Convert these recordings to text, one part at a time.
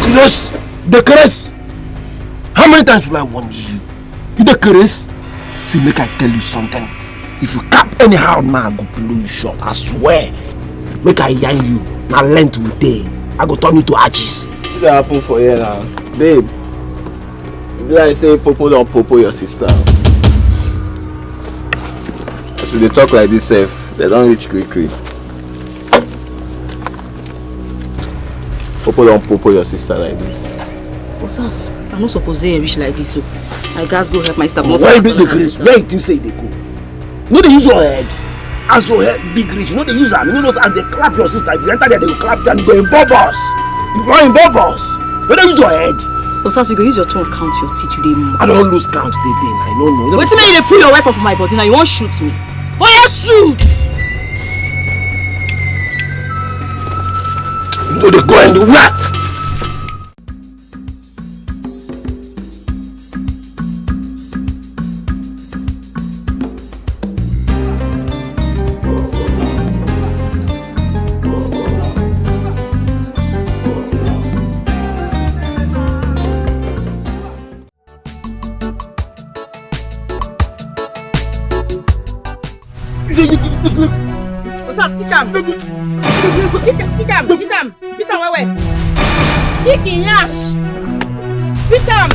Chores! The Chores! How many times will I warn you? You the Chores? See, make I tell you something. If you cap anyhow now, I go blow you short. I swear. Make I yarn you. Now length will day. I go turn you to arches. What that happen for you now? Babe. You be like say Popo don't Popo your sister. As they talk like this safe, they don't reach quickly. Popo don't Popo your sister like this. What's us? I'm not supposed to reach like this, so I guys go help my sister. Why big the Chores? Where you think say they go? No, they use your head. As your head big rich, you know they use them. You know as they clap your sister. If you enter there, they will clap them. They go involve us. You go involve us. No, they use your head. What's us? You go use your tongue count your teeth today. I don't lose count today. I don't know. Wait till you pull your wife off my body now. You won't shoot me. Oh yeah, shoot! No, they go and do what? What's up? Kick him! Beat him, where? Kick him, Yash! Beat him!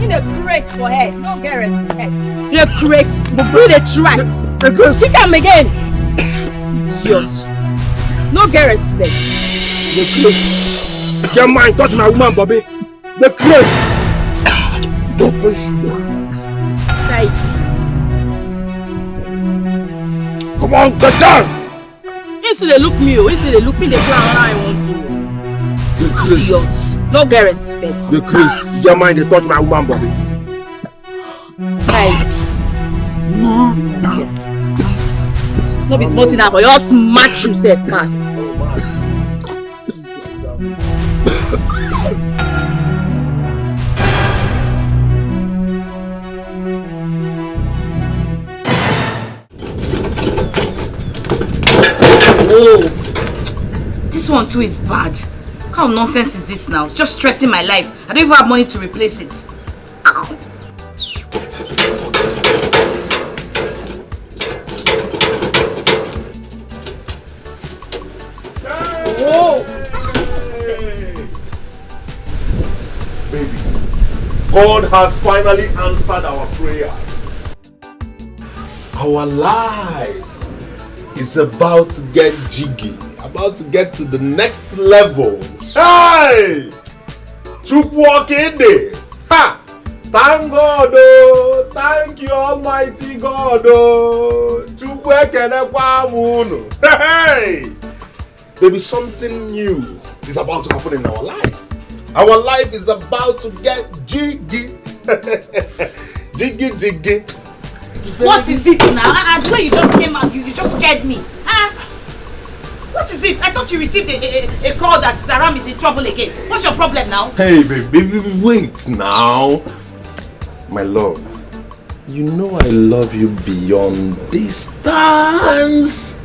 In the crates for head, no Garrett's head. The crates, but do the track. Kick him again! Idiot! No Garrett's bed. The crates. Your mind touch my woman, Bobby. The crates. Don't push you. Right. Come on, get down! Instead they look me, instead they look me, they plan I want to. The Chores. Idiots. No get respect. The Chores. Your mind they touch my woman, Bobby. Right. No be smarting now, but you all smash yourself pass. Oh, this one too is bad. What kind of nonsense is this now? It's just stressing my life. I don't even have money to replace it. Whoa! Hey. Baby, God has finally answered our prayers. Our lives is about to get jiggy, about to get to the next level. Hey! Took walk in there. Ha! Thank God, oh! Thank you, Almighty God, oh! Took work and hey! Baby, something new is about to happen in our life. Our life is about to get jiggy. Jiggy, jiggy. What is it now? The way you just came out, you just scared me. What is it? I thought you received a call that Zaram is in trouble again. What's your problem now? Hey, baby, wait now. My love, you know I love you beyond distance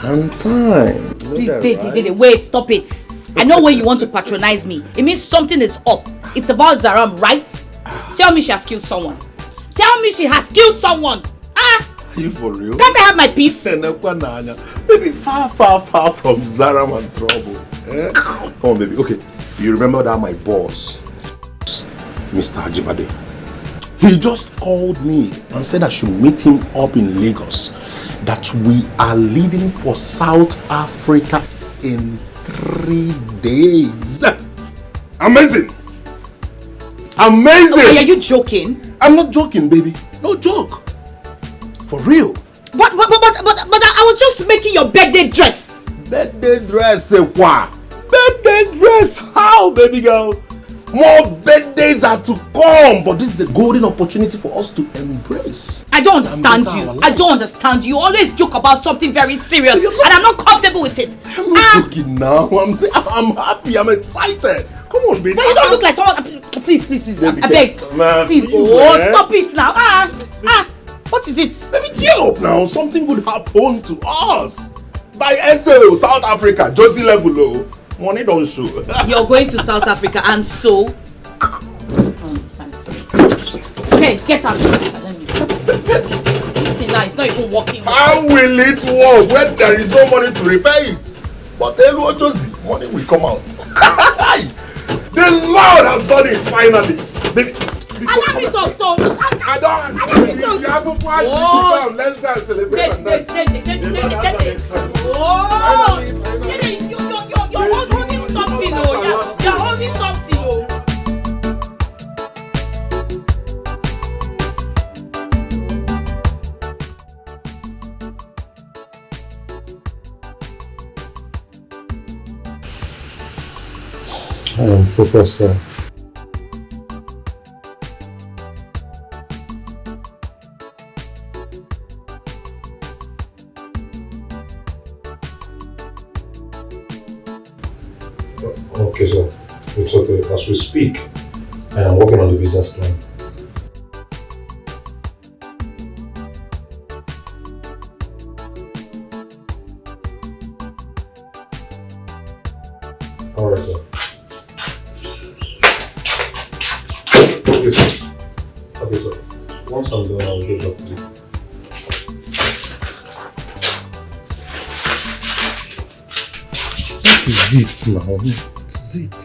and time. Please, wait, stop it. I know when you want to patronize me. It means something is up. It's about Zaram, right? Tell me she has killed someone. Tell me she has killed someone. Are you for real? Can't I have my peace? Baby, far from Zaram and trouble. Eh? Come on, baby. Okay, you remember that my boss, Mr. Ajibade, he just called me and said I should meet him up in Lagos. That we are leaving for South Africa in 3 days. Amazing! Amazing! Okay, are you joking? I'm not joking, baby. No joke. For real. But I was just making your birthday dress. Birthday dress, what? Birthday dress? How, baby girl? More birthdays are to come, but this is a golden opportunity for us to embrace. I don't understand you. I don't understand you. You always joke about something very serious, and I'm not comfortable with it. I'm not joking now. I'm saying I'm happy. I'm excited. Come on, baby. But you don't look like someone. Please. I beg. See, stop it now. What is it? Baby, cheer up now. Something would happen to us. By SO, South Africa, Josie level. Money don't show. You're going to South Africa and so? Okay, get out. Let me. It's not even working. How will it work when there is no money to repair it? But money will come out. The Lord has done it finally. I don't talk. Let's go and celebrate. You're holding something. You're holding something. I am focused, sir. Okay, sir. It's okay. As we speak, I am working on the business plan. Alright, sir. Okay, sir. Okay, sir. Once I'm done, I'll get back to you. What is it now? What is it?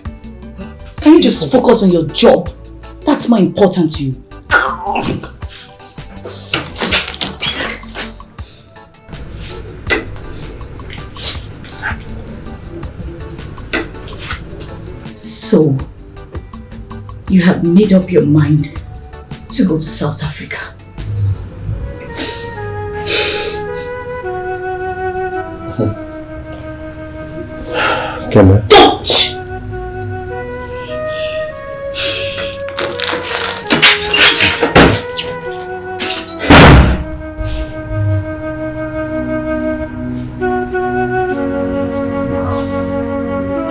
Can you just focus on your job? That's more important to you. So, you have made up your mind to go to South Africa. Come on. Don't!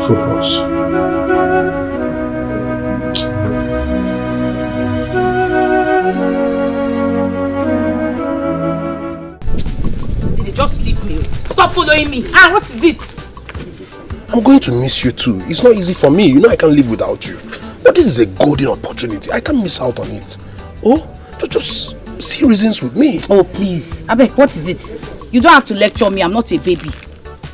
Focus. Did they just leave me? Stop following me. What is it? I'm going to miss you too. It's not easy for me. You know I can't live without you. But this is a golden opportunity. I can't miss out on it. Oh, just see reasons with me. Oh, please. Abeg, what is it? You don't have to lecture me. I'm not a baby.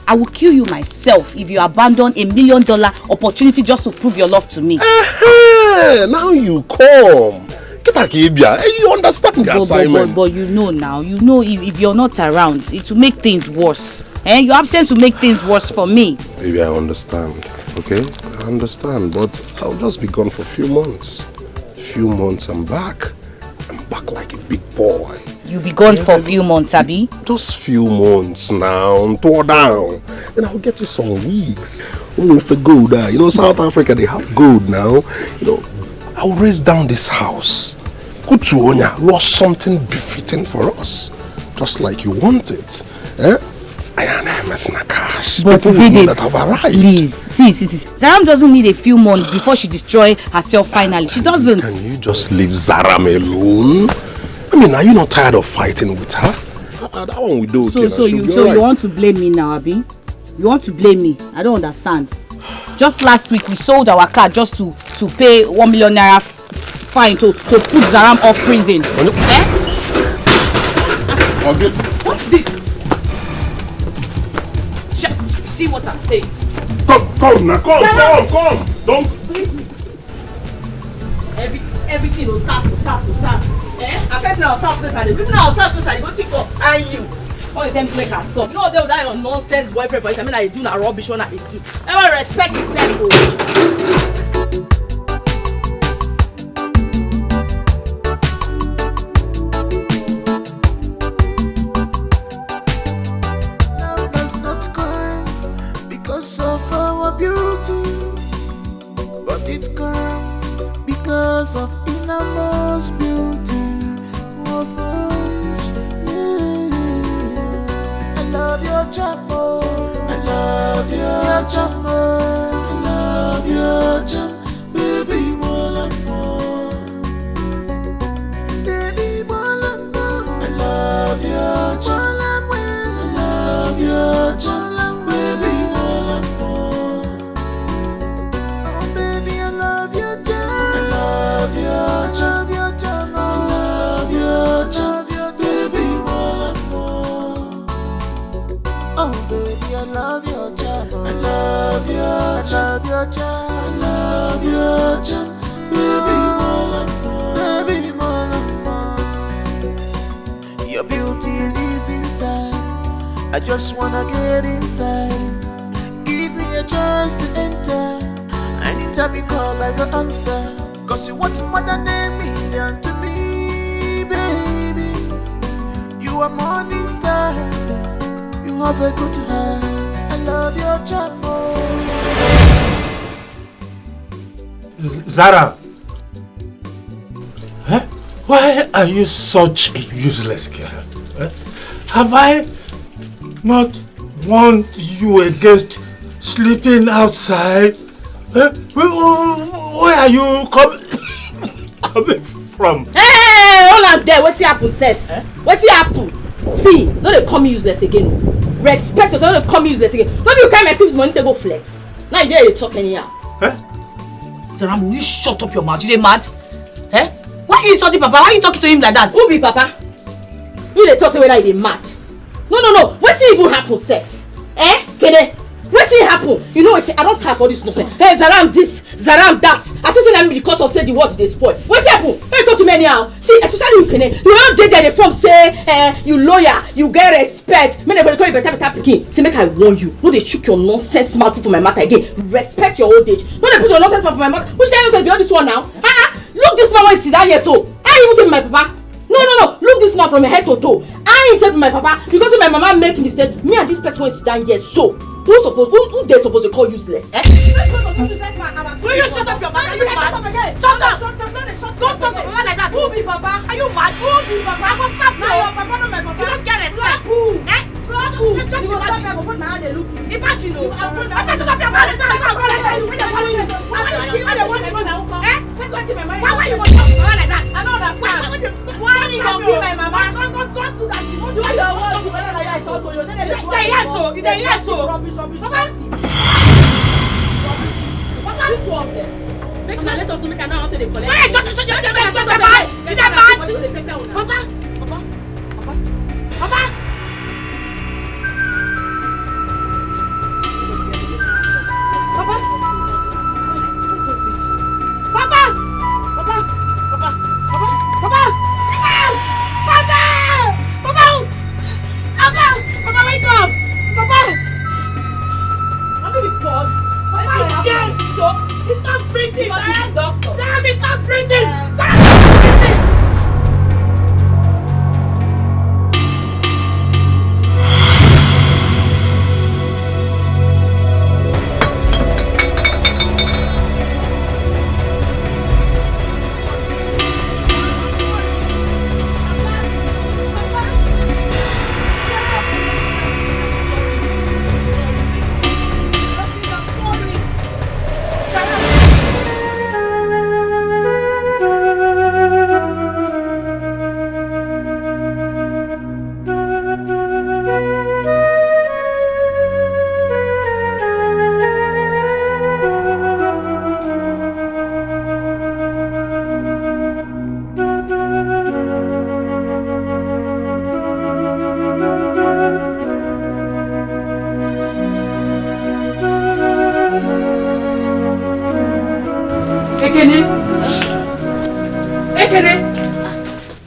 I will kill you myself if you abandon $1 million opportunity just to prove your love to me. Now you come. You understand the assignment. But you know now, if you're not around, it will make things worse. Your absence will make things worse for me. Maybe I understand, okay? I understand, but I'll just be gone for a few months. I'm back. I'm back like a big boy. You'll be gone for a few months, Abi? Just few months now, tore down. Then I'll get you some wigs. If a gold, South Africa, they have gold now. I'll raise down this house. Go to Onya, lost something befitting for us. Just like you want it. I am messing a cash. But Didi, that have arrived. Please, see. Zaram doesn't need a few months before she destroys herself finally. She doesn't. Can you just leave Zaram alone? I mean, are you not tired of fighting with her? That one we do. So you want to blame me now, Abi? You want to blame me? I don't understand. Just last week we sold our car just to pay 1 million naira fine to put Zaram off prison. What is it? See what I'm saying? Come now, come. Don't. Everything will sass. I person our sass place and the people our sass place and they go think of sign you. All the time to make her stop. You know they will die on nonsense boyfriend for it. I mean I do na rubbish one I do. Ever respect yourself. Of our beauty, but it comes because of innermost beauty of us. I love your charm, I love your charm, I love your charm, baby, more and more, baby, more and more. I love your charm, I love your charm. your charm, I love your charm, baby more and more. Your beauty is inside, I just wanna get inside. Give me a chance to enter. Anytime you call, I go answer. Cause you want more than a million to me, baby. You are morning star, you have a good heart. I love your charm. Zara, why are you such a useless girl? Have I not warned you against sleeping outside? Where are you coming from? Hey, hold on there. What's happen, Seth? What's happen? See, no, they call me useless again. Respect yourself, don't come useless again. Maybe you can't excuse money to go flex. Now you dare talk anyhow. Saram, will you shut up your mouth? You dey mad? Why are you insulting Papa? Why are you talking to him like that? Who be Papa? You dey talk whether you dey mad. No. What's even happen, Seth? Kede? What's happen? You know what? I don't have all this nonsense. Hey, Zaram this, Zaram that. I still say them because of say the word they spoil. What's happen? Hey, talk to me anyhow. See, especially you, Kene. You don't get there from say, you lawyer, you get respect. Me never call you better pikin. See, make I warn you. No, they shook your nonsense mouth for my matter again. Respect your old age. No, they put your nonsense mouth for my mouth. Which kind of nonsense beyond this one now? Look this man when he sit down here so. I even tell my papa. No. Look this man from head to toe. I ain't tell my papa because if my mama make mistake, me and this person when sit down here so. Who they supposed to call useless? Will you shut up your mouth? Are you mad? Shut up! Don't talk to mama like that. Who be Papa? Are you mad? Who be Papa? I go slap you. Your Papa not my Papa. You don't get respect. Who? Slap who? You go slap me. I go put my hand and look you. Imagine you. Shut up your mouth. Why you want to talk to mama like that? I know that. Why you don't kill my mama? Don't do that. Do your work. I talk to you. Yes, so. Papa! You two of them. Make let us know make I know how to collect. Why shut up, Papa! Wake up! Papa! Stop breathing! Jeremy, stop breathing!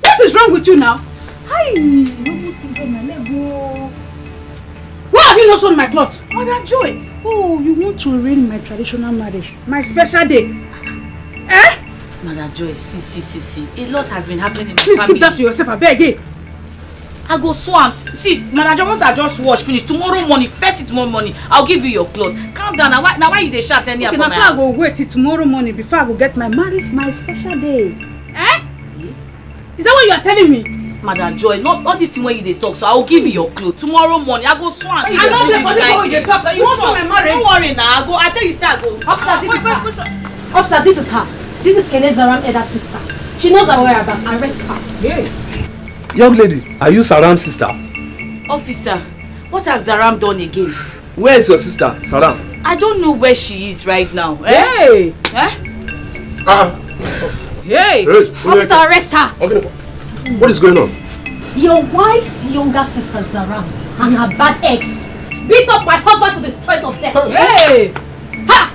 What is wrong with you now? Why have you not shown my clothes? Mother Joy. Oh, you want to ruin my traditional marriage, my special day. Mother Joy, see. A lot has been happening in my family. Please keep that to yourself, I beg it. I go swamp. See, Mother Joy, once I just wash finish, tomorrow morning, first tomorrow morning, I'll give you your clothes. Calm down. Now why you dey shout anyhow for my house? I go wait till tomorrow morning before I go get my marriage, my special day. Is that what you are telling me? Mother Joy, not all this thing when you dey talk, so I will give you your clothes. Tomorrow morning, I go swamp. I know this when you talk, you want my marriage. Don't worry now, I tell you say I go. Officer, this is her. This is Kene Zaram Eda's sister. She knows her whereabouts. Arrest her. Yeah. Young lady, are you Saram's sister? Officer, what has Zaram done again? Where is your sister, Saram? I don't know where she is right now. Hey! Hey! Officer, arrest her! Okay. What is going on? Your wife's younger sister, Zaram, and her bad ex beat up my husband to the point of death. Hey! Ha!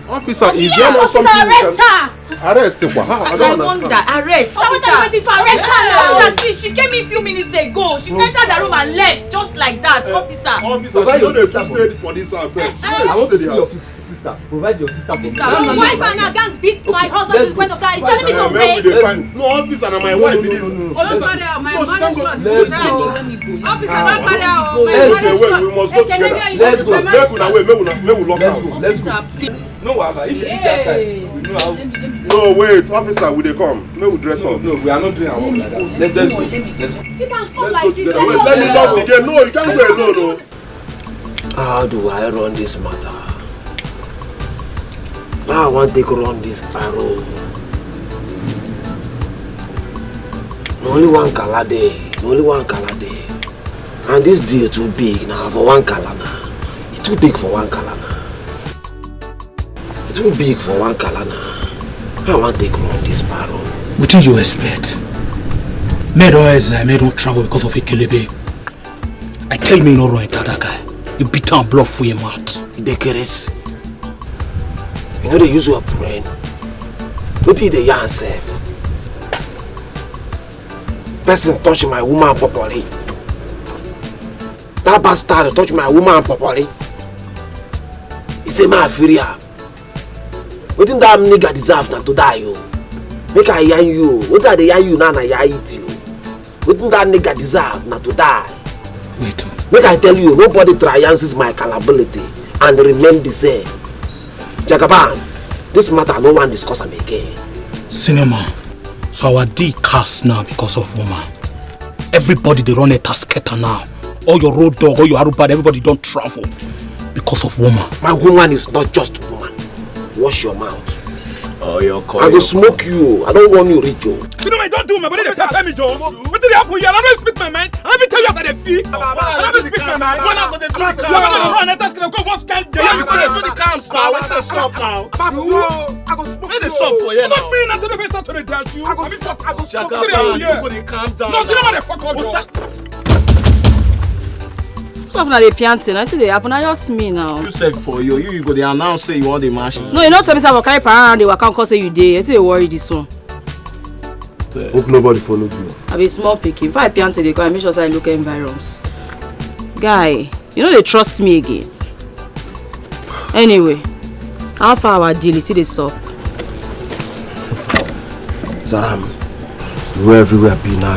Officer, is there not something arrest her! Arrest her? I don't understand. Arrest. Officer, waiting for arrest her now! Officer, see, she came in a few minutes ago. She entered the room and left just like that. Officer. Officer, she don't stay for this herself. I want to see your sister. Provide your sister for me. Your wife and her gang beat my husband to the point of that. He's telling me to wait. No, officer, and my wife it is. Officer, Let's go. Officer, don't matter. We must go together. Let's go. Make we lock house. Let's go. No, if you eat outside, we know how. No, wait, officer, will they come? May we dress up. No, we are not doing our work like that. Let's go. You can't come Let's like go this. together. Wait, let me lock the gate. No, you can't go alone. No. How do I run this matter? I want to run this barrel. Only one color day. And this deal too big now for one color now. It's too big for one color now. It's too big for one color now. I want to run this barrel. What did you expect? May don't travel because of a kelebe. I tell me no right that guy. You beat and bluff for your mouth. Dikeh. You know they use your brain. What did they say? Person touch my woman properly. That bastard touch my woman properly. He say my furia. What did that nigga deserve not to die you? Make I hear you. What are they hear you now? I eat you. What did that nigga deserve not to die? Wait. Make I tell you, nobody triumphs my culpability and remain the same. Jagaban, this matter no one discuss am again. Cinema. So our D cast now because of woman. Everybody they run a tasketer now. All your road dog, all your arubad, everybody don't travel because of woman. My woman is not just woman. Wash your mouth. Oh, you're calling. I will smoke you. I don't want you rich, Joe. You know I don't do my body. They pay me, Joe. What did they happen? I don't speak my mind. I don't tell you about the fee. I don't speak my mind. You're not going to run. That's going to go. What's going to do? You're going to do the camps now. What's the sub now? I go smoke the sub for you. Not me. Not the best to the dance. I go smoke the calm down. No, you know what the fuck out, Joe. They pianting. I think they happen. I just me now. You said for you. You go there announce say you want the machine. No, you not tell me say I carry around. They will come cause say you dey. I think they worry this one. Hope nobody followed you. I be small picky. If I pianting, they go and make sure I look at environs. Guy, you know they trust me again. Anyway, how far our deal is this up? Zaram, you everywhere be now.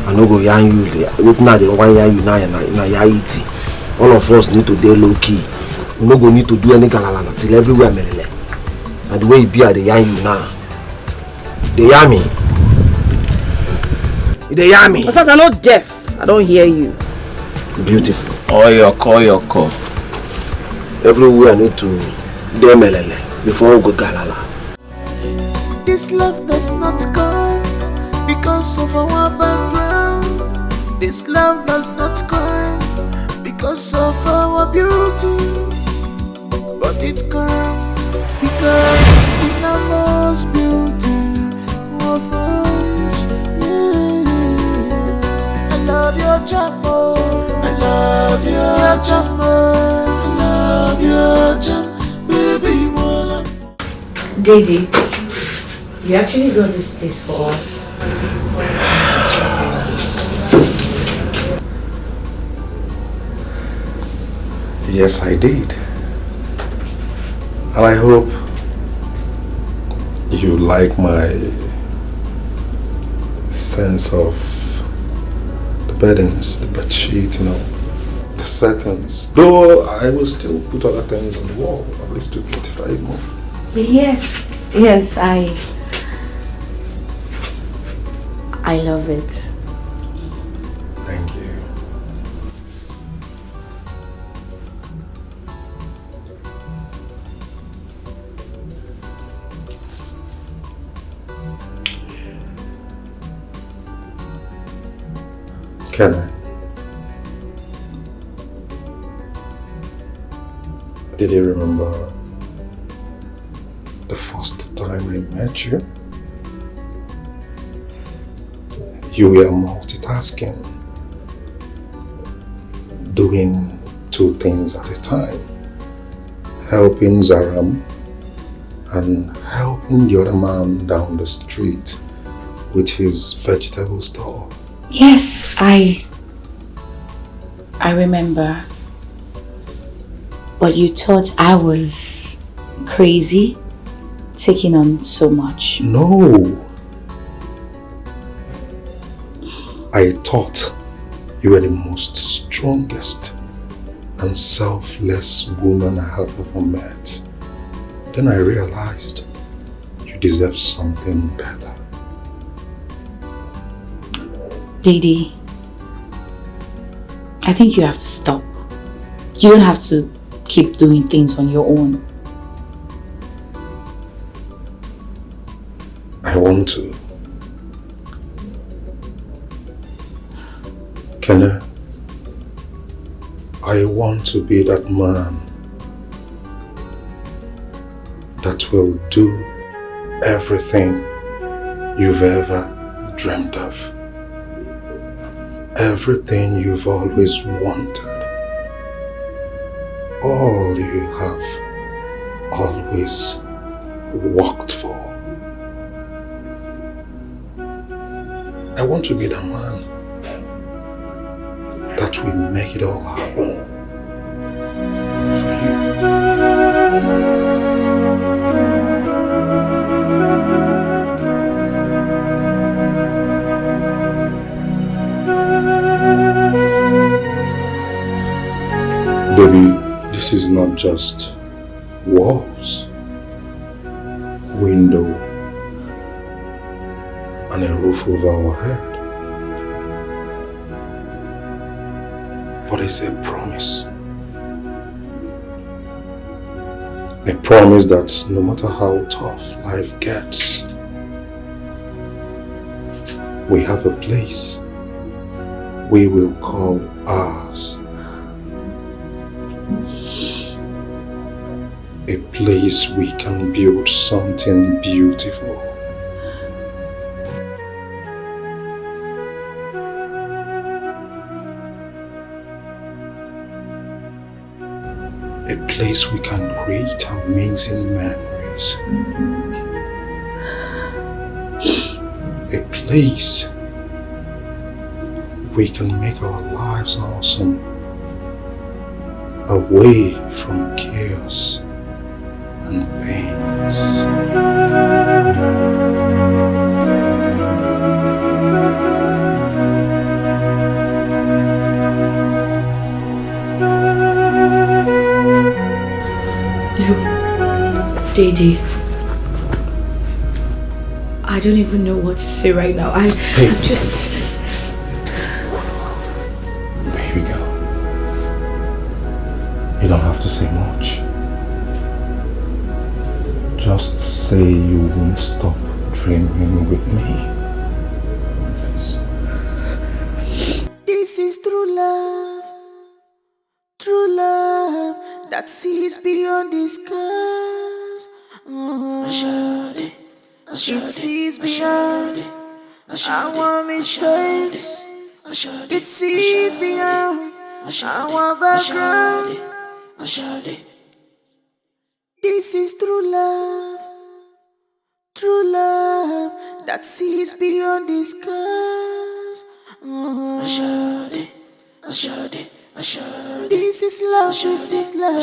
I no go yarn you. Look now, they want yarn you now. Na yaiti. All of us need to stay low key. We no go need to do any galalana till everywhere melele. And the way it be at the yarn you now. They yarn me. They yarn me. Because I'm not deaf. I don't hear you. Beautiful. Oh, your call. Everywhere need to do melele before we go galala. This love does not come because of our background. This love does not come because of our beauty, but it comes because it knows beauty of us. Yeah. I love your charm, I love your charm, I love your charm, baby. Didi, you actually got this place for us. Yes, I did. And I hope you like my sense of the beddings, the bed sheet, you know, the curtains. Though I will still put other things on the wall, at least to beautify it more. Yes, I love it. Thank you. Can I? Did you remember the first time I met you? You were multitasking, doing two things at a time. helping Zaram and helping the other man down the street with his vegetable store. Yes, I remember. But you thought I was crazy, taking on so much. No. I thought you were the most strongest and selfless woman I have ever met. Then I realized you deserve something better. Didi, I think you have to stop. You don't have to keep doing things on your own. I want to. Kenneth, I want to be that man that will do everything you've ever dreamed of. Everything you've always wanted. All you have always worked for. I want to be the man that will make it all happen for you. Baby, this is not just walls, window, and a roof over our head. But it's a promise. A promise that no matter how tough life gets, we have a place we will call ours. A place we can build something beautiful. A place we can create amazing memories. A place we can make our lives awesome, away from chaos and pains. Didi, I don't even know what to say right now. I'm just... Baby girl, you don't have to say much. Just say you won't stop dreaming with me. Please. This is true love that sees beyond the skies. It sees beyond our mistakes. It sees beyond our background. This is true love that sees beyond the skies. This is love, this is love.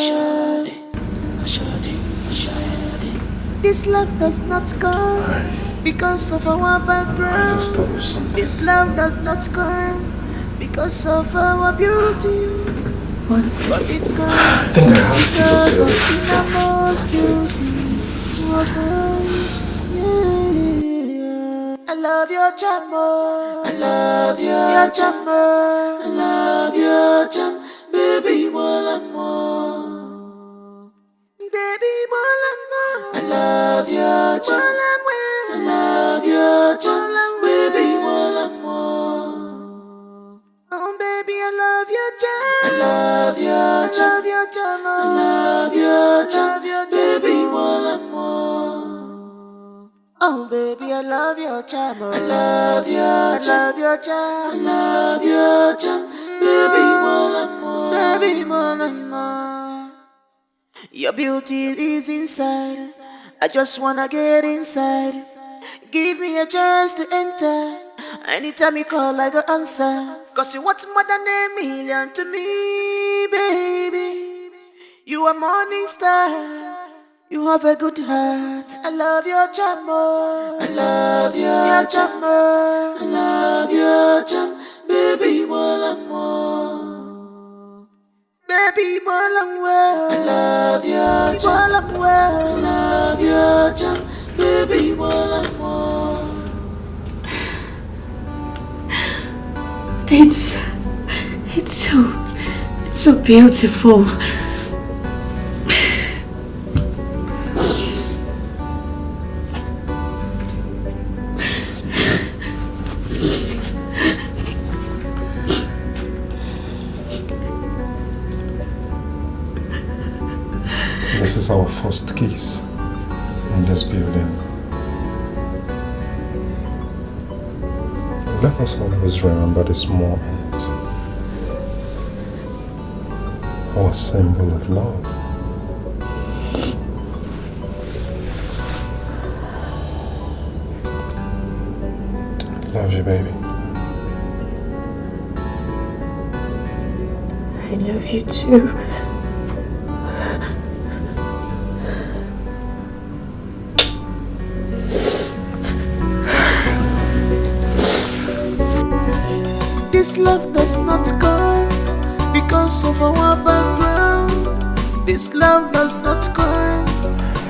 This love does not come because of our background. This love does not come because of our beauty. But it comes because of innermost beauty of us. Yeah. I love your jammer. I love your jammer. I love your jam, baby, more and more. Baby, more and more. I love your jam. I love your jam, baby, more and more. Oh, baby, I love your jam. I love your jam. I love your jam, baby, more and more. Oh, baby, I love your jam. I love your jam. I love your jam, baby, more and more. Baby, more and more. Your beauty is inside. I just wanna get inside. Give me a chance to enter. Anytime you call, I go answer. Cause you want more than a million to me, baby. You are morning star. You have a good heart. I love your charmer. I love your charmer. I love your charm. Baby, more and more. Baby, more and well. I love your charm. Well. I love your charm. Baby, more and more. It's so beautiful. This is our first kiss in this building. Let us always remember this moment. Our symbol of love. Love you, baby. I love you too. This love does not come because of our background. This love does not come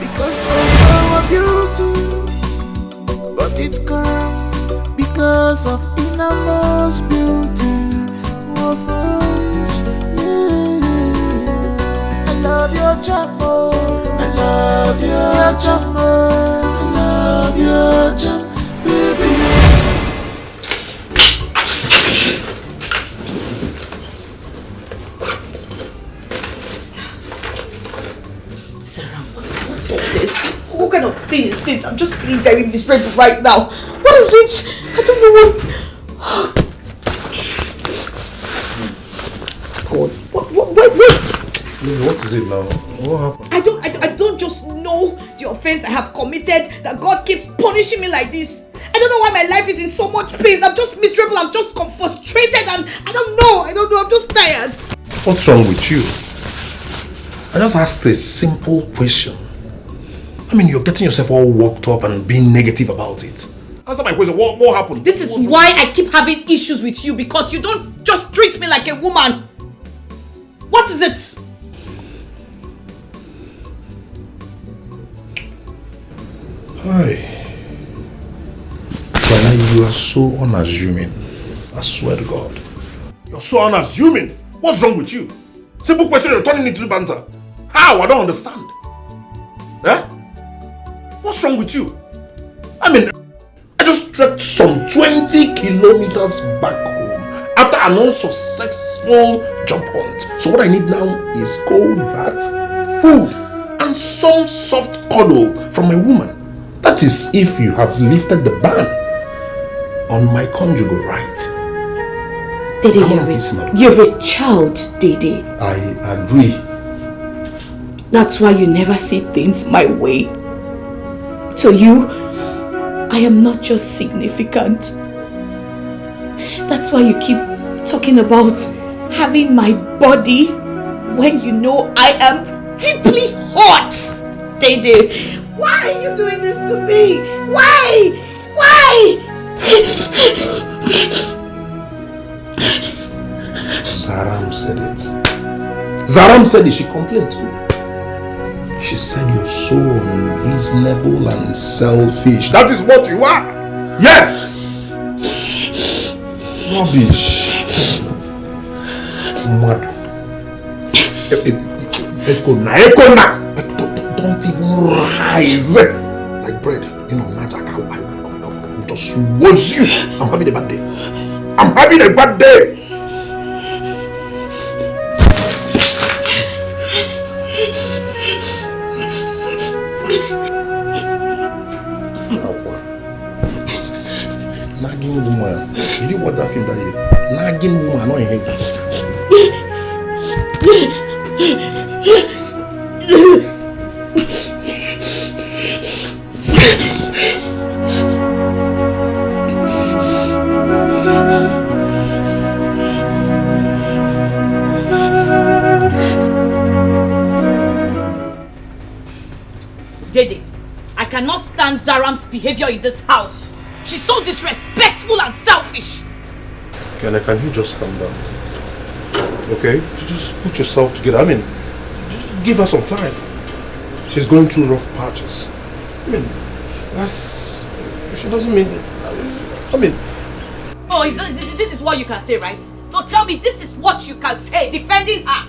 because of our beauty, but it comes because of innermost beauty of us. Yeah. I love your charm. I love your charm. I love your charm, baby. What kind of thing is this? I'm just feeling very miserable right now. What is it? I don't know what. God, what is it now? What happened? I don't just know the offense I have committed that God keeps punishing me like this. I don't know why my life is in so much pain. I'm just miserable. I'm just frustrated, and I don't know. I'm just tired. What's wrong with you? I just asked a simple question. I mean, you're getting yourself all worked up and being negative about it. Answer my question. What happened? This is why I keep having issues with you, because you don't just treat me like a woman. What is it? Hi. But you are so unassuming. I swear to God. You're so unassuming. What's wrong with you? Simple question, you're turning into banter. How? I don't understand. Eh? What's wrong with you? I mean, I just trekked some 20 kilometers back home after an unsuccessful job hunt. So what I need now is cold bath, food, and some soft cuddle from my woman. That is if you have lifted the ban on my conjugal right. Dede, you're a child, Dede. I agree. That's why you never see things my way. To you, I am not just significant. That's why you keep talking about having my body when you know I am deeply hot. Dede, why are you doing this to me? Why? Zaram said it. Zaram said it. She complained too. She said you're so unreasonable and selfish. That is what you are. Yes. Rubbish. Mad. Don't even rise like bread. You know, magic. I just want you. I'm having a bad day. I'm having a bad day. Nagging woman. Did you watch that film that year? Nagging woman, not in Dede, I cannot stand Zaram's behavior in this house. She's so disrespectful and selfish. Can you just calm down? Okay? You just put yourself together. I mean, just give her some time. She's going through rough patches. I mean, she doesn't mean that. I mean... Oh, this is what you can say, right? No, tell me, this is what you can say, defending her.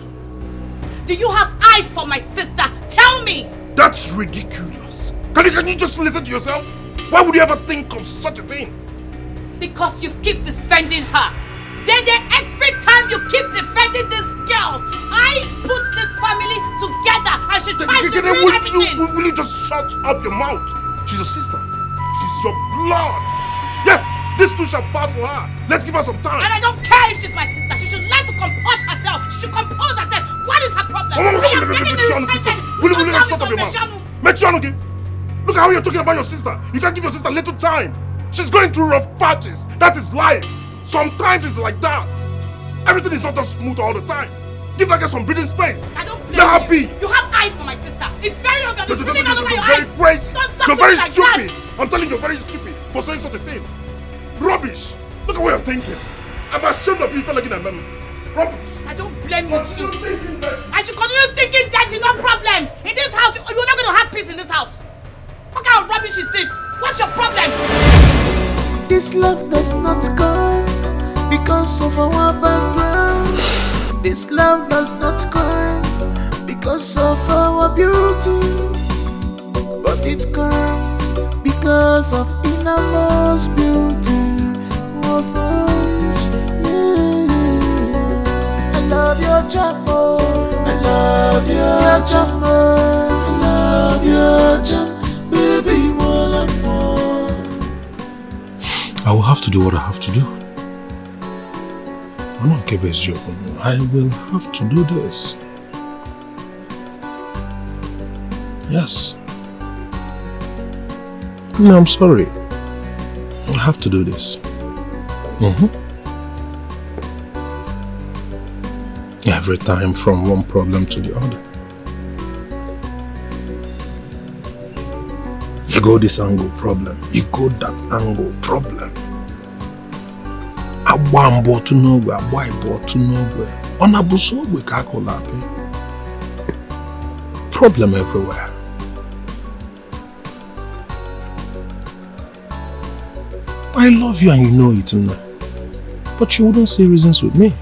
Do you have eyes for my sister? Tell me! That's ridiculous. Can you just listen to yourself? Why would you ever think of such a thing? Because you keep defending her. Dede, every time you keep defending this girl, I put this family together and she tries to ruin everything. Will you just shut up your mouth? She's your sister. She's your blood. Yes, this too shall pass for her. Let's give her some time. And I don't care if she's my sister. She should learn to comport herself. She should compose herself. What is her problem? I am getting irritated. Will you just shut up your mouth? Mechanuki, look at how you're talking about your sister. You can't give your sister little time. She's going through rough patches. That is life. Sometimes it's like that. Everything is not just smooth all the time. Give her some breathing space. I don't blame Let her be. You have eyes for my sister. It's very obvious. You're very crazy. You're very stupid. I'm telling you, you're very stupid for saying such a thing. Rubbish. Look at what you're thinking. I'm ashamed of you for looking at me. Rubbish. I don't blame you too. I should continue thinking dirty, no problem. In this house, you're not going to have peace in this house. What kind of rubbish is this? What's your problem? This love does not come because of our background. This love does not come because of our beauty. But it comes because of innermost beauty of us. Yeah. I love your charm. I love your charm. I love your charm. Baby, more and more. I will have to do what I have to do. I'm not keeping you. I will have to do this. Yes. No, I'm sorry. I have to do this. Every time from one problem to the other. You go this angle, problem. You go that angle, problem. Abambo to nowhere, abaibo to nowhere. Onabuso we kakolapi. Problem everywhere. I love you and you know it now. But you wouldn't say reasons with me.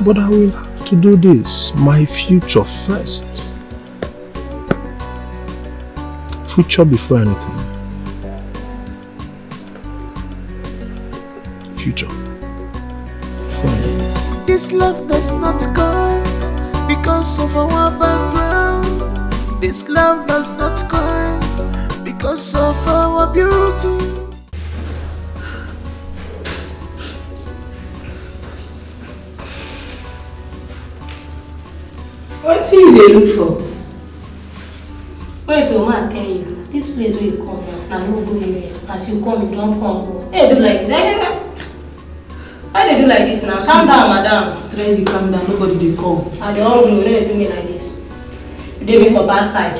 But I will have to do this. My future first. Future before anything. Future. This love does not come because of our background. This love does not come because of our beauty. What do you look for? Wait till man tell you. This place where you come now, no go area. As you come, you don't come. Hey, do like this. Why they do like this now? Calm down, madam. Try to calm down. Nobody they come. And they all do. They do me like this. You did me for bad side.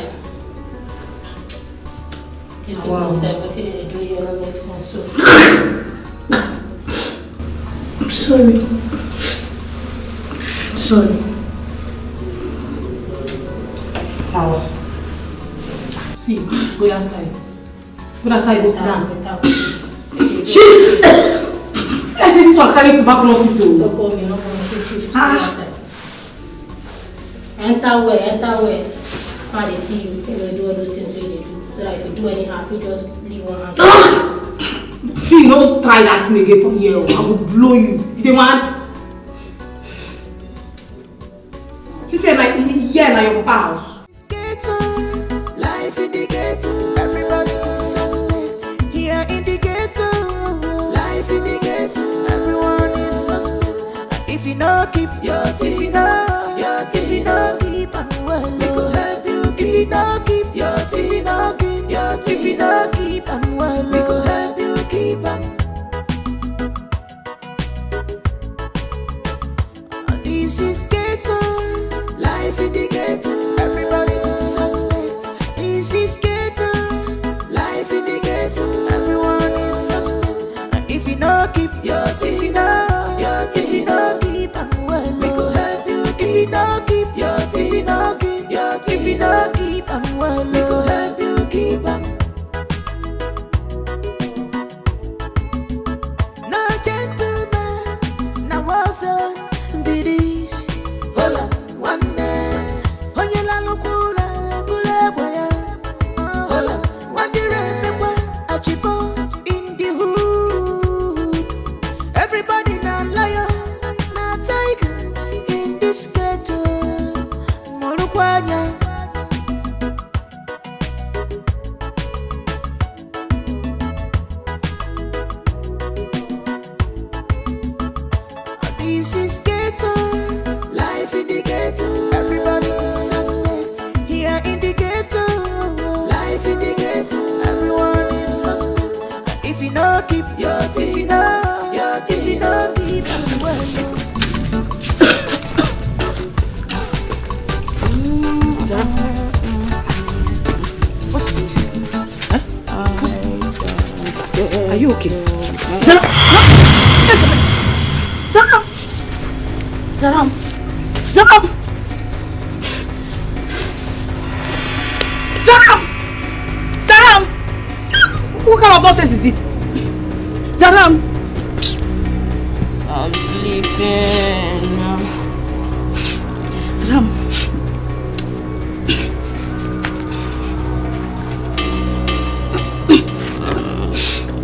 This people say, what did they do? You don't make sense. So. I'm sorry. Sorry. Power. See, go outside. Go outside, go sit down. Shit! I say this one carry tuberculosis. Don't call me, no call me. Go outside. Enter where? How they see you, they will do all those things where they do. So that if you do anyhow, if you just leave one hand. See, don't try that thing again from here. I will blow you. You don't want? She said like, yeah, like your papa house. Ghetto, life in the ghetto. Everybody is suspect. Here in the ghetto, life in the ghetto. Everyone is suspect. If you know, keep your teeth. If you know, keep on well. no keep your TV, no keep your TV, no keep and well, we go help you keep them. This is ghetto, life in the ghetto. Everybody is suspect. This is ghetto, life in the ghetto. Everyone is suspect. And if you no keep your TV, your TV no keep and well, we go help you keep. If you no keep your TV, no keep your TV no keep and well, we go help you keep them. No gentleman, now also be this. Hold on, one day. Onye la lukula, bule boya. Hold on, one day remember achipo in the hood. Everybody na lion, na tiger in this ghetto. Molukwanya. This is ghetto, life in the ghetto. Everybody is suspect. Here in the ghetto, life in the ghetto. Everyone is suspect. If you no keep your TV, your TV no keep and well. Are you okay? Zaram! What kind of nonsense is this? Zaram! I'm sleeping. Zaram!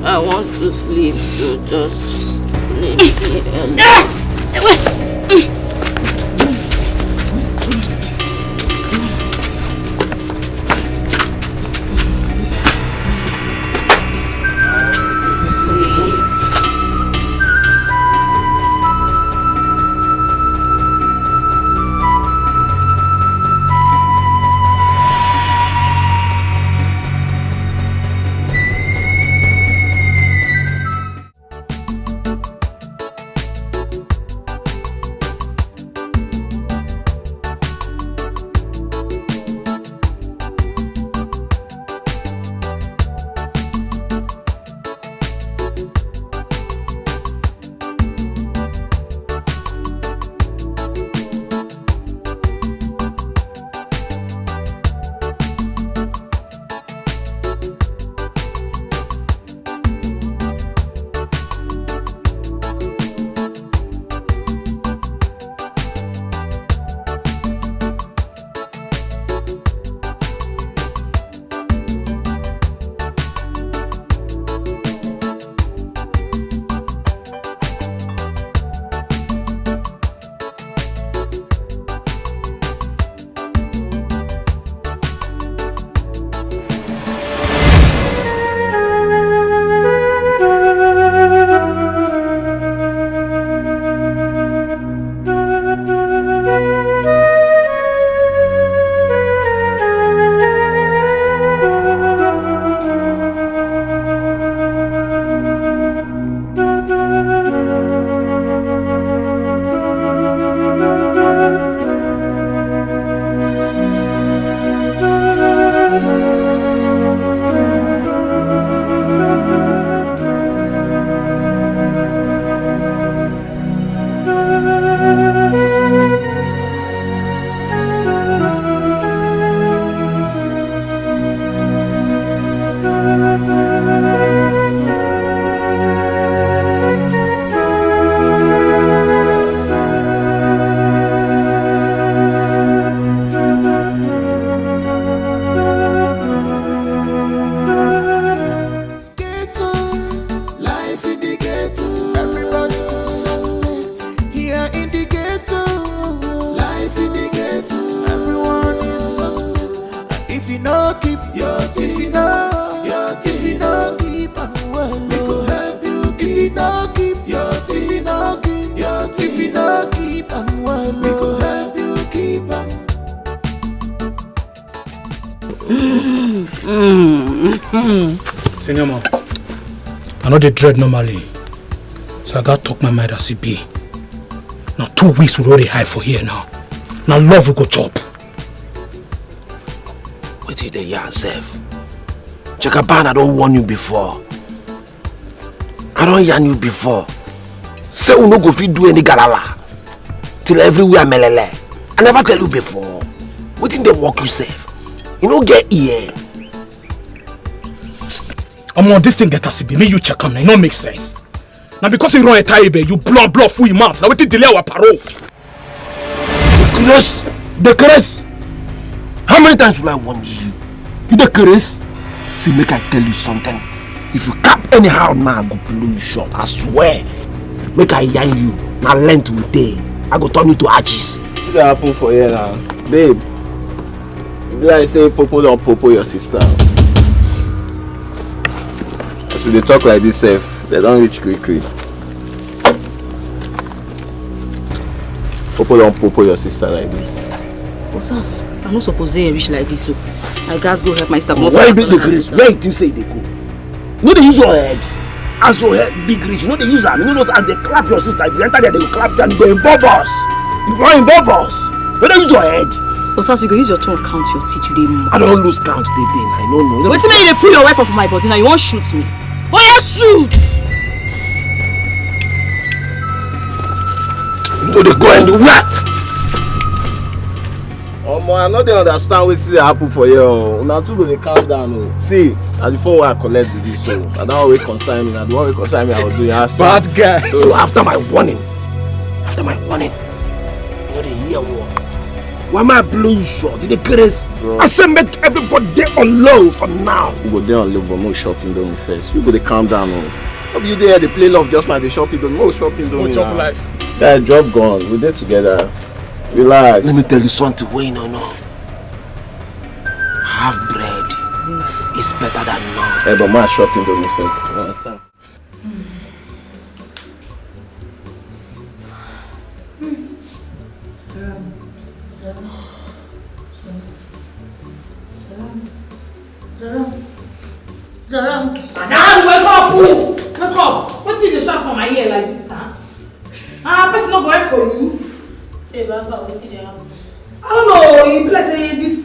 I want to sleep, so just leave me alone. Senior man, I know they dread normally, so I gotta talk my mind as it be. Now 2 weeks we already hide for here now. Now love will go chop. What did they yourself? Jagaban, I don't warn you before. I don't yarn you before. Say we no go fit do any galala till everywhere melele. I never tell you before. What did they walk yourself? You no get here. On this thing get us be. May you check on me. It no make sense. Now because you run a tie, you blow full your mouth. Now we delay our parole. The curse. How many times will I warn you? You the curse? See, make I tell you something. If you cap anyhow now, I go blow you short. I swear. Make I yarn you. Now length with day. I go turn you to arches. What happen for you now? Babe. You like say Popo don't Popo your sister. As we talk like this safe, they don't reach quickly. Popo don't Popo your sister like this. What's us? I'm not supposed to reach like this, so I guys go help my sister. Why big the grace? Where you think say they go? No, they use your head. As your head big reach, you know they use them. You know as they clap your sister, if you enter there, they will clap you and you go involve us. You go involve us. Where they use your head? Osas, you go use your tongue count your teeth today. I don't lose count today. I don't know. Wait till you pull your weapon from my body now. You won't shoot me. Oh yeah, shoot! You know they go and do what? I know they understand what happen for you. Now two go they calm down. See, at the phone where I collect this, so I don't always consign me. I don't always consign me. I was doing bad guy. So after my warning, you know they hear what? Why am I blowing short? Did they crazy? I said make everybody on low from now. You go there on low, but no shopping doing first. You go they calm down. Hope you there they play love just like the shopping doing. No shopping doing. Chop life. That job gone. We did together. Relax. Let me tell you something way no. Half bread is better than none. Hey, but my shopping doing first. You understand? Madam, wake up! Wake up! What's in the shot for my ear like this now? Person not going for you. Hey, Baba, what's in the house? I don't know. You bless this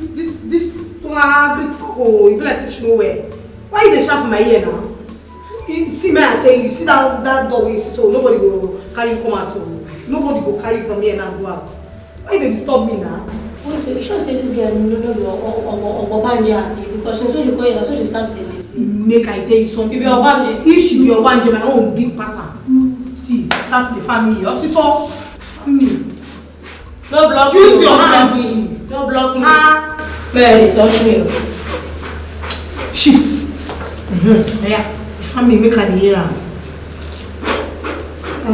Greek fuck. You bless it nowhere. Why you the shot for my ear now? You see me, I tell you. See that door so nobody go carry you come out. So nobody go carry you from here and go out. Why you disturb me now? Wait, you sure say this girl no be Obanja because she's when you call her, that's when she starts playing this game. Make I tell you something. If you're Obanja, if she be Obanja, my own big person. See, start the family. Your sister, family. No block me. Use your hand. No block me. Man, they touch me. Shift. Yeah, family make her hear am.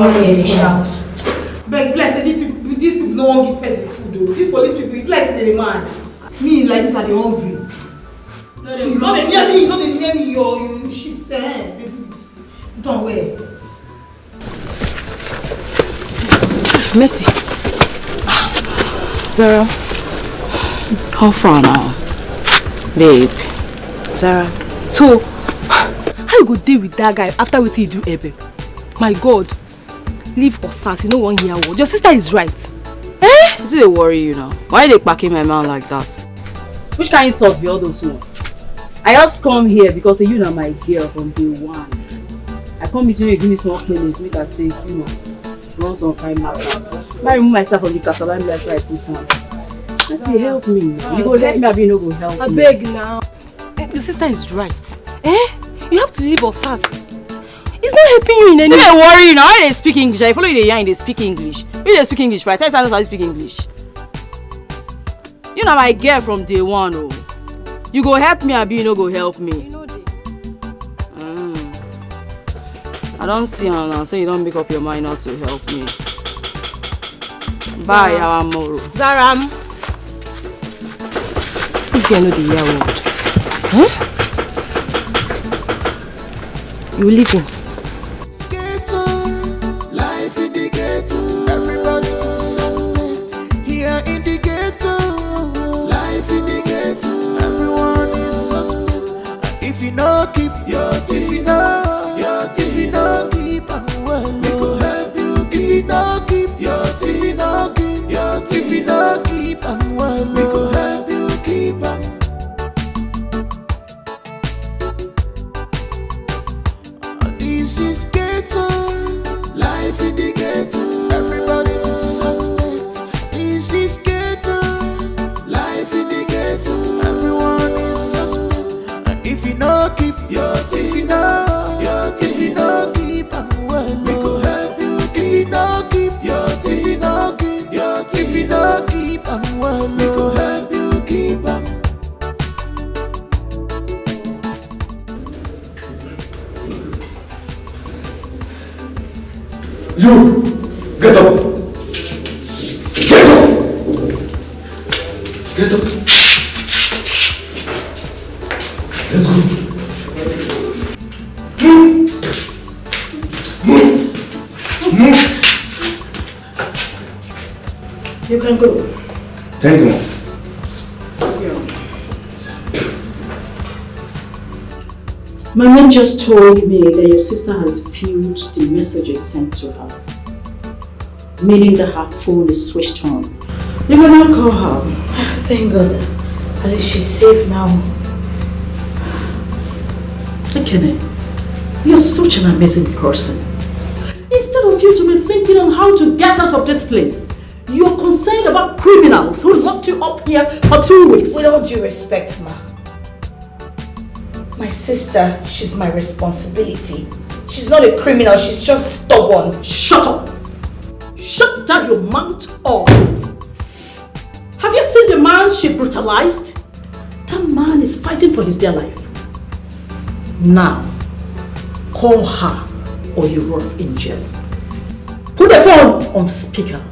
Okay, shout. Beg, bless these people no one give person food though. These police people, it's like they demand. Me like this, I dey hungry. No, they near me. No, they near me. You shift. They do it. Don't wear. Mercy. Zara, how far now? Babe. Zara. So, how you go deal with that guy after what he do, Ebe? My God. Leave Osas, you know one year old. Your sister is right. Eh? Does they worry you now? Why are they packing my man like that? Which kind of insult be all those ones? I just come here because you are my girl from day one. I come between you give me small cleanings, make I take, you know, run some kind matters. I remove myself from the castle and that's why I put on. I say, help me. You go let me, I be no go help me. I beg now. Your sister is right. Eh? You have to leave Osas. It's not helping you in any way. Don't worry now. I speak English. I follow you the yarn, they speak English. You they speak English, right? Tell us how to speak English. You know my girl from day one, oh. You go help me, Abi, you no go help me. You know I don't see her now, so you don't make up your mind not to help me. Bye, our moro. Zaram. This girl know the year word. Huh? You leave him. Ghetto, life in the ghetto. Everybody is suspect. Here in the ghetto, life in the ghetto. Everyone smile, we go help you keep up. You! Get up! Get up! Get up! Let's go! Move! Move! Move! You can go. Thank you, Mom. My man just told me that your sister has viewed the messages sent to her, meaning that her phone is switched on. You will not call her. Thank God. At least she's safe now. Dikeh, you're such an amazing person. Instead of you to be thinking on how to get out of this place, you're concerned about criminals who locked you up here for 2 weeks. With all due respect, ma. My sister, she's my responsibility. She's not a criminal, she's just stubborn. Shut up! Shut down your mouth or... Have you seen the man she brutalized? That man is fighting for his dear life. Now, call her or you rot in jail. Put the phone on speaker.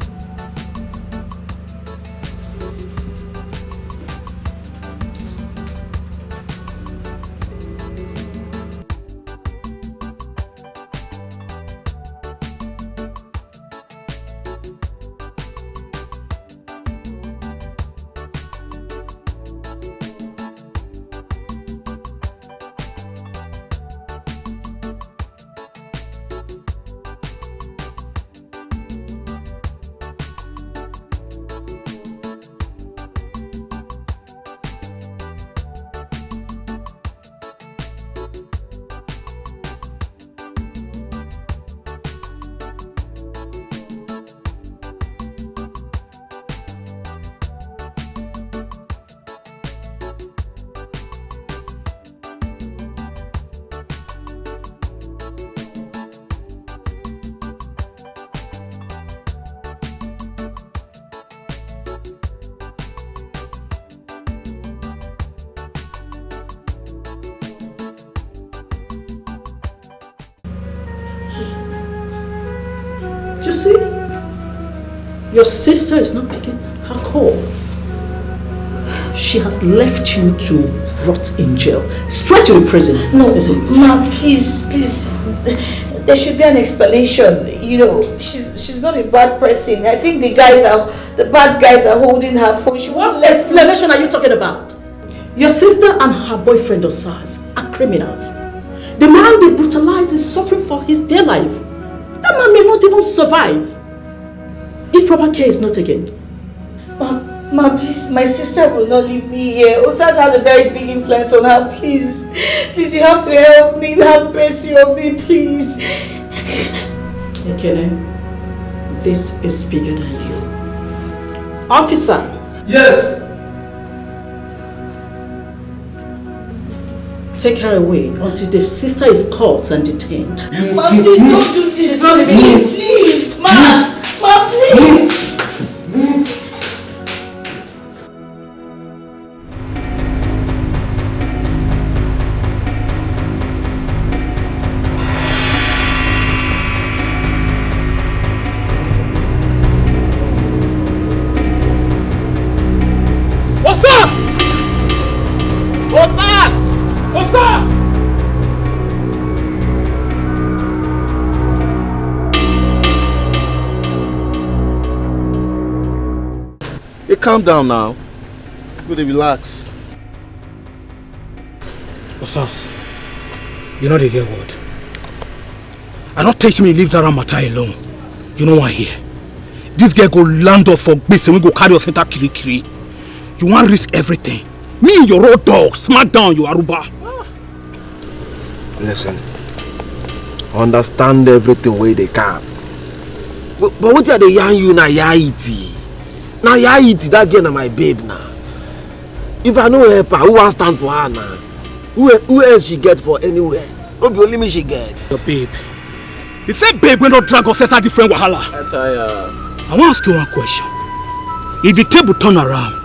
You see, your sister is not picking her calls. She has left you to rot in jail, straight to the prison. No, ma, please. There should be an explanation. You know, she's not a bad person. I think the bad guys are holding her phone. What explanation are you talking about? Your sister and her boyfriend Osas are criminals. The man they brutalized is suffering for his dear life. That man may not even survive if proper care is not taken. Ma, please, my sister will not leave me here. Osas has a very big influence on her. Please, you have to help me. Have mercy on me, please. Dikeh, this is bigger than you. Officer. Yes. Take her away until the sister is caught and detained. Ma, please don't do this. She's not leaving me. Please, ma, please. Calm down now. Go to relax. Osas, you know the hear word. I don't teach me leave Zara matter alone. You know what I hear? This girl go land us for base and we go carry us into Kirikiri. You want to risk everything. Me, your road dog, smack down, you Aruba. Listen, understand everything where they can. But what are they yarn you na yaiti? Now yaiti, that girl na my babe now. If I know help her, who will stand for her now? Who else she get for anywhere? Don't be only me she get. Your babe. The same babe when not drag us set a different wahala. I want to ask you one question. If the table turn around,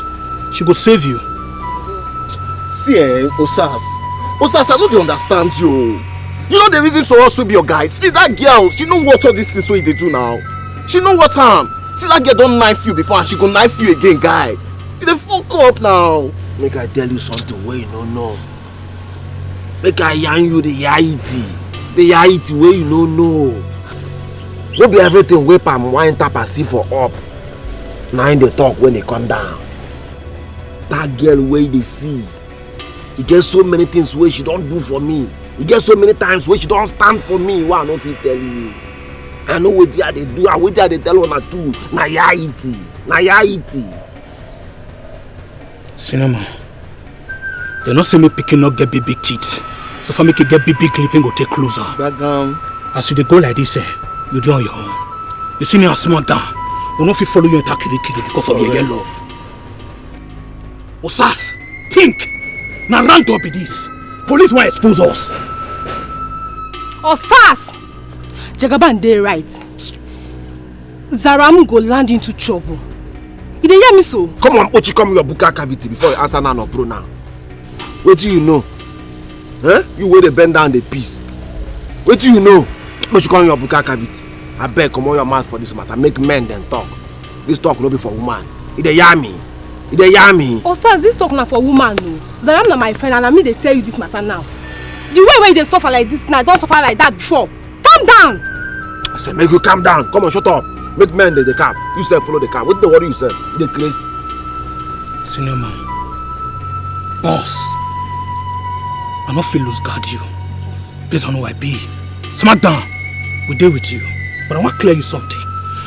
she go save you. See, Osas, I no dey understand you. You know the reason to also be your guy. See that girl, she know what all these things wey they do now. She know what time. See that girl don't knife you before and she go knife you again, guy. You dey fuck up now. Make I tell you something wey you no know. Make I yarn you the reality. The reality wey you no know. No be everything wey palm wine tap and see for up. Na in dey talk when they come down. That girl wey they see. E get so many things wey she don't do for me. E get so many times wey she don't stand for me. Why I no fit tell you? I know wetin I dey do and wetin I dey tell una too. Na reality. Na reality. Cinema. They not say me picking up get big teeth. So if I make it get big clipping, go take closer. As you dey go like this, you do on your own. You see me as small down. We no fit follow you into kiri because of your love. Osas, think. Now round up with this. Police want expose us. Osas! Jagaban dey right. Zaram go land into trouble. You dey hear me so? Come on, Ochi, come your buka cavity before you answer now or bro now. What do you know? Huh? You wey dey bend down the piece. What do you know? Ochi, come your buka cavity. I beg, come on your mouth for this matter. Make men then talk. This talk no be for woman. You dey hear me? You dey hear me? Osas, this talk na for woman no. Zaram na my friend and I mean they tell you this matter now. The way you dey suffer like this now, don't suffer like that before. Calm down! I said, make you calm down. Come on, shut up. Make men they calm. You say follow the calm. What the worry you say? You dey crazy. Senior man, boss, I no feel lose guard you. Based on who I be. Smack down. We dey with you. But I want to clear you something.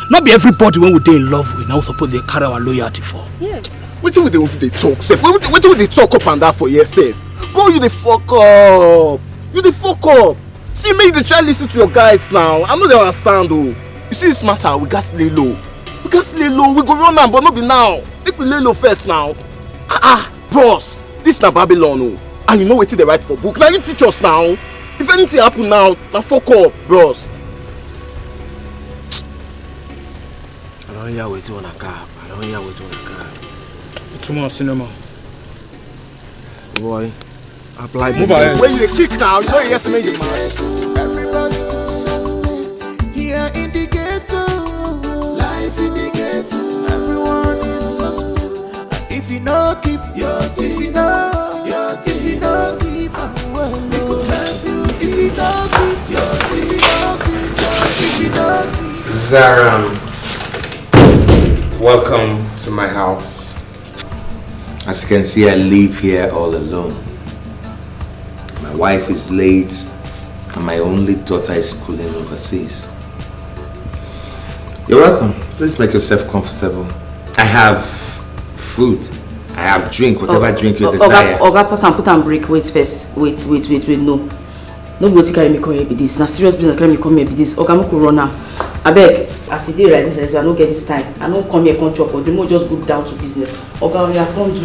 Not be everybody when we dey in love with now suppose they carry our loyalty for. Yes. What do they talk, Seth? What do they talk up and down for yourself? Go, you the fuck up. You the fuck up. See, make the child listen to your guys now. I know they understand, though. You see this matter, we got to lay low. We got to lay low. We go run now, but not be now. Make we lay low first now. Bros. This is not Babylon, oh. And you know what they write for book. Now you teach us now. If anything happen now fuck up, bros. I don't hear what you on a car. I don't hear what you on a car. It's too much cinema. Boy, apply. Move ahead. When you kick now, you know you have to make the man. Everybody is suspect here in the ghetto. Life in the ghetto. Everyone is suspect. If you know, keep your teeth. If you know, keep well, we could help you. If you know, keep your teeth. If you know, keep your teeth. If you know, keep. Zaram, welcome to my house. As you can see, I live here all alone. My wife is late and my only daughter is schooling overseas. You're welcome. Please make yourself comfortable. I have food. I have drink, whatever drink you desire. Oga, pause and put and break. Wait first. Wait. No. Nobody carry me come here be this. Na serious business carry me come here be this. Oga, mo go run now. I beg, as you dey like this, I don't get this time. I don't come here, come chop, but the more just go down to business. Okay, we are come to.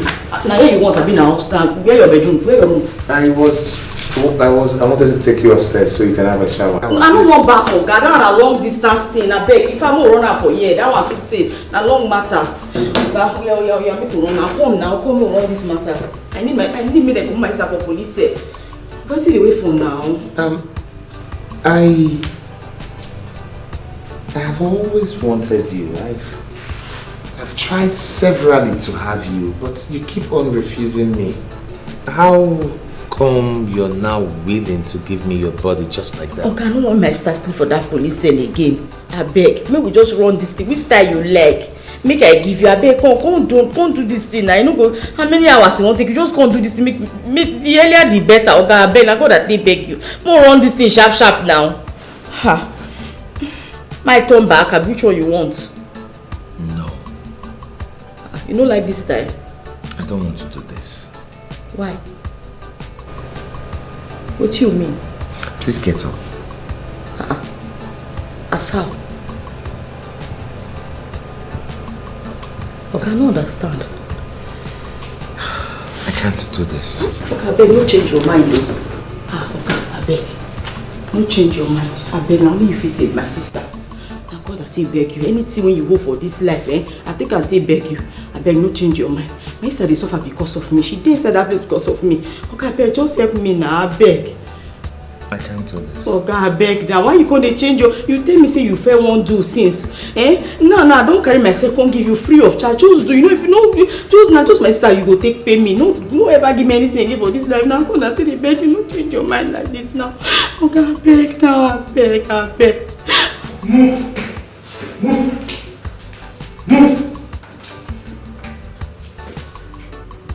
Now here you want to be now. Stand. Where your bedroom? Where your room? I wanted to take you upstairs so you can have a shower. I don't want back, Oga. That one a long distance thing. I beg, if I mo run out for here, that one too take. Na long matters. Oga, we are make to run now. Come run these matters. I need me to put myself for police. What's the way for now? I have always wanted you. I've tried severally to have you, but you keep on refusing me. How come you're now willing to give me your body just like that? Okay, I don't want my start for that police cell again. I beg, make we just run this thing. Which style you like? Make I give you. I beg, come do this thing. I know go. How many hours you want take? You just can't do this thing. Make the earlier the better. Okay, I beg. I go that they beg you. More run this thing sharp now. Ha. My turn back. Which one you want? No. You don't like this style? I don't want to do this. Why? What do you mean? Please get up. As how? Okay, I don't understand. I can't do this. Okay, I beg, no change your mind though. Okay, I beg. No change your mind. I beg, now only if you save my sister. Thank God I take beg you. Anything when you go for this life, I think I'll take beg you. I beg, no change your mind. My sister, they suffer because of me. She didn't say that because of me. Okay, I beg, just help me now, I beg. I can't do this. Oh God, I beg now. Why you can't change your... You tell me say you fair won't do since. No, don't carry myself, won't give you free of charge. Just do, if you know, just my sister, you go take pay me. No ever give me anything again for this life. Now I'm gonna tell you, beg, you don't change your mind like this now. Oh God, I beg now, I beg. Move.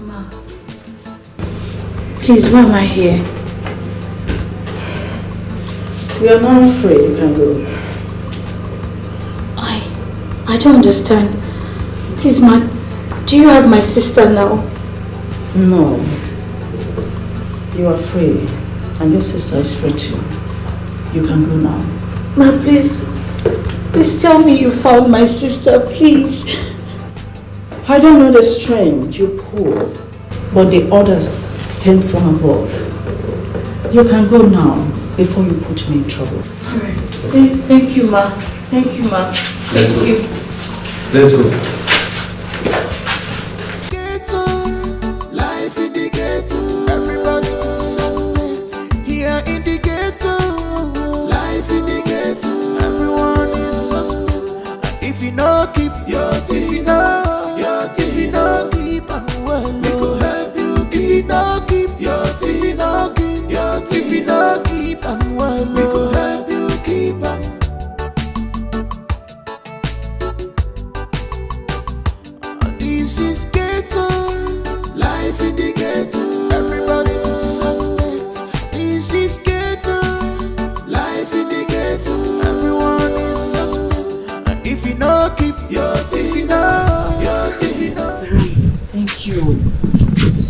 Ma, please, why am I here? We are not afraid, you can go. I don't understand. Please, ma, do you have my sister now? No. You are free, and your sister is free too. You can go now. Ma, please tell me you found my sister, please. I don't know the strength you pull, but the orders came from above. You can go now before you put me in trouble. Alright. Thank you, ma. Thank you, ma. Let's go. Let's go. Ghetto, life in the ghetto. Everybody is suspect. Here in the ghetto, life in the ghetto. Everyone is suspect. If you know, keep your teeth. If you know keep on well, we go help you. If you know, keep your teeth. If you know, keep your teeth. If you know, keep on well, we go help you keep on. This is ghetto, life in the ghetto. Everybody is suspect. This is ghetto, life in the ghetto. Everyone is suspect. If you know, keep your teeth. If you know, your teeth. You know. Thank you. Thank you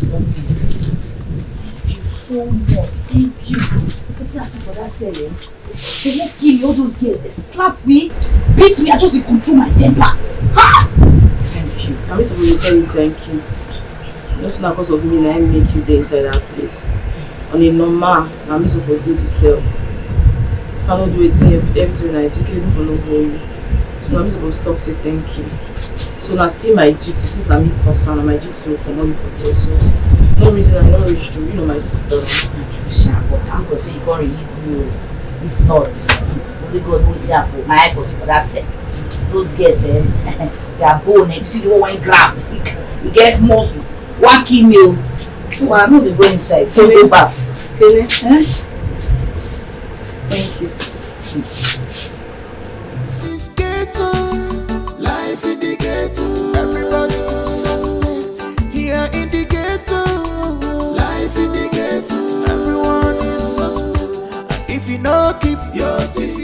so much. Thank you. What's asking for that selling? They won't kill me, all those girls. They slap me, beat me, I just control my temper. Ha! Thank you. I'm supposed to tell you thank you. Just not because of me, I make you there inside that place. On a normal, I'm supposed to do the sale. If I don't do it, everything I do, even for no you. So I'm supposed to talk, say thank you. So now still my duty, since I'm in person, and my duty to come on for this. So no reason I'm not rich to, my sister. But I'm going to say you can't release me. If not, only God knows here for my eye for that set. Those girls, they are bone. You see the one grab, you get muscle. 1 kilo. So I'm not going to go inside. Can you go back? Thank you. This is ghetto, life in the ghetto. Everybody is suspect. Here in the ghetto, life in the ghetto. Everyone is suspect. If you know, keep your teeth.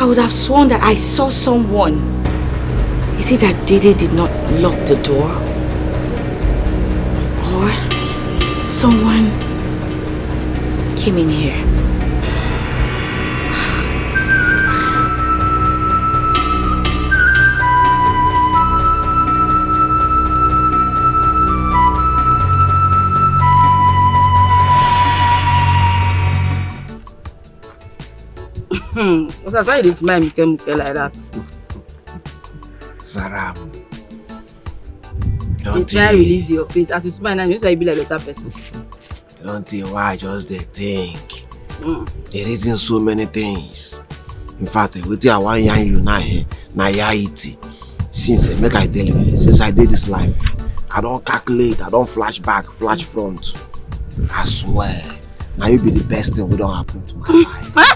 would have sworn that I saw someone. Is it that Dede did not lock the door? Or someone came in here? What's why you smile muke like that? Zaram. You try release your face. As you smile now, you say you be like a better person. Don't think why I just they think. There isn't so many things. In fact, with I want you now, since make I tell you, since I did this life, I don't calculate, I don't flash back, flash front. I swear, now you be the best thing we don't happen to my life.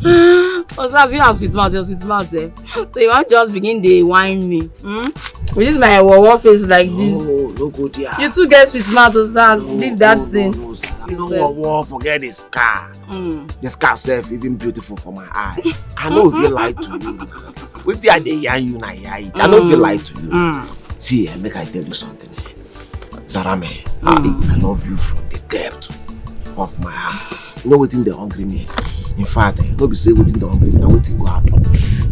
As you have sweet mouth, your sweet mouth there. So you want just begin to whine me. With this my war face like this. No good here. You two get sweet mouth, Osas. Leave that thing. You know what? Forget the scar. The scar self even beautiful for my eye. I know if you lie to you. With the idea you na I know if you lie to you. See, make I tell you something. Zarame, I love you from the depth of my heart. You know what in the hungry me. In fact, no be say waiting the hungry me, waiting go happen.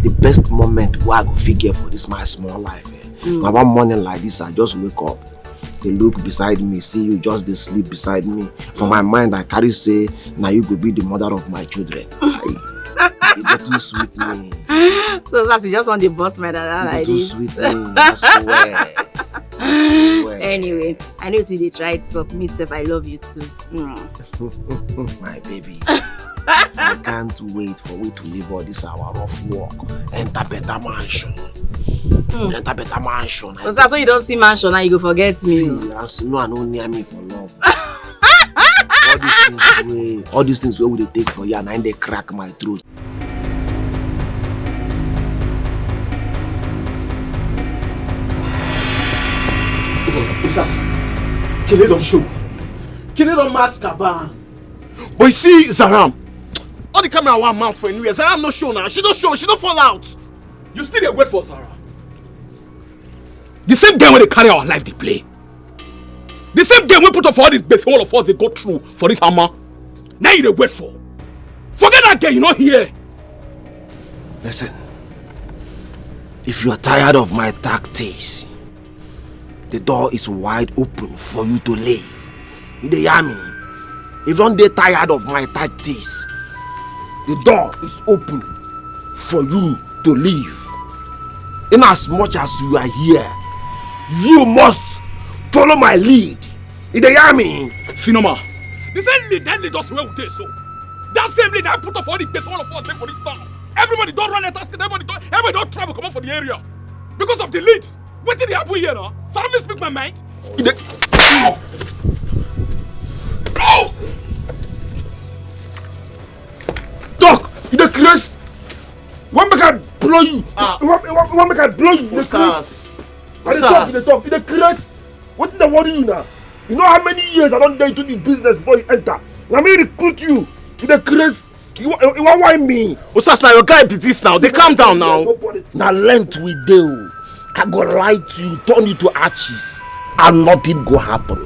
The best moment where I go figure for this my small life. Now one morning like this, I just wake up. They look beside me, see you just they sleep beside me. For my mind, I carry say, now you could be the mother of my children. You get too sweet me. So that's you just want the boss man like this. Too sweet me, I swear. Anyway, I know till they try it up. Me self, I love you too. My baby. I can't wait for we to leave all this our rough work. Enter better mansion. Enter better mansion. So that's why you don't see mansion now you go forget me. See, no, I don't near me for love. all these things where would they take for you and they crack my throat. Kill it on show. Kill it on Matt's Kaban. But you see, Zaram, all the camera one mount for anywhere. Zaram no show now. She don't show. She don't fall out. You still dey wait for Zara. The same game when they carry our life they play. The same game we put up for all this base all of us they go through for this hammer. Now you dey wait for. Forget that girl, you not here. Listen. If you are tired of my tactics, the door is wide open for you to leave. You dey hear me? If you don't get tired of my tactics, the door is open for you to leave. In as much as you are here, you must follow my lead. You dey hear me? Sinoma, the same lead that lead us to where we dey so. That same lead that put up all the base all of us there for this town. Everybody don't run a task, everybody don't travel come up for the area. Because of the lead. What did happen here now? So let me speak my mind. Oh! Doc, you the crazy. One make I blow you. One make I blow you. You the talk. You the crazy. What did I worry you now? You know how many years I don't dare into this business before you enter. Let me recruit you. You the crazy. You want why me? Osas, now your guy be this now. They calm down now. Now length we do. I go lie to you, turn you to ashes, and nothing go happen.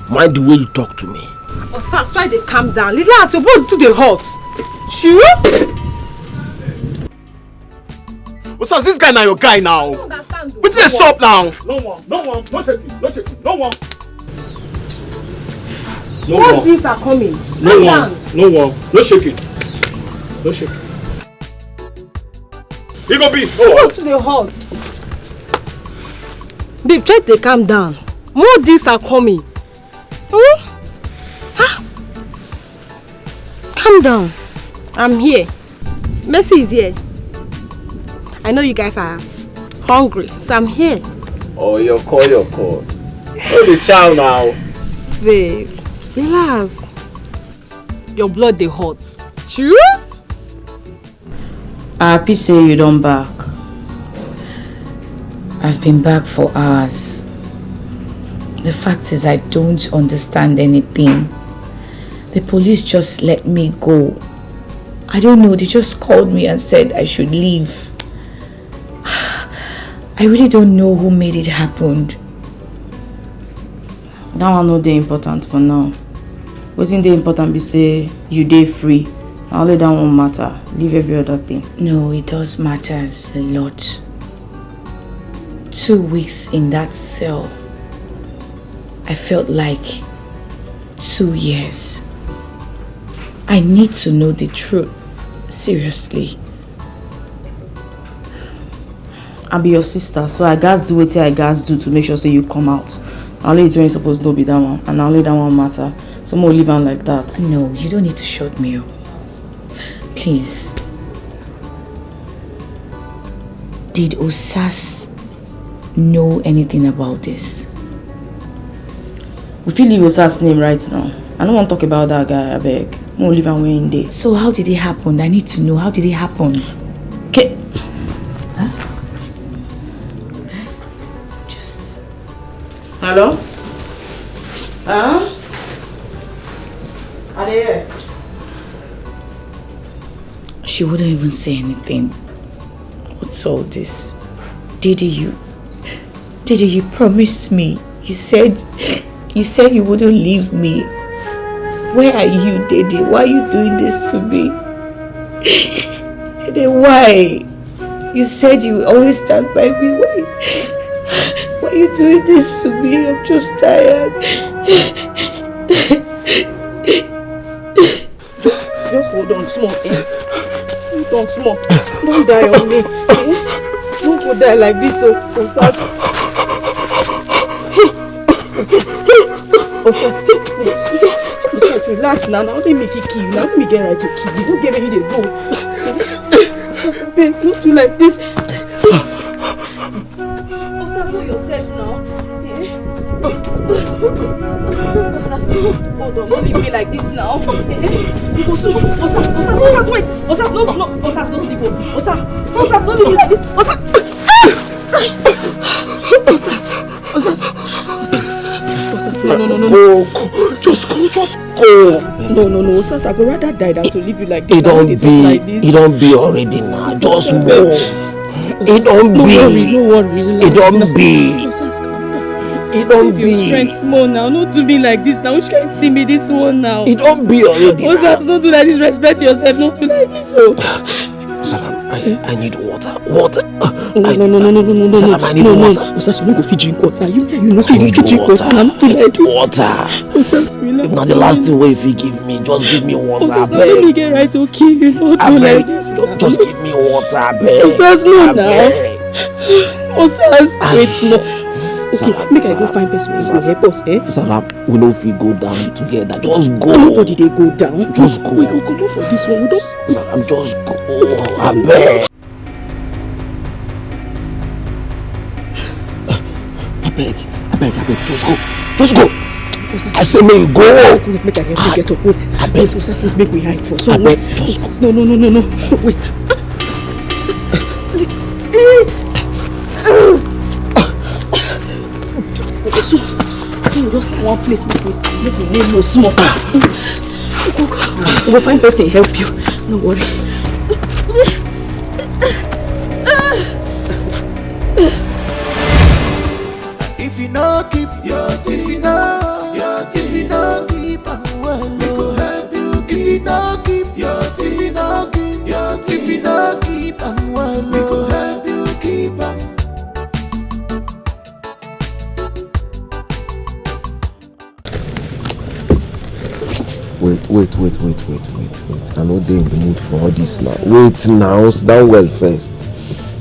Mind the way you talk to me. Osas, try to calm down. Little as you both do the hot. Sure? Osas, this guy now your guy now. I don't understand. What's this up now? No one, no shaking, no one. What things are coming? No shaking. He go be. Go to the hot. Babe, try to calm down. More things are coming. Calm down. I'm here. Mercy is here. I know you guys are hungry, so I'm here. Oh, your call. Oh, the child now. Babe, relax. Your blood dey hot. True? I'm happy say you don't back. I've been back for hours. The fact is I don't understand anything. The police just let me go. I don't know, they just called me and said I should leave. I really don't know who made it happen. That one not dey important for now. Wasn't the important be say you dey free. Only that won't matter. Leave every other thing. No, it does matter a lot. 2 weeks in that cell, I felt like 2 years. I need to know the truth. Seriously. I be your sister, so I gotta do what I gotta do to make sure you come out. Only it's when you're supposed to be that one, and only that one matter. So more leave on like that. No, you don't need to shut me up. Please. Did Osas know anything about this? We feel leave Osas' name right now. I don't want to talk about that guy, I beg. More leave and in there. So how did it happen? I need to know. How did it happen? Okay. Huh? Hello? Huh? Are they here? She wouldn't even say anything. What's all this? Didi, you promised me. You said you wouldn't leave me. Where are you, Didi? Why are you doing this to me? Didi, why? You said you would always stand by me. Why are you doing this to me? I'm just tired. Just hold on small, eh? Hold on small. Don't die on me, eh? Don't go die like this, Osas. Osas, relax now. Now let me kill you. Now let me get right to kill you. Don't get me to go. Osas, babe, don't do like this. Osas, hold yourself now. Osas, hold on. Don't leave me like this now. Osas, wait. Osas, no. Osas, no sleep. Osas, don't leave me like this. Osas, no. Go. Just go. No, Osas, I go rather die than to leave you like this. It don't be already now. Just move. It don't be. No worry. It don't be. Osas, calm down. It don't Save your be. strength small now. Don't do me like this now. Which can't see me this one now. It don't be already. Osas, don't do like this. Respect yourself. Don't do like this. Salam, I need water. Water. No. Salam, I need water. Osas, you no go fit drink water. You know I need drink water. Water. Osas, relax. If not the last thing way if you give me, just give me water. Osas, now let me get right to kill you. Don't do like this. Just give me water, babe. Osas, no now. Osas, wait, no. Okay, make I go find person who will help us, eh? Salam, we know if we go down together. Just go. Nobody they go down. Just go. We go come for this one. We don't. Salam, just go. I beg. I beg. Just go. I say may you go. Make I help you get up. Wait. I beg. Osas, make me hide for so. I beg. Just go. No. Wait. So, just one place, make me name no small. We'll find person help you. No worry. If you know keep your teeth, if you know keep and well, we go help you. If you know keep your teeth, if you know keep and well, we go help you keep and. Wait. I know they in the mood for all this now. Wait now, sit down well first.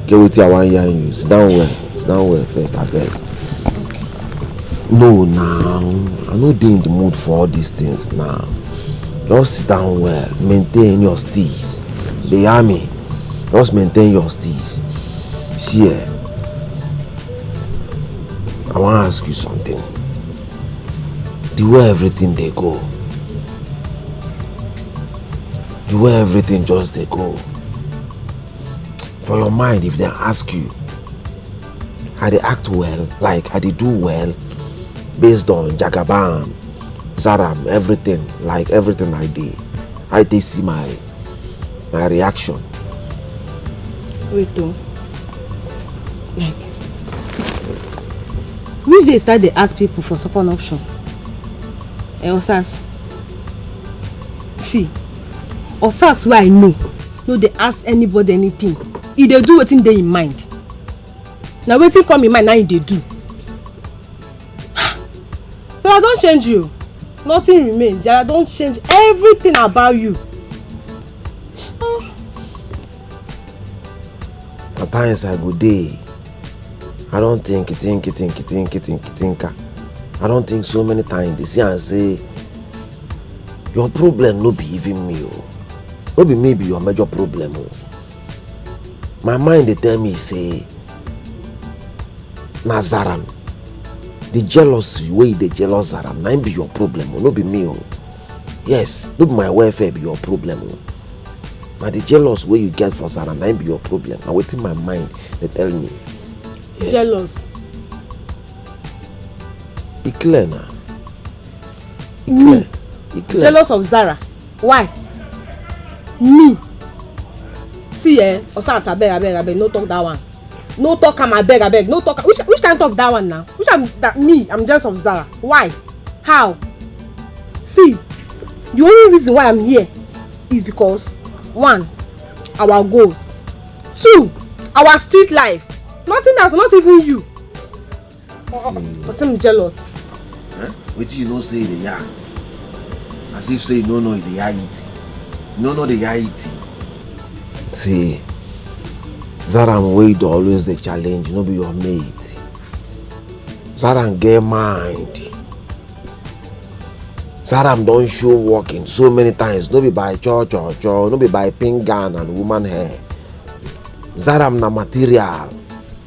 Get with your one year in you. Sit down well first, I beg. No, now. I know they in the mood for all these things now. Just sit down well. Maintain your steez. The army. Just maintain your steez. See, I want to ask you something. The way everything they go. The way everything just they go. For your mind, if they ask you, I they act well, like I they do well, based on Jagabam, Zaram, everything, like everything I did. I they see my My reaction. Wait though. Like, which day start they ask people for second option? Osas. See, Osas where I know, no they ask anybody anything. If they do what they in mind. Now waiting come in mind, now they do. So I don't change you. Nothing remains. I don't change everything about you. At times I go day. I don't think. I don't think so many times. They see and say, your problem no be even me. No be me be your major problem. My mind they tell me say, Nazaram, the jealousy way they jealous Zaram, na be your problem. No be me. Yes, no be my welfare be your problem. But the jealous way you get for Zaram, na be your problem. Now within my mind they tell me. Yes. Jealous. It's clear now. It's clear. Jealous of Zara. Why? Me. See Osas, abeg, no talk that one. No talk am abeg, no talk. Which kind talk that one now? Which am that me? I'm jealous of Zara. Why? How? See, the only reason why I'm here is because 1, our goals. 2, our street life. Nothing else, not even you. But I'm jealous. What you know say the yarn? As if say you don't know the yarn. You don't know the yarn. See, Zaram Wade always the challenge, no be your mate. Zaram get mind. Zaram don't show walking so many times, no be by church, no be by pink gown and woman hair. Zaram na material.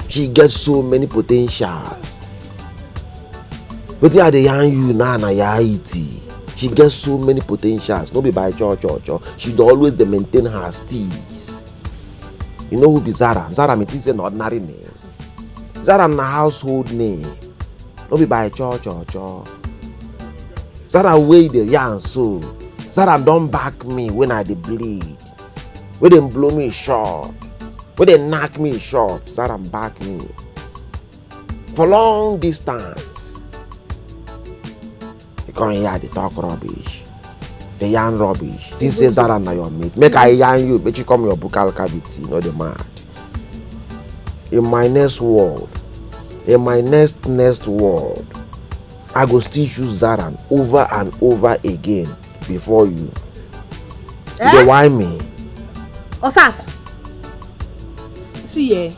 She gets so many potentials. But yeah, they yarn you now na yaiti. She gets so many potentials, no be by church. She always dey maintain her steez. You know who be Zara? Zara it is an ordinary name. Zara na household name. No be by church. Zara way the yarn so. Zara don't back me when I dey bleed. When they blow me short. When they knock me short. Zara back me. For long distance. You come here, they talk rubbish. They yarn rubbish. This is Zara na your mate. Make I yarn you, but you come your buccal cavity, not the mad. In my next world, in my next world, I go still choose Zara over and over again before you. You dey whine me? Osas. See,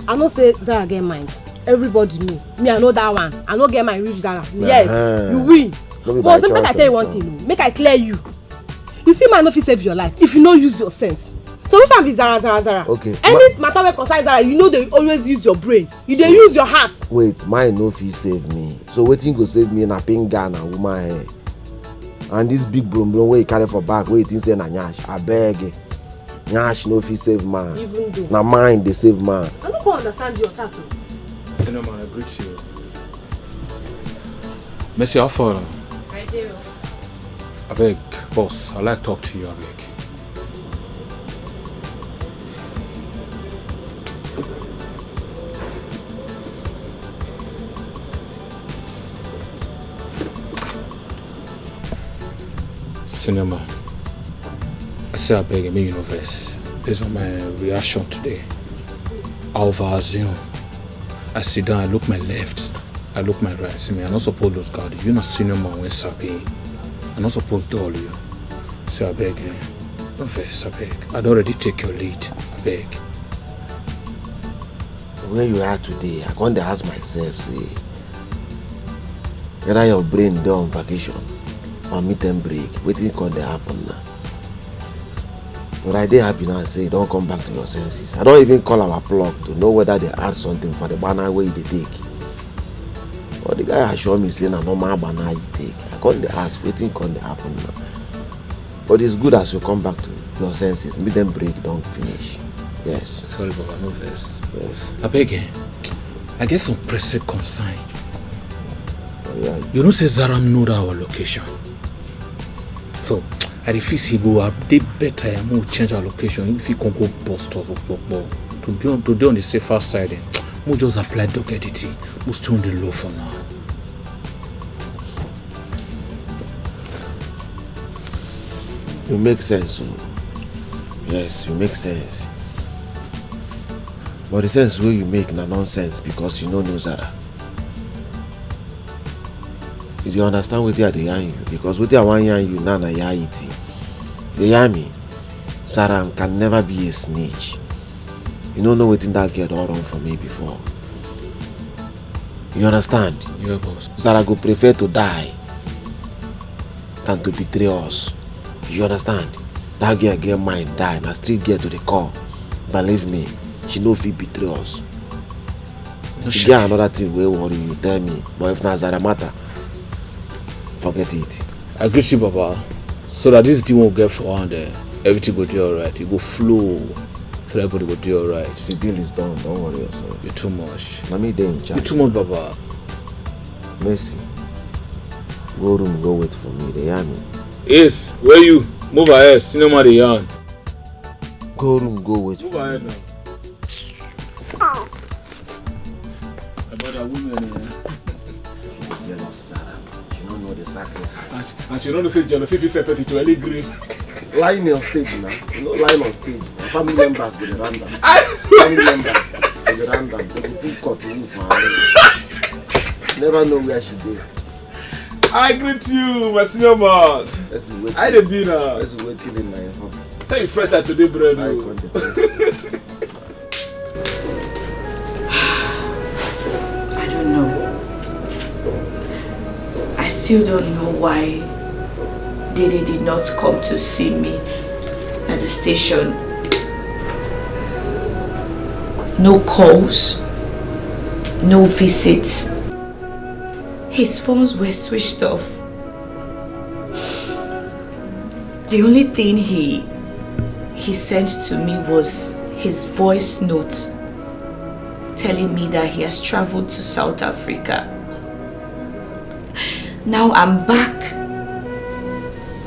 I know say Zara get mind. Everybody know. Me, I know that one. I know get mind reach Zara. Yes, you win. But make I tell you one thing. Make I clear you. You see, man, no fit save your life if you no use your sense. So which one be Zara? Okay. Any matter wey concern Zara, you know they always use your brain. You dey use your heart. Wait, mine no fit save me. So wetin go save me na pink gown and woman hair. And this big brum wey you carry for back, wey you think say na nyash. Abeg. Nyash no fit save man. Even though. Na mind dey save man. I no go understand your sasso. No man, I greet you. Messi, how far? I do. Abeg, boss, I like talk to you, abeg. Cinema. I say abeg, I mean universe. Based on my reaction today, I over-assume. I sit down, I look my left, I look my right. See me, I'm not supposed to lose guard. You're not senior man when sappy. I'm not supposed to dull you. So I beg you. No verse, I beg. I'd already take your lead. I beg. Where you are today, I can't ask myself, say, whether your brain dey on vacation or meet and break, wetin can dey happen now? But I dey happy now, say, don't come back to your senses. I don't even call our plug to know whether they add something for the banner way they take. But the guy assure me, say, na normal banner you take. I can't ask, wetin can dey happen now? But it's good as you come back to your senses, meet and break, don't finish. Yes. Sorry, Baba, no verse. Yes. I beg, I get some pressing concern. Oh, yeah. You know, say Zaram know our location. So, I refuse he will update better and more change our location if he can go bust up to be on the safer side. We'll just apply dog editing. We'll stay on the low for now. You make sense. Yes, you make sense. But the sense where you make na nonsense because you don't know Zara. Did you understand what they yarn you? Because what they want yarn you now na ya it. They yarn me. Zara can never be a snitch. You don't know what in that girl all wrong for me before. You understand? Yeah, boss. Zara go prefer to die than to betray us. You understand? That girl get mine die. Na street girl to the core. Believe me, she no fit betray us. No, she get another thing wey worry you, tell me. But if na Zara matter, forget it. I greet you, Papa. So that this thing won't get for hand. Everything go do alright. It go flow. So everybody go do alright. The deal is done. Don't worry yourself. You're too much. Na me dey in charge. You're too much, Papa. Mercy. Go room, go wait for me. They hear me. Yes, where you? Move ahead. See no matter yarn. Go room, go wait Move for ahead me. now. About that woman. Jealous Zara. She don't know the sacrifice. And she don't know if it's jealous. If you fair to any grief. Lying on stage now. You know, lying on stage. Family members go to random. Family members go to random. They go pick cut you for her. Never know where she did. I greet you, my senior man. Let's wait. I the dinner. Let's wait till in my home. Tell you fresh that today, bread. I don't know. I still don't know why Dede did not come to see me at the station. No calls, no visits. His phones were switched off. The only thing he sent to me was his voice note telling me that he has traveled to South Africa. Now I'm back.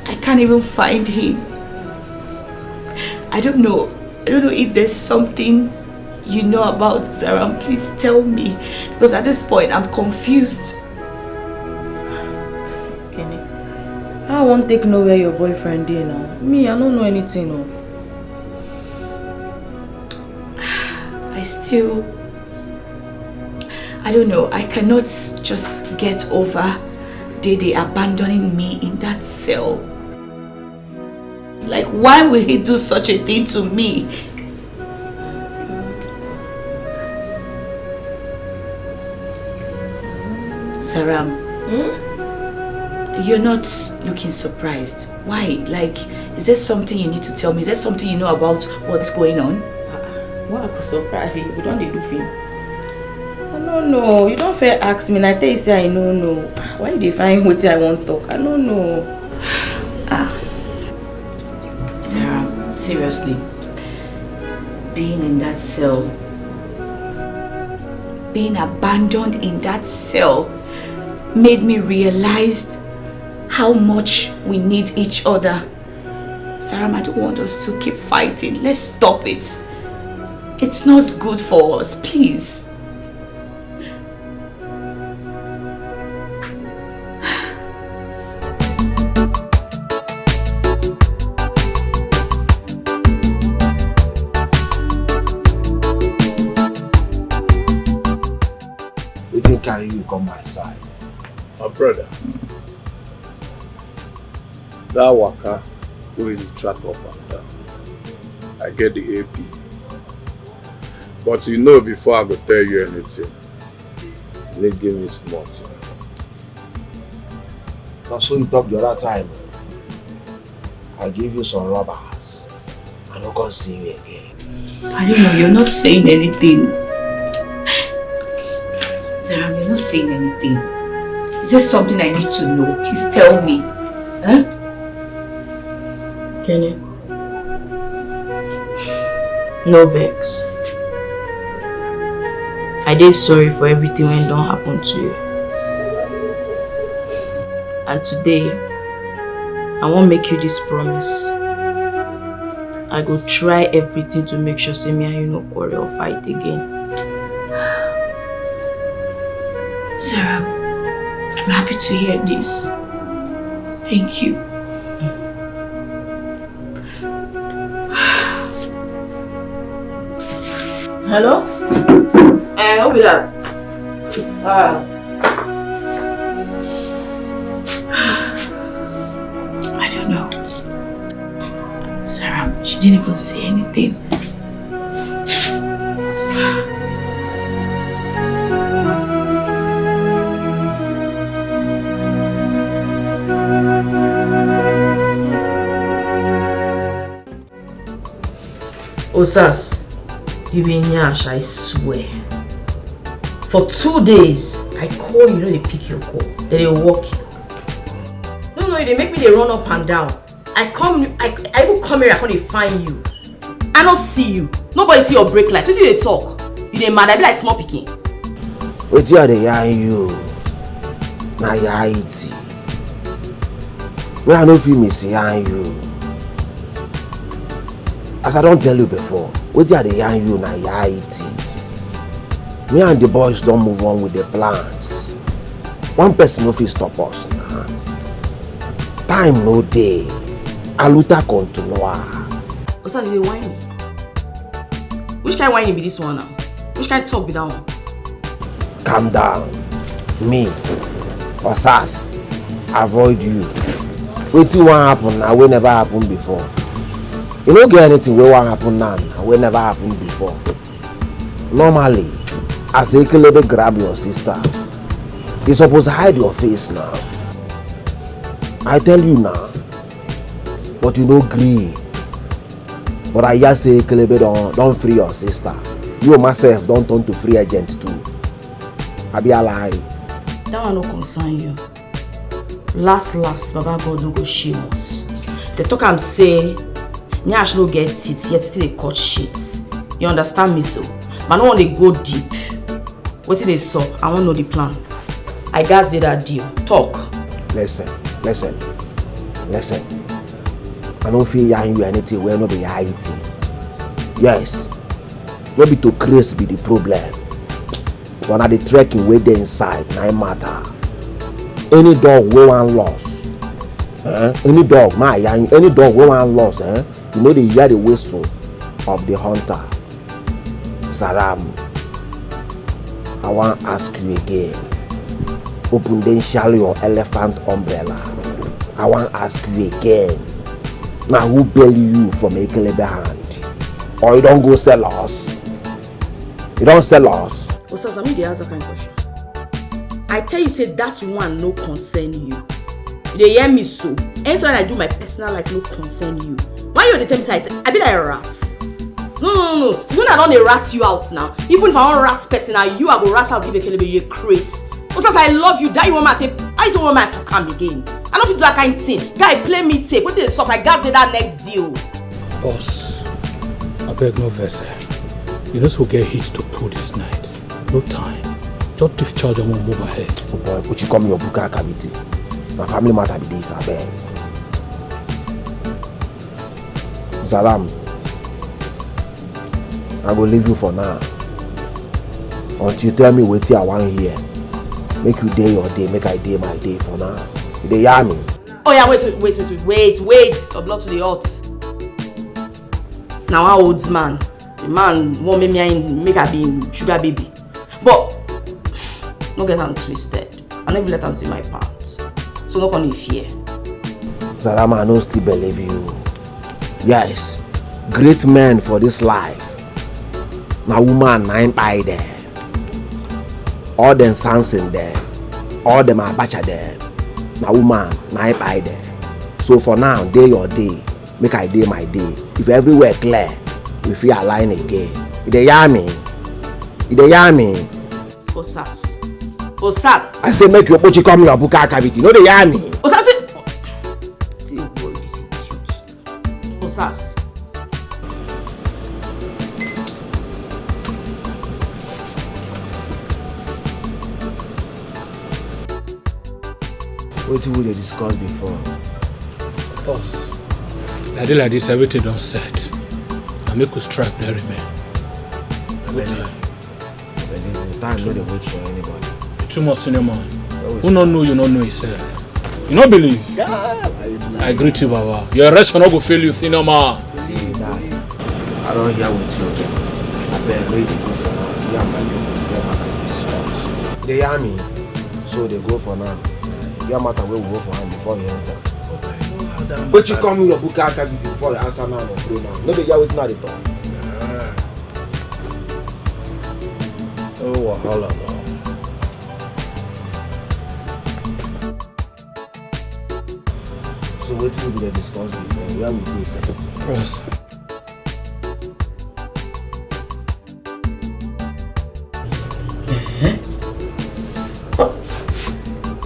I can't even find him. I don't know if there's something you know about Zara. Please tell me, because at this point I'm confused. Kenny, I won't take nowhere your boyfriend is now. Me, I don't know anything. No. I don't know. I cannot just get over Dede abandoning me in that cell. Like, why would he do such a thing to me? Saram, you're not looking surprised. Why? Like, is there something you need to tell me? Is there something you know about what's going on? What I could surprise you? We don't do film. I don't know. You don't fair ask me. And I tell you, say I don't know. Why do you find what I want to talk? I don't know. Sarah, seriously, being in that cell, being abandoned in that cell, made me realize how much we need each other. Sarah, I don't want us to keep fighting. Let's stop it. It's not good for us, please. We didn't carry you come my side. My brother, that waka will track up and down. I get the AP. But you know, before I go tell you anything, they give me smart. That's what you talked the other time. I give you some rubbers. I'm not gonna see you again. I don't know, you're not saying anything. Zaram, you're not saying anything. Is there something I need to know? Please tell me. Huh? Kenny, no vex. I did sorry for everything when don't happen to you. And today, I won't make you this promise. I go try everything to make sure say me and you no quarrel or fight again. Sarah, I'm happy to hear this. Thank you. Hello? Who be that? I don't know. Sarah, she didn't even say anything. Osas, you be nyash, I swear. For 2 days, I call you, they pick your call. Then they walk you. No, they make me they run up and down. I even come here, I can't find you. I don't see you. Nobody see your brake lights. What do they talk? You they mad, I be like small picking. What are they hearing you? Now you it. Where I don't feel me saying you. As I don't tell you before, what are they hearing you now you it? Me and the boys don't move on with the plans. One person no fit stop us now. Time no day. Aluta continua. Osas, you dey whine me? Which kind of whine be this one now? Which kind of talk be that one? Calm down. Me, Osas, avoid you. Wetin wan happen now wey never happen before. You don't get anything wey wan happen now and wey never happened before. Normally, as the Ekelebe grab your sister, you supposed to hide your face now. I tell you now, but you don't agree. But I just say Ekelebe don't free your sister. You myself don't turn to free agent too. I be a lie. That one no concern you. Last, Baba God no go shame us. They talk and say, Nyash no get it, yet still they cut shit. You understand me so? But I don't want to go deep. What did they saw? I want to know the plan. I guess did that deal. Talk. Listen. I don't feel hearing you anything where no be it. Yes. No be to create be the problem. But now the trekking way they inside, now matter. Any dog we want lost. Any dog we want lost, you know they hear the whistle of the hunter. Saram, I want to ask you again. Open then shall your elephant umbrella. I want to ask you again. Now who bail you from Ekelebe hand? Or you don't go sell us? You don't sell us? Osas, I mean they ask that kind of question. I tell you, say that one no concern you. They hear me so. Anytime I do my personal life, no concern you. Why you the tell me say I be like a rat? No. Since when I don't rat you out now, even if I want rat person now, you I go rat out give Ekelebe you craze. Osas, I love you. That you want me to take. I don't want me to come again. I don't fit do that kind of thing. Guy, play me tape. What's the stop? I got that next deal. Boss, I beg no vessel. You know so get hit to pull this night. No time. Just discharge and we'll move ahead. Oh boy, put you come your buka cavity. My family matter be this, I beg. Salam, I will leave you for now. Until you tell me what I want here. Make you day your day, make I day my day for now. You dey hear me? Oh yeah, wait. Your blood to the heart. Now our old man. The man won't make I be sugar baby. But no get am twisted. I never let them see my part. So no can fear. Salama, I no still believe you. Yes, great men for this life. Now woman nine by there. All them sons in there. All them abacha there. Now woman nine by there. So for now, day your day. Make I day my day. If everywhere clear, we feel align again. You dey hear me? Osas. I say make your pochi come your buka cavity. No dey hear me? Osas. Osas. What we dey discuss before? Boss, like this, everything don't set. I make us strike there, man. Time no dey wait for anybody. Too much cinema. Who not know you not know yourself. You not believe? I greet you, Baba. Your rest will not go fail you, cinema. See, I don't hear with you. I beg where they go for now. Yeah, man, they hear me, so they go for now. Yeah, matter where we go for him before you enter. But you come in your book archive before you answer now or play now. No, they hear with now they talk. Oh, wahala now. So what will be the discussion? Where we go, sir? Yes.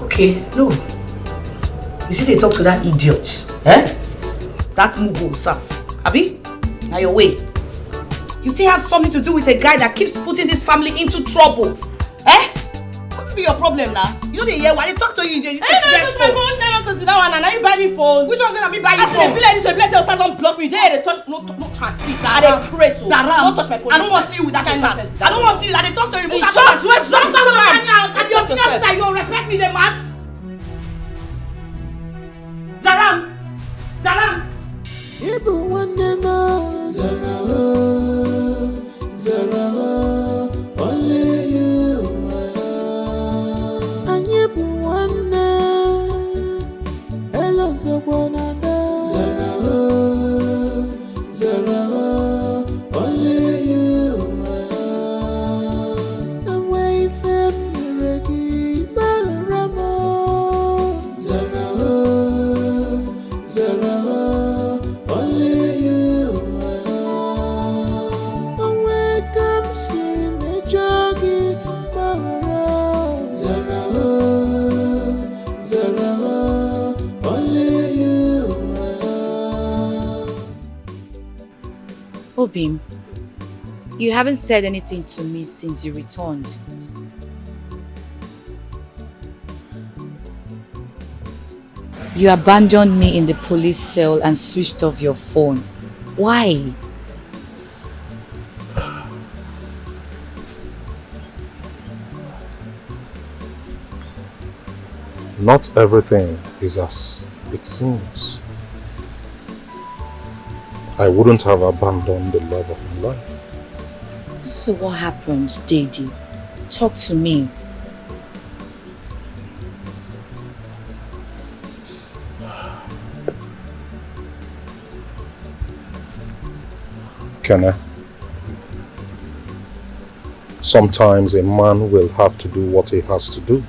Okay, no. You see they talk to that idiot, eh? That Mugo Sas, Abi? Now your way. You still have something to do with a guy that keeps putting this family into trouble, eh? What could be your problem now? You know the year when they talk to you, you say touch my phone. Which kind of nonsense with that one? And now you buy me phone. Which one say me buy you phone? I say like this, bless your son don't block me. They touch no transit. I dey crazy. Don't touch my phone. I don't want to see you with that nonsense. I don't want to see you that they talk to you. Shut up! Don't talk to me. If you're senior sister, you respect me, then man. Zaram! Ibu wanema Zara, only you Anyibu wane Hello Zagwanada Zara, only you Away from Regi Baramo Zara, only you away come sing a joggy Zara, only you Obim, you haven't said anything to me since you returned. You abandoned me in the police cell and switched off your phone. Why? Not everything is as it seems. I wouldn't have abandoned the love of my life. So what happened, Daddy? Talk to me. Can I? Sometimes a man will have to do what he has to do.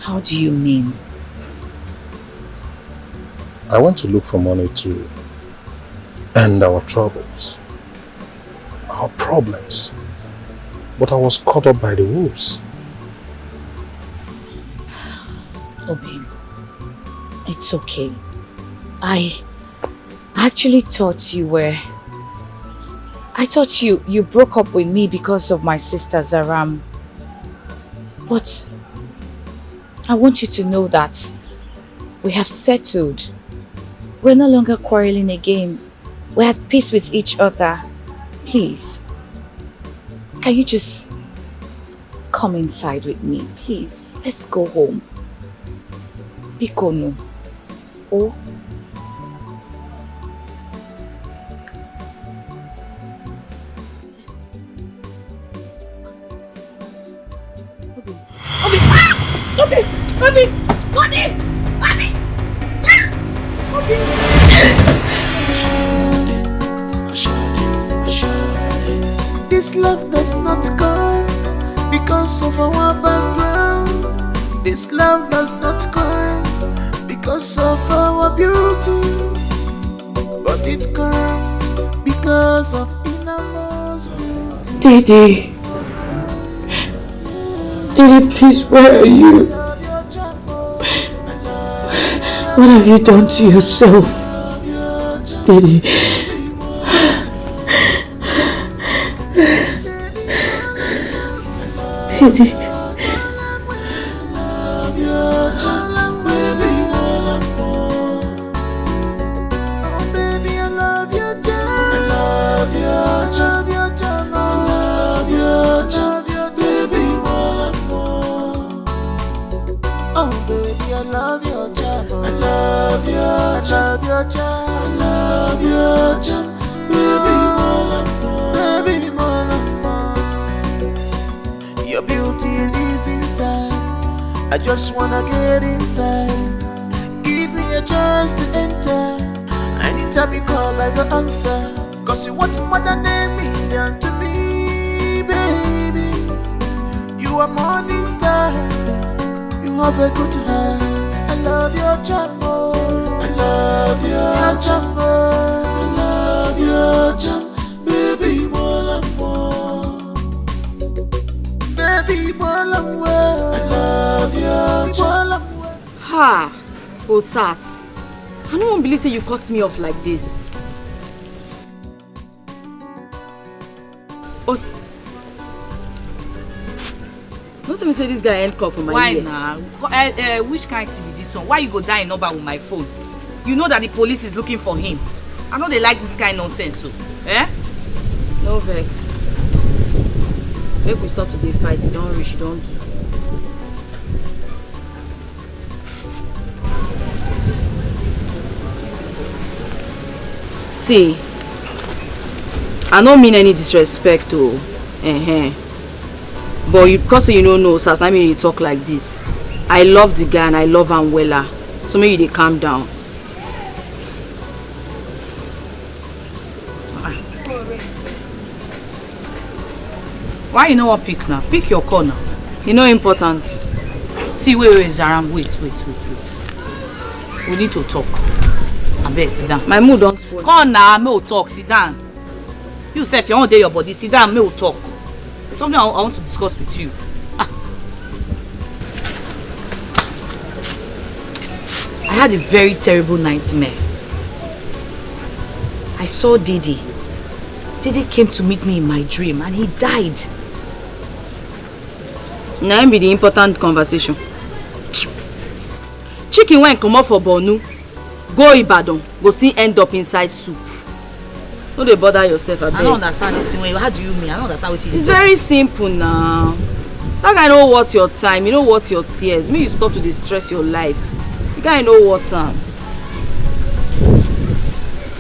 How do you mean? I went to look for money to end our troubles, our problems, but I was caught up by the wolves. Oh babe, it's okay. I actually thought you broke up with me because of my sister Zaram. But I want you to know that we have settled. We're no longer quarreling again. We're at peace with each other. Please, can you just come inside with me? Please, let's go home. Bikono. Oh. This love does not come because of our background. This love does not come because of our beauty, but it comes because of inner love's beauty. Daddy, please, where are you? What have you done to yourself? Daddy. Daddy. love your charm, I love your charm, baby more. Your beauty is inside, I just wanna get inside. Give me a chance to enter. Anytime you call, I go answer. Cause you want more than a million to me, baby. You are morning star, you have a good heart. I love your charm, I love your charm, I love your charm, baby more. Baby more, I love your charm. Ha! Osas, I don't believe say you cut me off like this. Don't tell me say this guy ain't call for my Why ear. now? Which kind to be this one? Why you go die number with my phone? You know that the police is looking for him. I know they like this kind of nonsense, so. Eh? No vex. Make we stop today fight, you don't reach, you don't do. See, I don't mean any disrespect to but you, because you don't know, so I mean you talk like this. I love the guy and I love him wella. So maybe they calm down. Why you know what pick now? Pick your corner. You know important. See, wait, Zaram, wait. We need to talk. I best sit down. My mood don't spoil. Come now, me will talk. Sit down. You say if you want to your body, sit down. Me will talk. There's something I want to discuss with you. I had a very terrible nightmare. I saw Didi. Didi came to meet me in my dream and he died. Now be the important conversation. Chicken went come up for Bonu. Go Ibadan, go see end up inside soup. Don't they bother yourself, I don't understand this thing. How do you mean? I don't understand what you mean. It's very simple now. That guy know what your time, you know what your tears. Maybe you stop to distress your life. You guy know what time.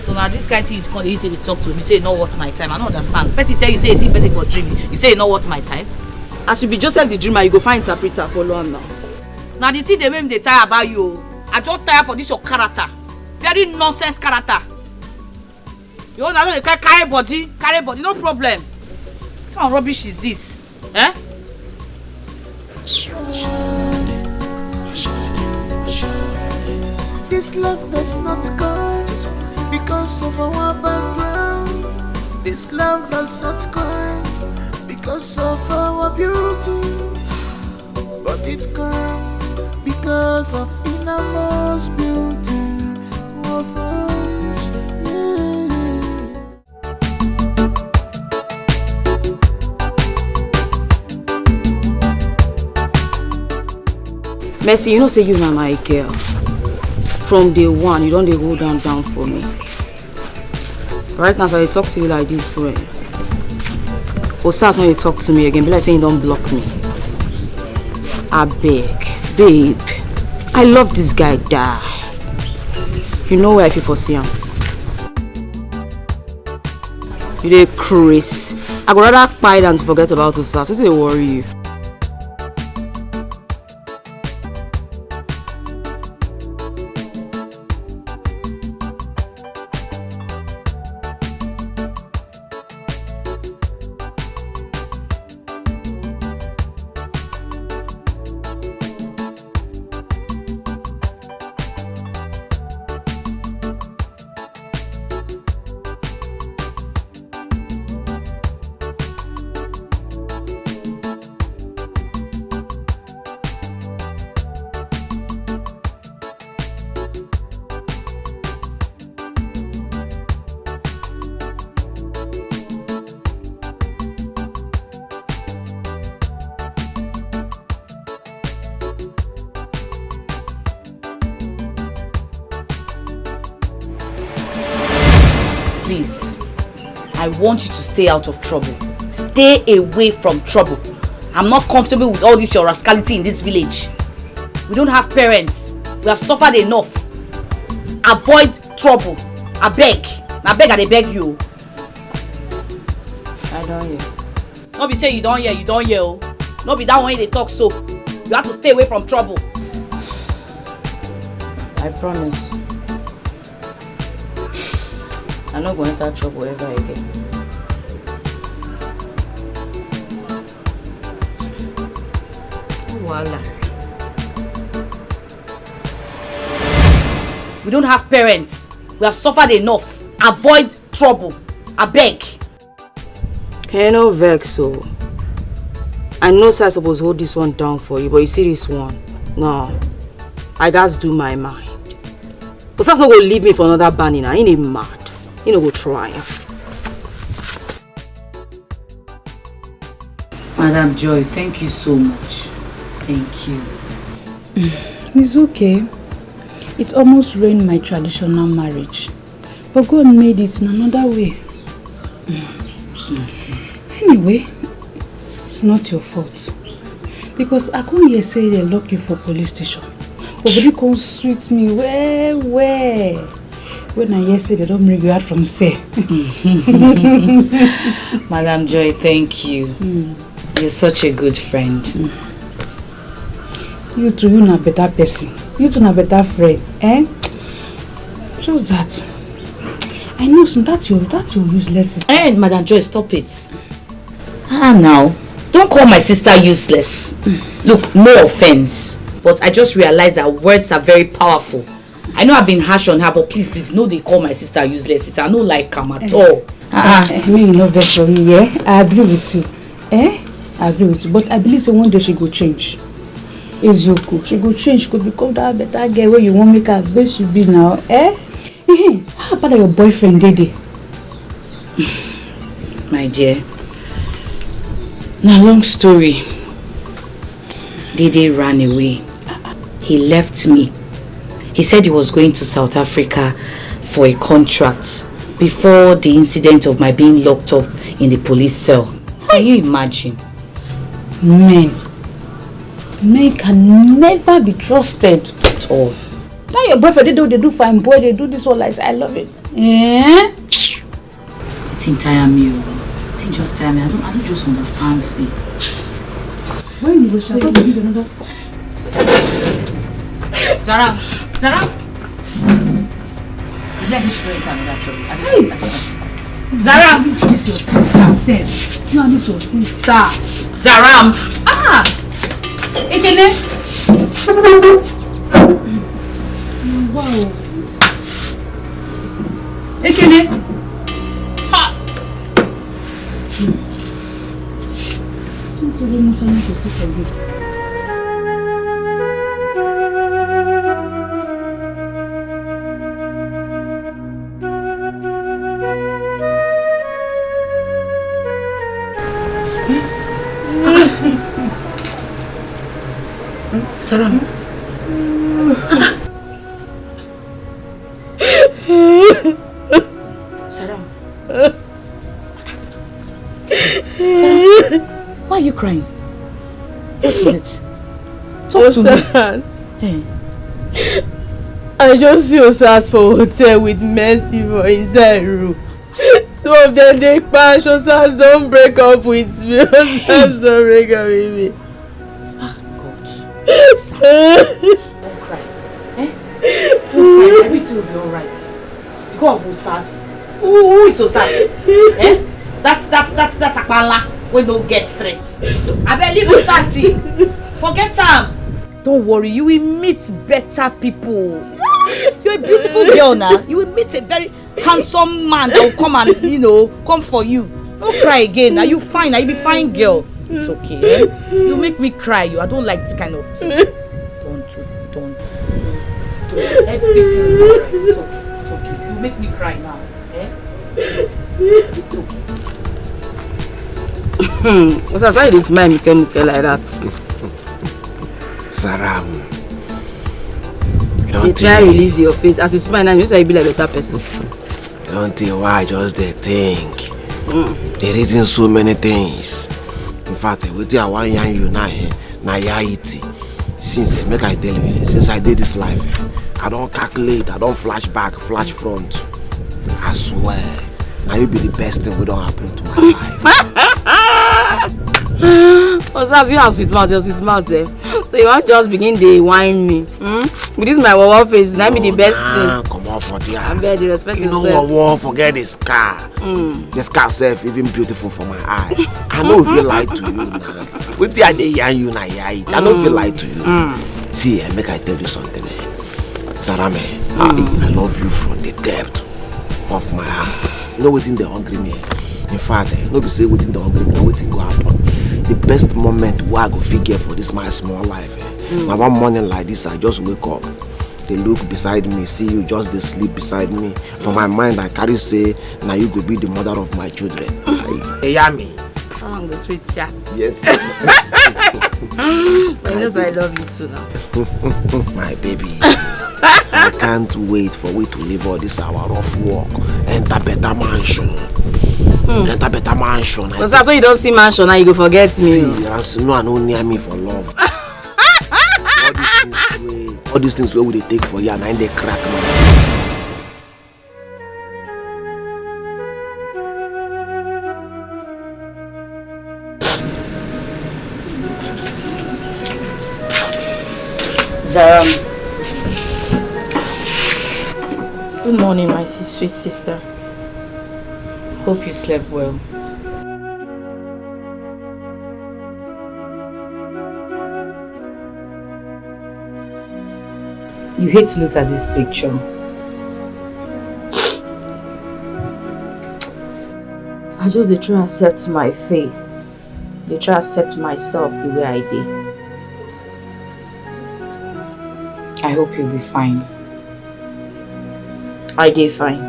So now this kind of thing you come easy to talk to me, say you know what's my time. I don't understand. Person tell you say it's better for dreaming. You say you know what's my time. As you be Joseph the dreamer, you go find interpreter follow him now. Now the thing they make me tire about you. I just tired for this your character. Very nonsense character. You know they carry body, no problem. What kind of rubbish is this? Eh? This love does not come because of our background. This love does not come because of our beauty, but it comes because of innermost beauty of us. Mercy, you know say you na my girl. From day one, you don't hold down for me. Right now, if I talk to you like this, way, Osas when you talk to me again, be like saying you don't block me. I beg, babe. I love this guy, die. You know where I feel for see him. You dey crazy. I would rather cry than to forget about Osas. What's it worry you? Please, I want you to stay out of trouble. Stay away from trouble. I'm not comfortable with all this your rascality in this village. We don't have parents. We have suffered enough. avoid trouble. I beg I beg you. I don't hear. No be say you don't hear, oh. No be that one they talk so. You have to stay away from trouble. I promise. I'm not going to enter trouble ever again. Voila. We don't have parents. We have suffered enough. Avoid trouble. I beg. Can you no vex so? I know sir supposed to hold this one down for you, but you see this one? No. I just do my mind. But sir's not going to leave me for another banning. He ain't mad. He no go try. Madam Joy, thank you so much. Thank you. It's okay. It almost ruined my traditional marriage. But God made it in another way. Anyway, it's not your fault. Because I couldn't hear say they lock you for police station. But they can't sweet me where? When I hear say they don't bring you out from say. Madam Joy, thank you. You're such a good friend. You two, you're a better person. You two are a better friend. Eh? Just that. I know that's your useless sister. And Madam Joy, stop it. Now. Don't call my sister useless. Look, no offense. But I just realized that words are very powerful. I know I've been harsh on her, but please, no, they call my sister useless. Sister, I don't like her at all. I mean, you know that for me, yeah? I agree with you. I agree with you. But I believe so one day she go change. Ezoku, she go change. She could become that better girl where you won't make her best she be now. How about your boyfriend, Dede? My dear. Now, long story. Dede ran away. He left me. He said he was going to South Africa for a contract before the incident of my being locked up in the police cell. Can you imagine? Men can never be trusted at all. Now your boyfriend, they do fine boy, they do this all like I love it. It didn't tire me. It didn't just tire me. I don't just understand. See. When you go shop, you need another. Zara. Let's just enter another trouble. Zara, this your sister said. You are this your sister. Zara. Ekene. Wow. Ekene. Don't tell me something to sister get. Saram. Saram. Why are you crying? What is it? Talk to me. I just see Osas for hotel with Mercy for inside room. Two of them they crash. Osas don't break up with me. Osas don't break up with me. Don't cry. Don't cry. Everything will be alright. God of Osas. Who is Osas? That's Akbala. We don't get strength. I believe Osasi. Forget him. Don't worry, you will meet better people. You're a beautiful girl now. You will meet a very handsome man that will come and, come for you. Don't cry again. Are you fine? Are you be fine, girl? It's okay. You make me cry. I don't like this kind of thing. Don't. Everything will be alright. It's okay. You make me cry now. It's okay. What's that? Why this man muke like that? Saram. You try to release your face. As you smile now, you say you be like a better person. Don't tell why just they think. They're reading so many things. In fact, with I want you now, Since make I tell you, since I did this life, I don't calculate, I don't flash back, flash front. I swear, now you be the best thing we don't happen to my life. Oh, so as you have sweet mouth, your sweet mouth there. So you want just begin to whine me. With this my wawa face, that be the best thing. Come on for there. I'm very respect you yourself. know what, won't forget the scar. The scar self even beautiful for my eye. I know if you lie to you now. With the idea you now, I know if you lie to you. See, make I tell you something. Zarame, I love you from the depth of my heart. You know what's in the hungry me. In fact, nobody say what's in the hungry me, what's go happen. The best moment where I go figure for this my small life. Now one morning like this, I just wake up. They look beside me, see you just they sleep beside me. For my mind, I carry say, now you go be the mother of my children. Hey, yummy. I'm the sweet chat. Yes. Yes, I love you too now. My baby. I can't wait for we to leave all this our rough work. Enter better mansion. Enter better mansion. So that's why you don't see mansion now you go forget me. See, no one no near me for love. all these things where we take for you and they crack me. Zaram. Good morning, my sweet sister. Hope you slept well. You hate to look at this picture. I just try to accept my faith. They try to accept myself the way I did. I hope you'll be fine. I did fine.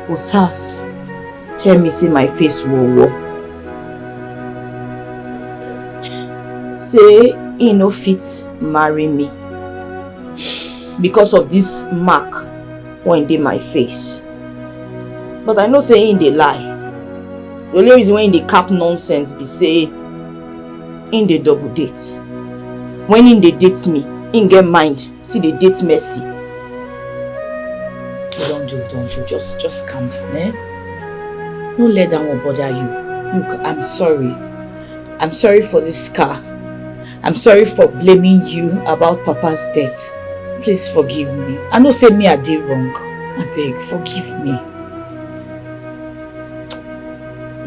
Osas, tell me say my face war. Say he no fit marry me because of this mark when dey my face. But I know say in dey lie. The only reason when they cap nonsense be say in dey double date. When in dey date me, in get mind, see they date Mercy. Don't do, just calm down, eh? Don't let that one bother you. Look, I'm sorry. I'm sorry for this scar. I'm sorry for blaming you about Papa's death. Please forgive me. I know say me I did wrong. I beg, forgive me.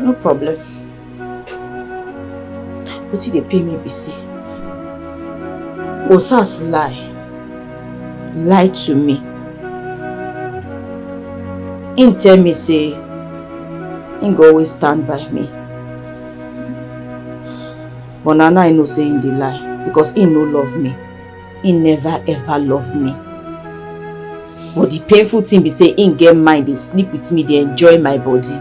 No problem. But if they pay me BC, Osas lie to me. He tell me say he go always stand by me. But now I know say he dey lie because he no love me. He never ever loved me. But the painful thing be say he get mind, they sleep with me, they enjoy my body.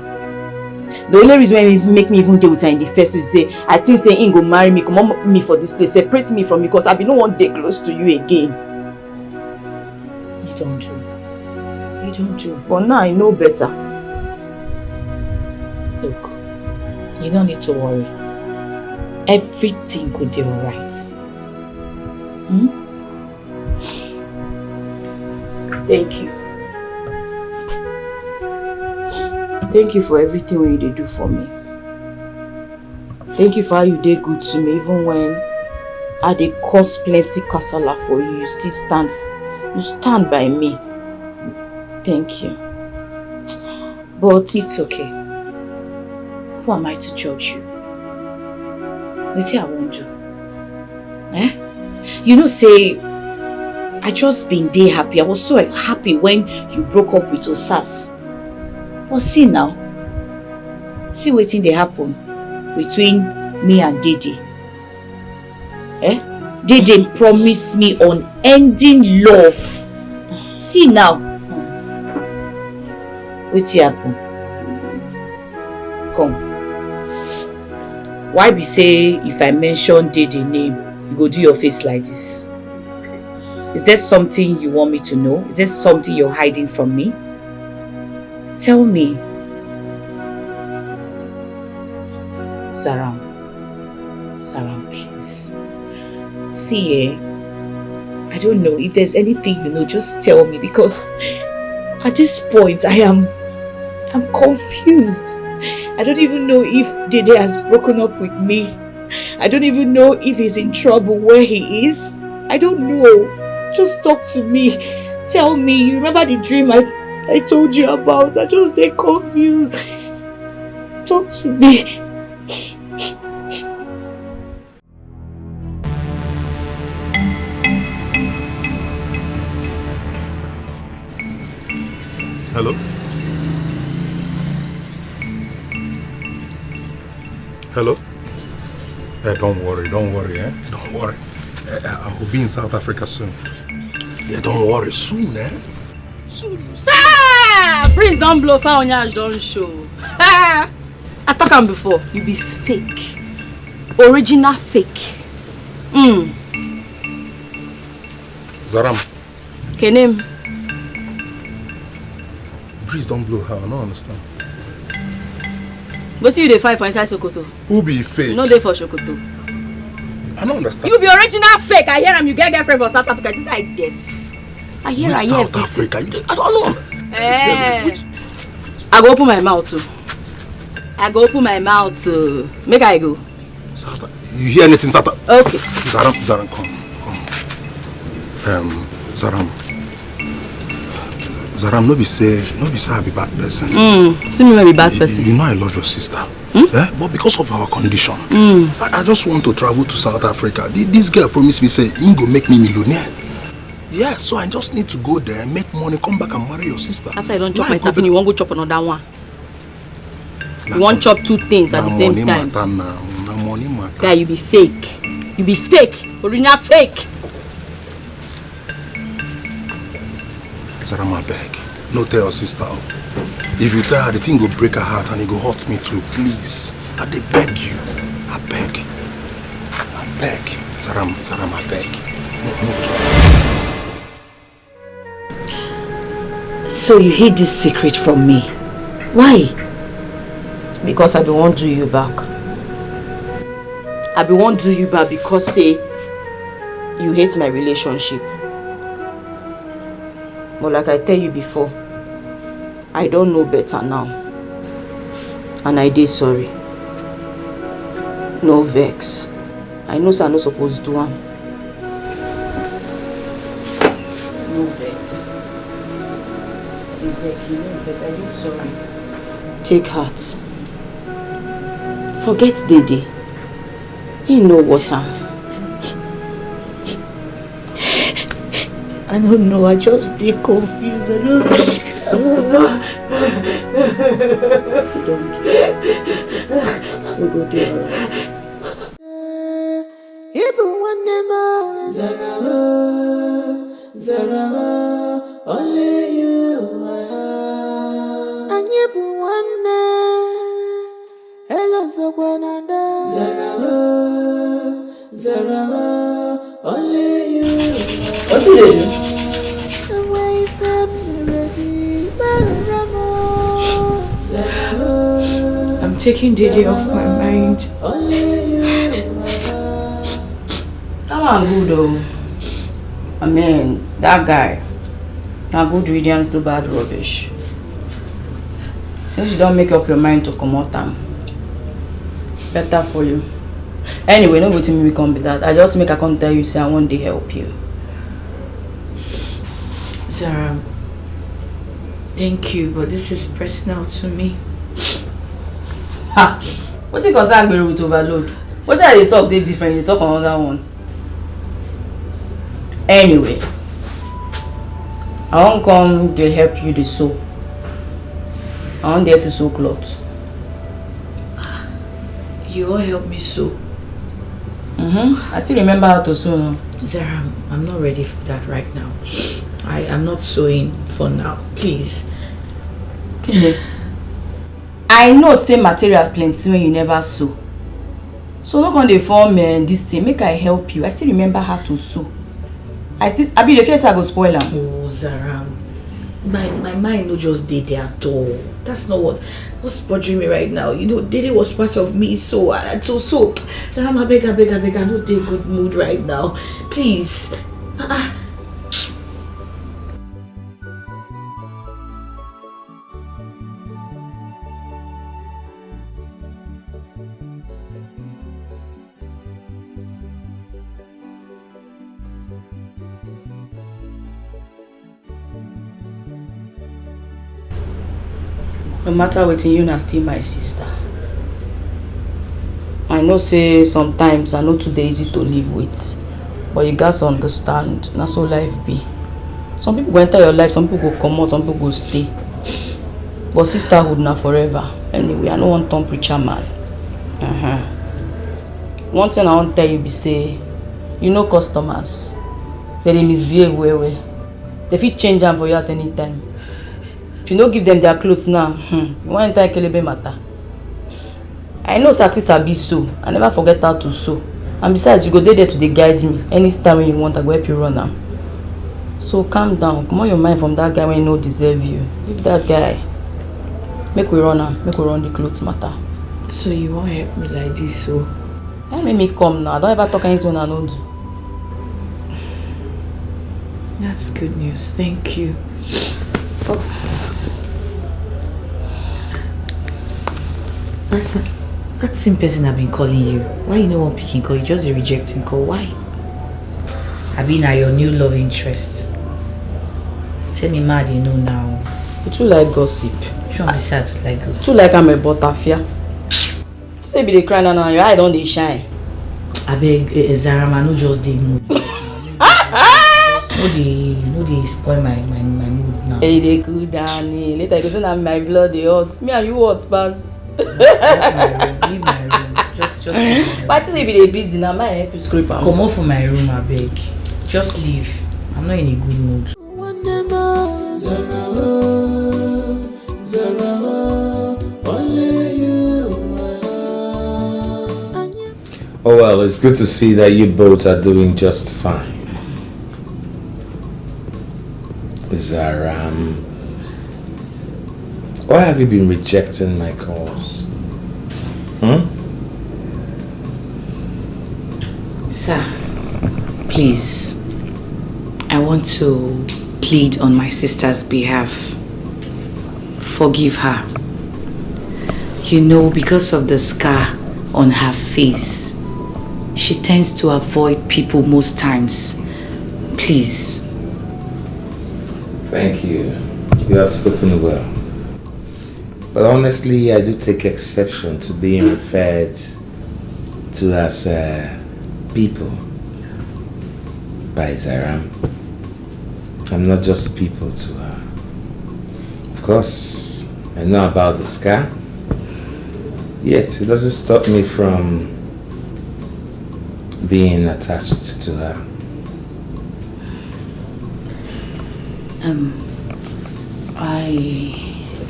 The only reason why he make me even deal with her in the first place say I think say he go marry me, come on me for this place, separate me from you because I be no one day close to you again. You don't do. But now I know better. Look, you don't need to worry. Everything could be alright. Thank you. Thank you for everything you did do for me. Thank you for how you did good to me, even when I did cause plenty kasala for you. You still stand by me. Thank you. But it's okay. Who am I to judge you? What I won't do? Eh? You know, say I just been there happy. I was so happy when you broke up with Osas. But see now, see what thing they happen between me and Dede. Eh? Dede promised me unending love. See now, what happen? Come. Why be say if I mention Dede name, you go do your face like this? Is there something you want me to know? Is there something you're hiding from me? Tell me. Zaram, please. See, I don't know. If there's anything you know, just tell me, because at this point I'm confused. I don't even know if Dede has broken up with me. I don't even know if he's in trouble where he is. I don't know. Just talk to me. Tell me. You remember the dream I told you about? I just get confused. Talk to me. Hello? Hello? Don't worry, Don't worry. I'll be in South Africa soon. Yeah, don't worry, soon, Soon. Prince don't blow, Faonyash don't show. I talked him before. You be fake. Original fake. Zaram. Kenem. Breeze don't blow her, I don't understand. But you dey fight for inside Sokoto. Who be fake? No dey for Sokoto. I don't understand. You be original fake. I hear him. You get girlfriend for South Africa. This is deaf. I hear. South Africa. I don't know. I go open my mouth too. Make I go. South. You hear anything, South? Okay. Zaram, come. Zaram, no be say I be bad person. See me be bad person. You know I love your sister. But because of our condition, I just want to travel to South Africa. This girl promised me, say, you go make me millionaire. Yeah, so I just need to go there, make money, come back and marry your sister. After I don't chop my stuff, you won't go chop another one. You won't chop two things at the same time. Money matter. Guy, you be fake. Original fake. Zaram, I beg. No tell your sister. If you tell her, the thing will break her heart and it will hurt me too. Please. I beg you. I beg. Zaram, I beg. No. So you hid this secret from me. Why? Because I don't want to do you back. I don't want to do you back because say you hate my relationship. But like I tell you before, I don't know better now. And I did sorry. No vex. I know I'm not supposed to do one. No vex. You know vex, I did sorry. Take heart. Forget Dede. He know water. I don't know, I just stay confused. I don't know. We'll go there. Zara, only you and you one hello, Zara, only you. What's it do? Away from I'm taking Dede off my mind. That one good though. I mean, that guy. Now good riddance to bad rubbish. Since you don't make up your mind to come out, better for you. Anyway, no waiting me come be that. I just make a come tell you say I want to help you. Zara, thank you, but this is personal to me. Ha! What you concern me with overload? What are they talk? They different. You talk another one. Anyway, I won't come to help you to sew. I want to help you sew clothes. You won't help me sew? I still remember how to sew now. Zara, I'm not ready for that right now. I am not sewing for now. Please. I know same material plenty when you never sew. So not gonna form this thing. Make I help you. I still remember how to sew. I be the first I go spoil them. Oh, Zara, my mind no just Dede at all. That's not what's bothering me right now. You know, Dede was part of me, so Zara, I beg, I'm not in a good mood right now. Please. No matter what, you are still my sister. I know say sometimes I know too easy to live with, but you guys understand, that's how life be. Some people go enter your life, some people go come out, some people go stay. But sisterhood now forever. Anyway, I don't want to preacher man. One thing I want to tell you be say, you know customers, they misbehave well. They fit change them for you at any time. If you don't give them their clothes now, you want to enter kelebe matter. I know sister be so. I never forget how to sew. And besides, you go there to dey guide me. Any time when you want, I go help you run now. So calm down. Come on your mind from that guy when you know deserve you. Leave that guy. Make we run now. Make we run the clothes matter. So you won't help me like this, so? Don't make me come now. Don't ever talk anything when I don't do. That's good news. Thank you. Oh. That same person I've been calling you. Why you no one picking call? You just a rejecting call. Why? I've been at your new love interest. Tell me mad you know now. You too like gossip. You want to say I too like gossip? Too like I'm a butterfly. Say be the crying now, your eye don't they shine. I beg Zara, man, no just the mood. No they spoil my mood now. Hey, they cool down. Later you go say that my blood they hot. Me and you hot pass. Leave my room. Just why say be they busy now? My help you scrape am. Come on from my room, I beg. Just leave. I'm not in a good mood. Oh well, it's good to see that you both are doing just fine. Zara, why have you been rejecting my calls? Sir, please, I want to plead on my sister's behalf. Forgive her. You know, because of the scar on her face, she tends to avoid people most times. Please. Thank you. You have spoken well. But honestly, I do take exception to being referred to as people by Zara. I'm not just people to her. Of course, I know about the scar. Yet, it doesn't stop me from being attached to her.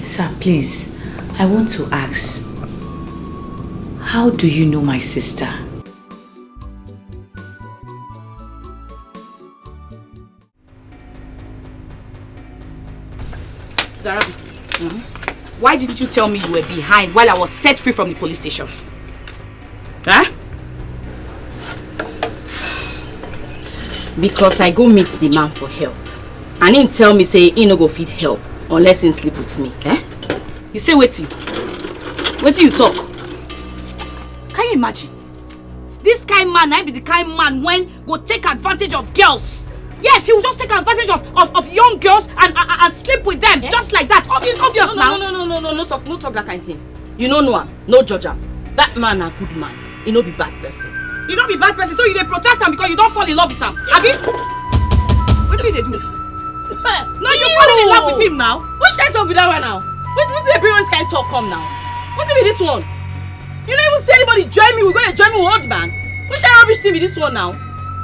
Sir, please, I want to ask, how do you know my sister? Zara, why didn't you tell me you were behind while I was set free from the police station? Huh? Because I go meet the man for help. And he tell me say he no go fit help unless he sleep with me. Eh? You say waiting. Waiting you talk. Can you imagine? This kind man, I be the kind man when go take advantage of girls. Yes, he will just take advantage of young girls and sleep with them, just like that. It's obvious now. No, talk that kind of thing. You know him, no judge him. That man a good man. He no be bad person. He no be bad person, so you dey protect him because you don't fall in love with him. Abi? What did they do? No, you falling in love with him now. Which kind of talk be that one now? What the bring this kind of talk come now? What be this one? You don't even say anybody join me. We're gonna join me with old man. Which kind of rubbish thing be this one now?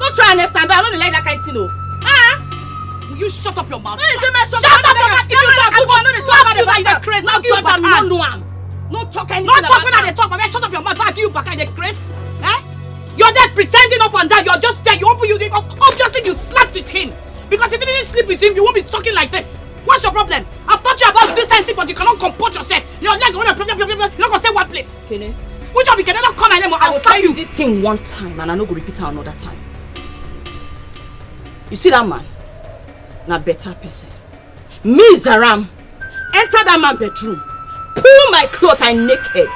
Don't try and understand, but I don't like that kind of thing, no. You shut up your mouth. Shut up your mouth. If you talk, I'm going to talk about the craze. Now give you back. No talk anything. Not talk when I talk, but shut up your mouth. I'll give you back. I the craze. You're there pretending up and down. You're just there. Obviously you slept with him. Because if you didn't sleep with him, you won't be talking like this. What's your problem? I've taught you about decency, but you cannot comport yourself. You're like, you're not going to stay one place. Kene. Which one we can never come anymore? I will tell you this thing one time and I'm not going to repeat it another time. You see that man? Na better person. Me, Zaram, enter that man's bedroom, pull my clothes and naked.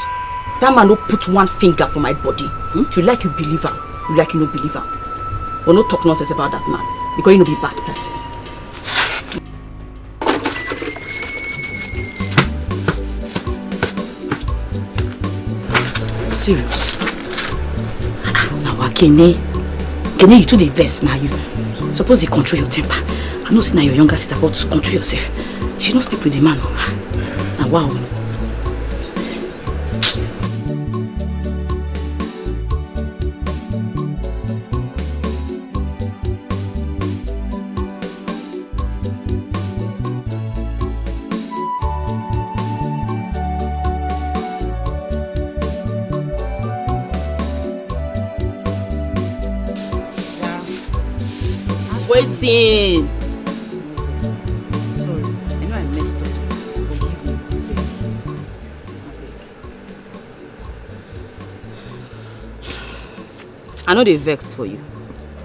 That man will put one finger for my body. You like you believe him, you like you no believe him. But no talk nonsense about that man, because you no be bad person. serious? Now, Kene, you too the best now. You suppose you control your temper. I know now your younger sister, but control yourself. She don't sleep with the man. Now, wow. Waiting. Sorry, I know I messed up. Forgive me. I know they vex for you.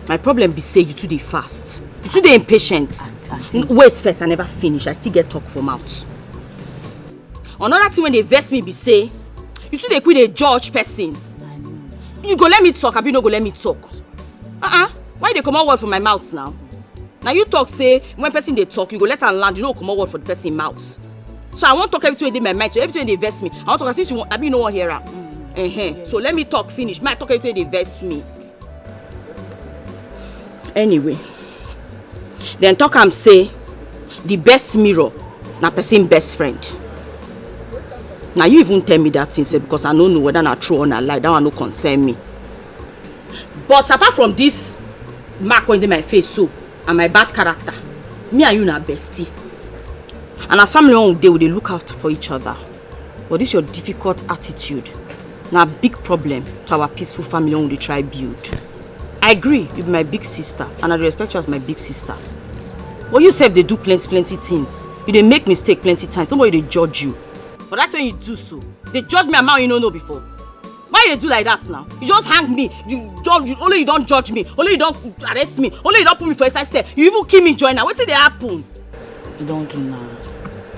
My problem be say you too dey fast. You too dey impatient. Wait first, I never finish. I still get talk for mouth. Another thing when they vex me be say you too dey quit a judge person. You go let me talk, abi no go let me talk. Why they come out word from my mouth now? Now you talk say when person they talk, you go let her land, you know come out word for the person mouth. So I won't talk everything in my mind, so everything they vex me. I want to talk since you want, I be no one here. So let me talk finish. Might talk everything they vex me. Anyway, then talk am say the best mirror na person best friend. Now you even tell me that thing say because I don't know whether na true or not lie. That one no concern me. But apart from this mark on my face so and my bad character, me and you na bestie. And as family one day we dey look out for each other. But this your difficult attitude na big problem to our peaceful family one we dey try build. I agree, you be my big sister and I respect you as my big sister. But you sef dey do plenty things. You dey make mistake plenty times. Somebody dey judge you. But that's when you do so. They judge me amount you don't know before. Why you do like that now? You just hang me. Only you don't judge me. Only you don't arrest me. Only you don't put me for inside cell. You even kill me join now. What did they happen? You don't do now.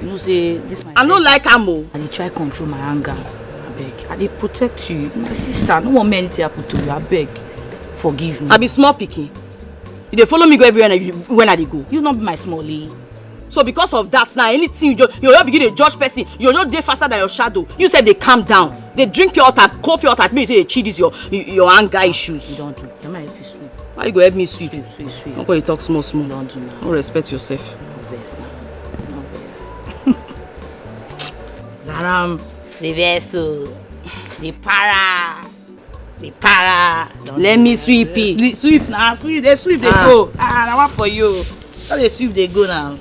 You know say this my I don't like ammo. I dey try control my anger. I beg. I dey protect you. My sister, no want me anything happen to you. I beg. Forgive me. I be small picky. You dey follow me go everywhere when I dey go. You not be my smallie. So because of that now, anything you just begin to judge person, you're not day faster than your shadow. You said they calm down. They drink pure water, cold pure water, maybe they cheat is your anger issues. You don't do. You might help you sweep. Why you go help me sweep? Sweep. Don't go you talk small. You don't do now. Don't respect yourself. No vex now. No vex. Zaram, the vessel, the para. Let me sweep it. Sweep now. Sweep. They sweep. They go. I want for you. How they sweep? They go now.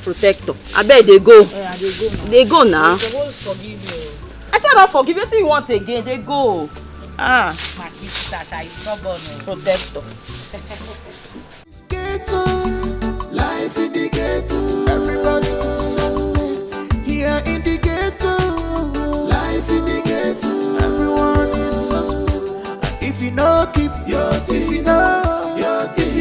Protector. I bet they go. Yeah, they go now. They go now. They're supposed to forgive you. I said I'll forgive you. What you want again? They go. My sister, I stubborn. Protector. Ghetto, life in the ghetto. Everybody is suspect. Here in the ghetto, life in the ghetto. Everyone is suspect. If you know, keep your teeth. If you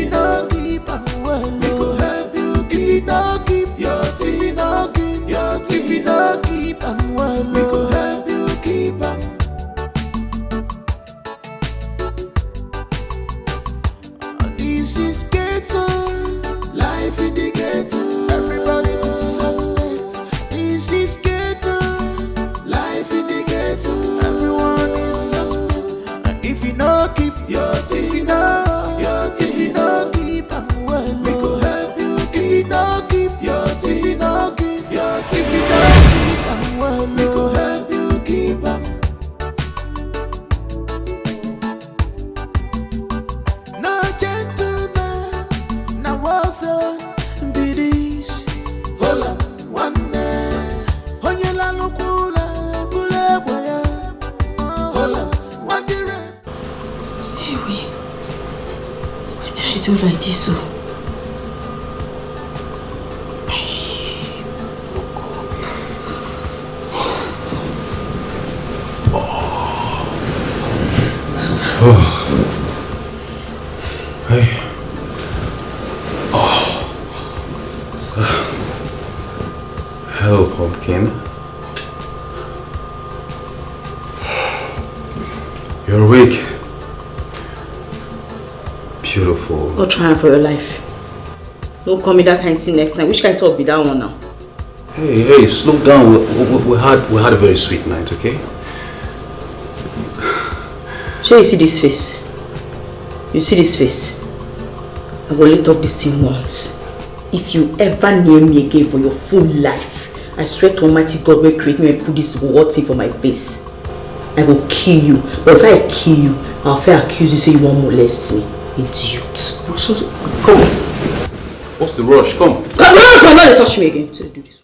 know, keep on well. We go help you. If you know, keep your teeth. If you know, keep your teeth. If you know, keep on well. We go help you keep on. This is ghetto, life in the ghetto. Everybody be suspect. This is ghetto, life in the ghetto. Everyone is suspect. If you know, keep your teeth. If you know, keep on well. We go help you. If you know, keep your teeth. If you know, keep your teeth. If you know, keep on well. We go help you keep on. No gentleman, now what's on be this? Hold on, one day. On your lalo kula boya. Hold on, one day. Hey, wait. What did I do like this? So? Hey. Hello, pumpkin. You're awake. Beautiful. Go try for your life. Don't call me that kind of thing next time. Which kind of talk be that one now? Hey, slow down. We had a very sweet night, okay? Sure, you see this face? You see this face? I will let up this thing once. If you ever near me again for your full life, I swear to Almighty God will create me and put this word thing for my face. I will kill you. But if I kill you, I'll fair accuse you so you won't molest me. Idiot. Come on. What's the rush? Come. Come on, touch me again. So do this.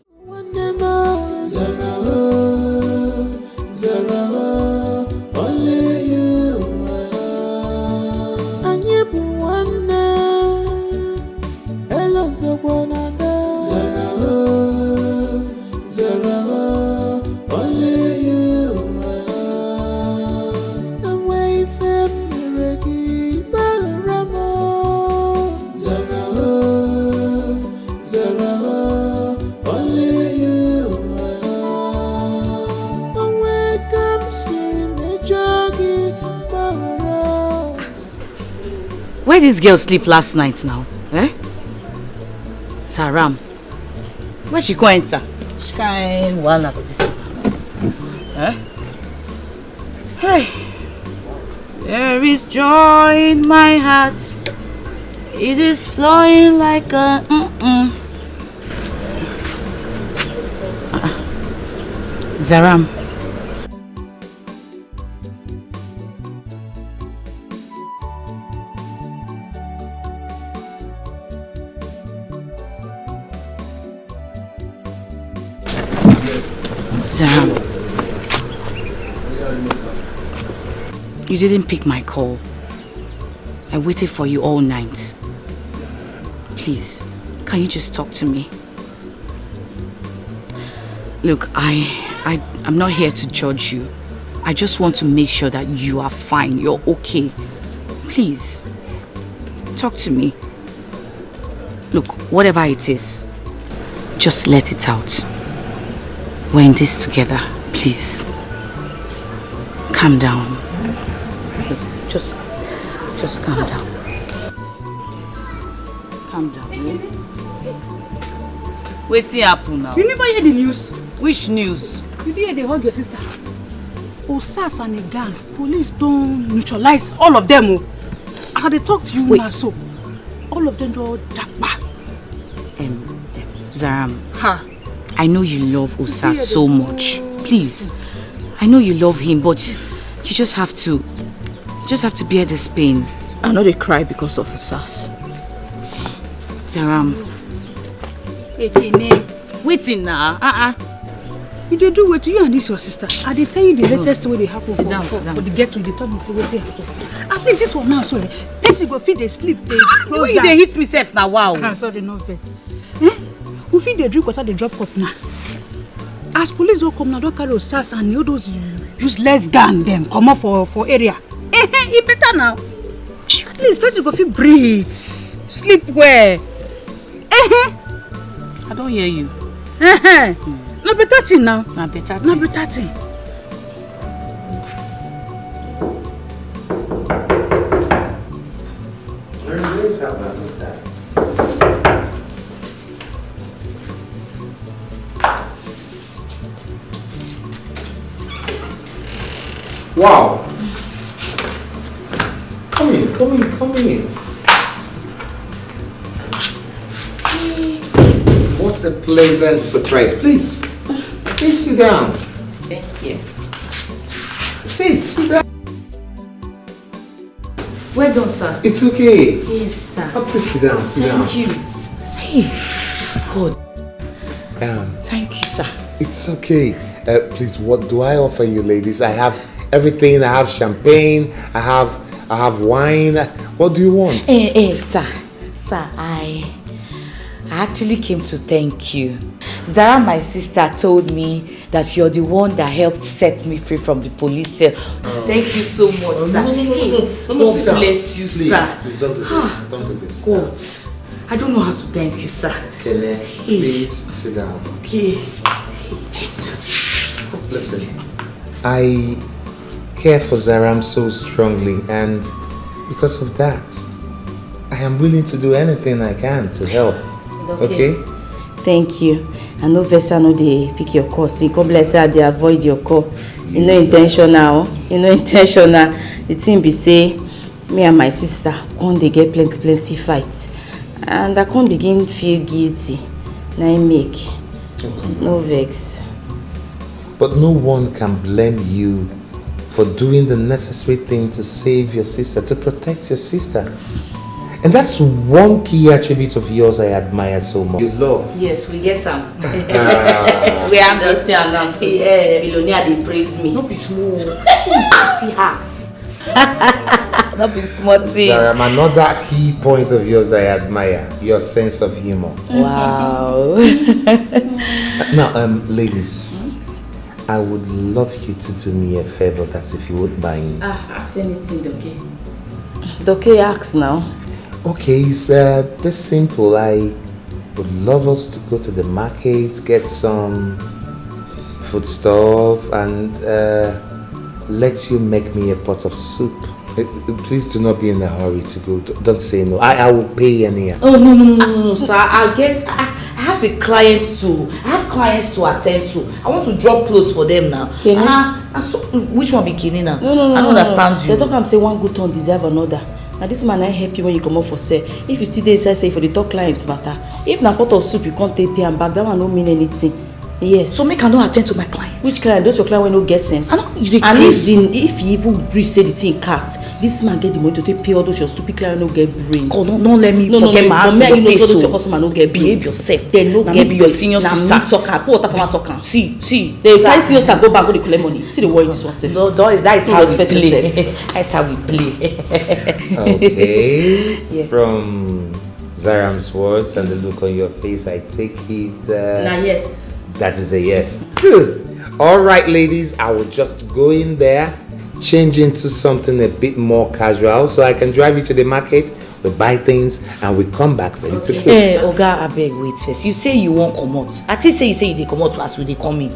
Only you. And you be one hello, Zawanada. Zara, only you. Away from Regi, Baramo. Zara, only you. Away comes in the joggy, Where did this girl sleep last night now? Eh? Zaram. Where she go enter? She can't one out of this. Eh? Hey. There is joy in my heart. It is flowing like a Zaram. Zaram, you didn't pick my call. I waited for you all night. Please, can you just talk to me? Look, I'm not here to judge you. I just want to make sure that you are fine, you're okay. Please, talk to me. Look, whatever it is, just let it out. We're in this together, please. Calm down. Please, just calm down. Please. Calm down. What's happening now? You never hear the news? Which news? You did hear they hug your sister. Osas and a gang, police don't neutralize all of them. How they talk to you now, so all of them don't dakpa. Zaram. I know you love Osas so much. Please. I know you love him, but you just have to bear this pain. I know they cry because of Osas. Zaram. Waiting now. You dey do what you and this your sister. I dey tell you the latest way they happen sit down. For the Ghetto. They told me say wetin happen. I think this one now, sorry. Person go fit dey sleep, dey close you dey hit me sef now, wow. Sorry, no vex. We fit dey drink water, dey drop cup now. As police don't come now, don't carry Osas and all those useless gang them come up for area. It better now. At least person go fit breathe, sleep well. I don't hear you. No better thing now. No better thing. No better thing. Wow. Come in. What a pleasant surprise. Please sit down. Thank you. Sit down. Well done, sir. It's okay. Yes, sir. Please sit down. Thank you. Hey, God. Thank you, sir. It's okay. Please, what do I offer you, ladies? I have everything. I have champagne. I have wine. What do you want? Sir, I actually came to thank you. Zara, my sister, told me that you're the one that helped set me free from the police cell. Thank you so much, sir. God bless you, sir. Please don't do this. Don't do this. God, I don't know how to thank you, sir. Kene, please sit down. Okay. Listen, I care for Zaram so strongly, and because of that, I am willing to do anything I can to help. Okay? Thank you. I know Vesa know they pick your call. See, come bless her, they avoid your call. You know intentional. The thing be say, me and my sister can't they get plenty fights. And I can't begin feel guilty. Now I make. No vex. But no one can blame you for doing the necessary thing to save your sister, to protect your sister. And that's one key attribute of yours I admire so much. You love. Yes, we get them. We have this and now see Billionaire they praise me. Don't be small. See us. Don't be smart. Another key point of yours I admire, your sense of humor. Wow. Now, ladies, I would love you to do me a favor. That's if you would mind. Ask anything, Dikeh. Dikeh asks now. Okay, it's this simple. I would love us to go to the market, get some food stuff, and let you make me a pot of soup. Please do not be in a hurry to go. Don't say no. I will pay anyhow. Oh no, sir. I have a client to. I have clients to attend to. I want to drop clothes for them now. So, which one be Kenny now? No. I don't understand you. They don't come say one good turn deserve another. Now this man I help you when you come up for sale. If you still dey say for the top clients matter. If na pot of soup you can't take pay and back, that one don't mean anything. Yes. So make I not attend to my clients. Which client? Those your client when no get sense. And if you even agree say the thing cast, this man get the money to take pay all those your stupid client no get brain. God, don't let me forget my hand. No, those your customer no get brain. Behave yourself. They no get be your senior sister. Now me talker. Put water for my talker. See. They carry senior star go back go dey collect money. See the worry this one self. No, that is how we play. Yourself. That's how we play. Okay. Yeah. From Zaram's words and the look on your face, I take it. Nah, yes. That is a yes. Good. All right, ladies, I will just go in there, change into something a bit more casual so I can drive you to the market, we buy things, and we come back ready to cook. Oga, abeg, wait first. You say you won't come out. I think you say you dey come out as we dey come in.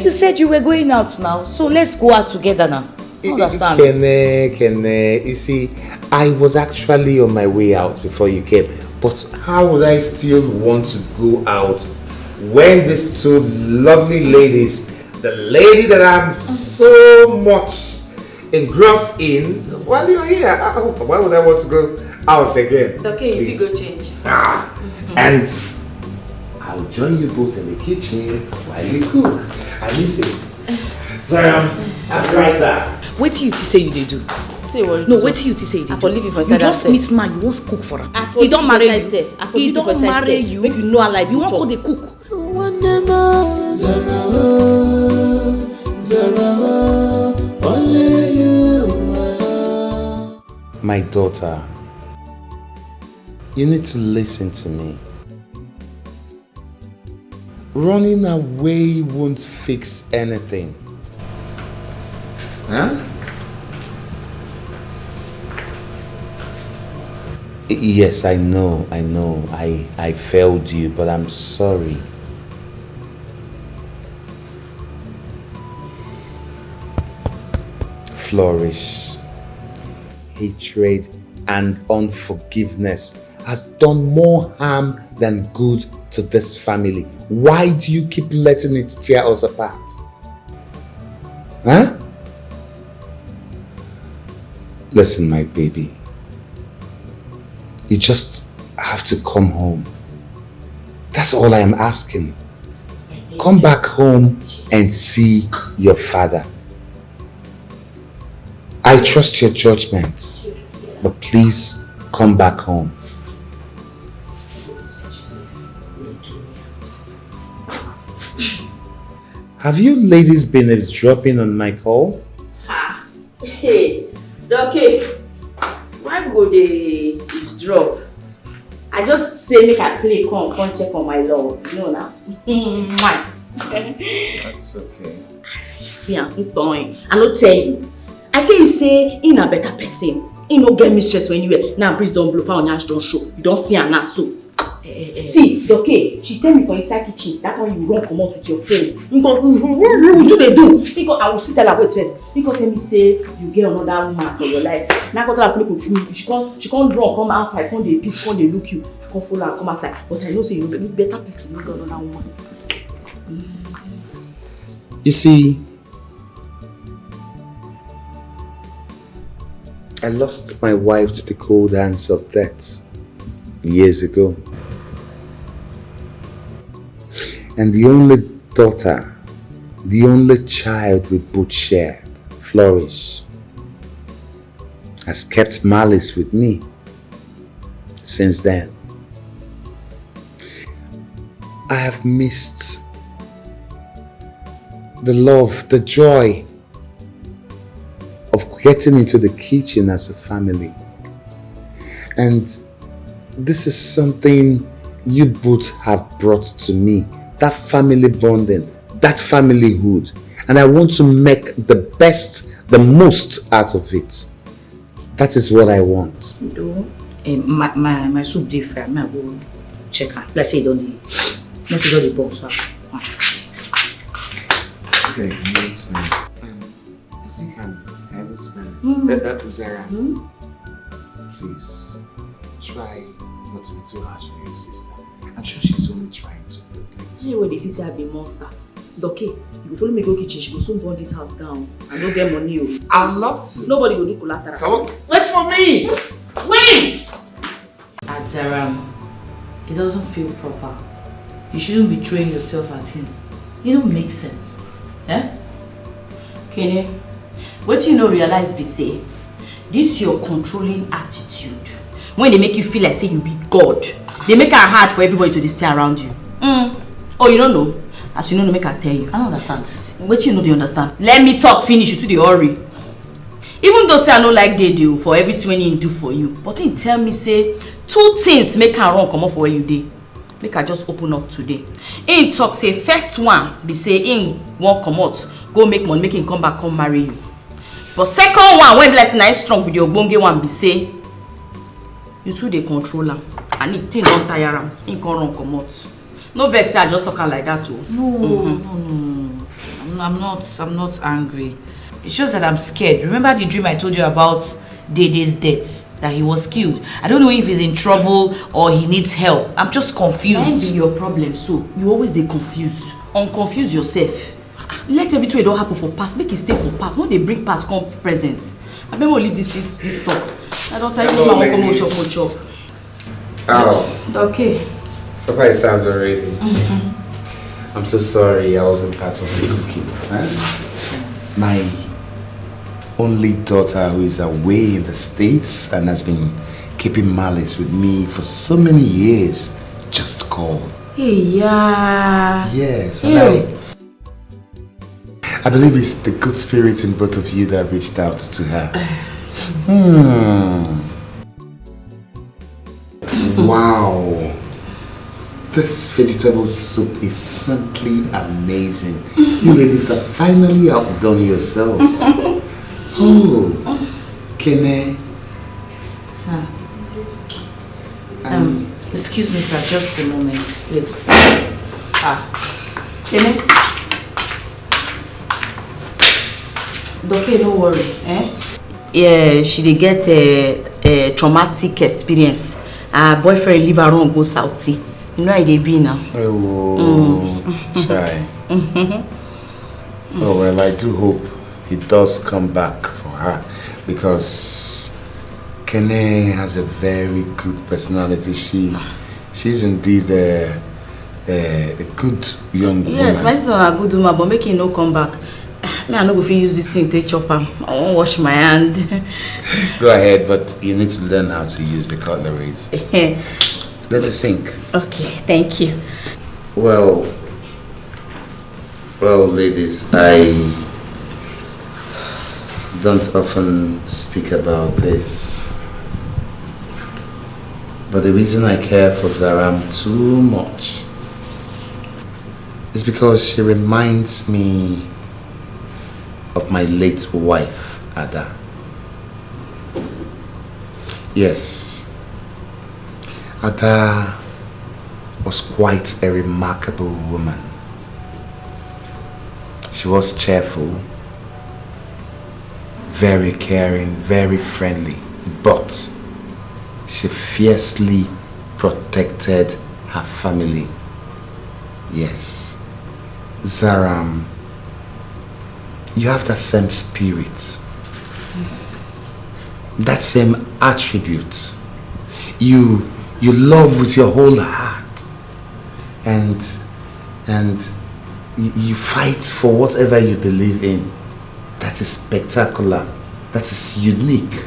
You said you were going out now, so let's go out together now. Understand? Kene, you see, I was actually on my way out before you came. But how would I still want to go out when these two lovely ladies, the lady that I'm so much engrossed in, while you're here, why would I want to go out again? Okay, if you go change. And I'll join you both in the kitchen while you cook. I miss it. Zaram, I'll be right back. Wait till you say you do. No, wait till you say it. I for leave you for you just meet man, you won't cook for her. He don't marry you. He don't marry you. Make you know I like you won't go the cook. My daughter, you need to listen to me. Running away won't fix anything. Huh? Yes, I know. I failed you, but I'm sorry. Flourish. Hatred and unforgiveness has done more harm than good to this family. Why do you keep letting it tear us apart? Huh? Listen, my baby. You just have to come home. That's all I am asking. Come back home and see your father. I trust your judgment, but please come back home. Have you ladies been eavesdropping on my call? Hey, Dikeh, why go they eavesdrop? I just say make I play, come check on my love. You know now. That's okay. See, I'm going. I not tell you. I tell you say, in a better person. You no get mistress when you wear. Now breeze don't blow, fire on your don't show. You don't see her now, so. See, Dikeh, she tell me for inside kitchen, that one you run come out with your phone. You go, what do they do? Because I will sit tell her wait first. Because tell me say you get another woman for your life. Now go tell us make she can't run come outside, come they peep, come they look you. come follow and come outside. But I know say you be better person than another woman. You see, I lost my wife to the cold hands of death years ago. And the only daughter, the only child we both shared, Flourish, has kept malice with me since then. I have missed the love, the joy of getting into the kitchen as a family. And this is something you both have brought to me, that family bonding, that familyhood. And I want to make the best, the most out of it. That is what I want. My soup different. I go check her. Let's say don't the box. Okay, next man. I think I will spend that was Zara. Please try not to be too harsh on your sister. I'm sure she's only trying to protect you. You know when if say I be monster. Dikeh, you go follow me go kitchen, she go soon burn this house down. I don't get money. I'd love to. Nobody will do collateral. Come on, wait for me! Wait! Azaram, it doesn't feel proper. You shouldn't be throwing yourself at him. It don't make sense. Eh? Kene, what you know realize be say, this your controlling attitude. When they make you feel like say you be God, they make it hard for everybody to stay around you. Oh, you don't know? As you know, make I tell you. I don't understand. What you know they understand? Let me talk finish you to the hurry. Even though say I don't like they do for everything when he do for you, but he tell me say 2 things make her run come up for where you did. Make her just open up today. He talk say first one be say he won't come out, go make money, make him come back, come marry you. But second one, when blessing nice strong with your bonge one be say you two the controller and it thing don't tire him. He can't run come out. No vex, I just talking like that too. No. I'm not angry. It's just that I'm scared. Remember the dream I told you about Dede's death? That he was killed. I don't know if he's in trouble or he needs help. I'm just confused. That be your problem, so you always dey confused. Unconfuse yourself. Let everything don't happen for past. Make it stay for past. No, they bring past come present. I better leave this talk. I don't tell you this man come chop. Oh. Okay. Surprise sounds already. I'm so sorry I wasn't part of this. My only daughter who is away in the States and has been keeping malice with me for so many years just called. Hey, yeah. Yes, and I believe it's the good spirit in both of you that reached out to her. Wow. This vegetable soup is simply amazing. You ladies have finally outdone yourselves. Oh, Kene. Sir. Excuse me, sir, just a moment, please. Kene. Dikeh, no worry, eh? Yeah, she did get a traumatic experience. Her boyfriend leave her on go Saudi. You know how they be now. Oh, shy. Oh well, I do hope he does come back for her because Kene has a very good personality. She's indeed a good young woman. Yes, my sister a good woman, but make him no come back. Me, I no go fit use this thing to chop am. I won't wash my hand. Go ahead, but you need to learn how to use the cutleries. There's a sink. Okay, thank you. Well, ladies, I don't often speak about this, but the reason I care for Zaram too much is because she reminds me of my late wife, Ada. Yes. Ada was quite a remarkable woman. She was cheerful, very caring, very friendly, but she fiercely protected her family. Yes. Zaram, you have that same spirit. That same attribute. You love with your whole heart. And you fight for whatever you believe in. That is spectacular. That is unique.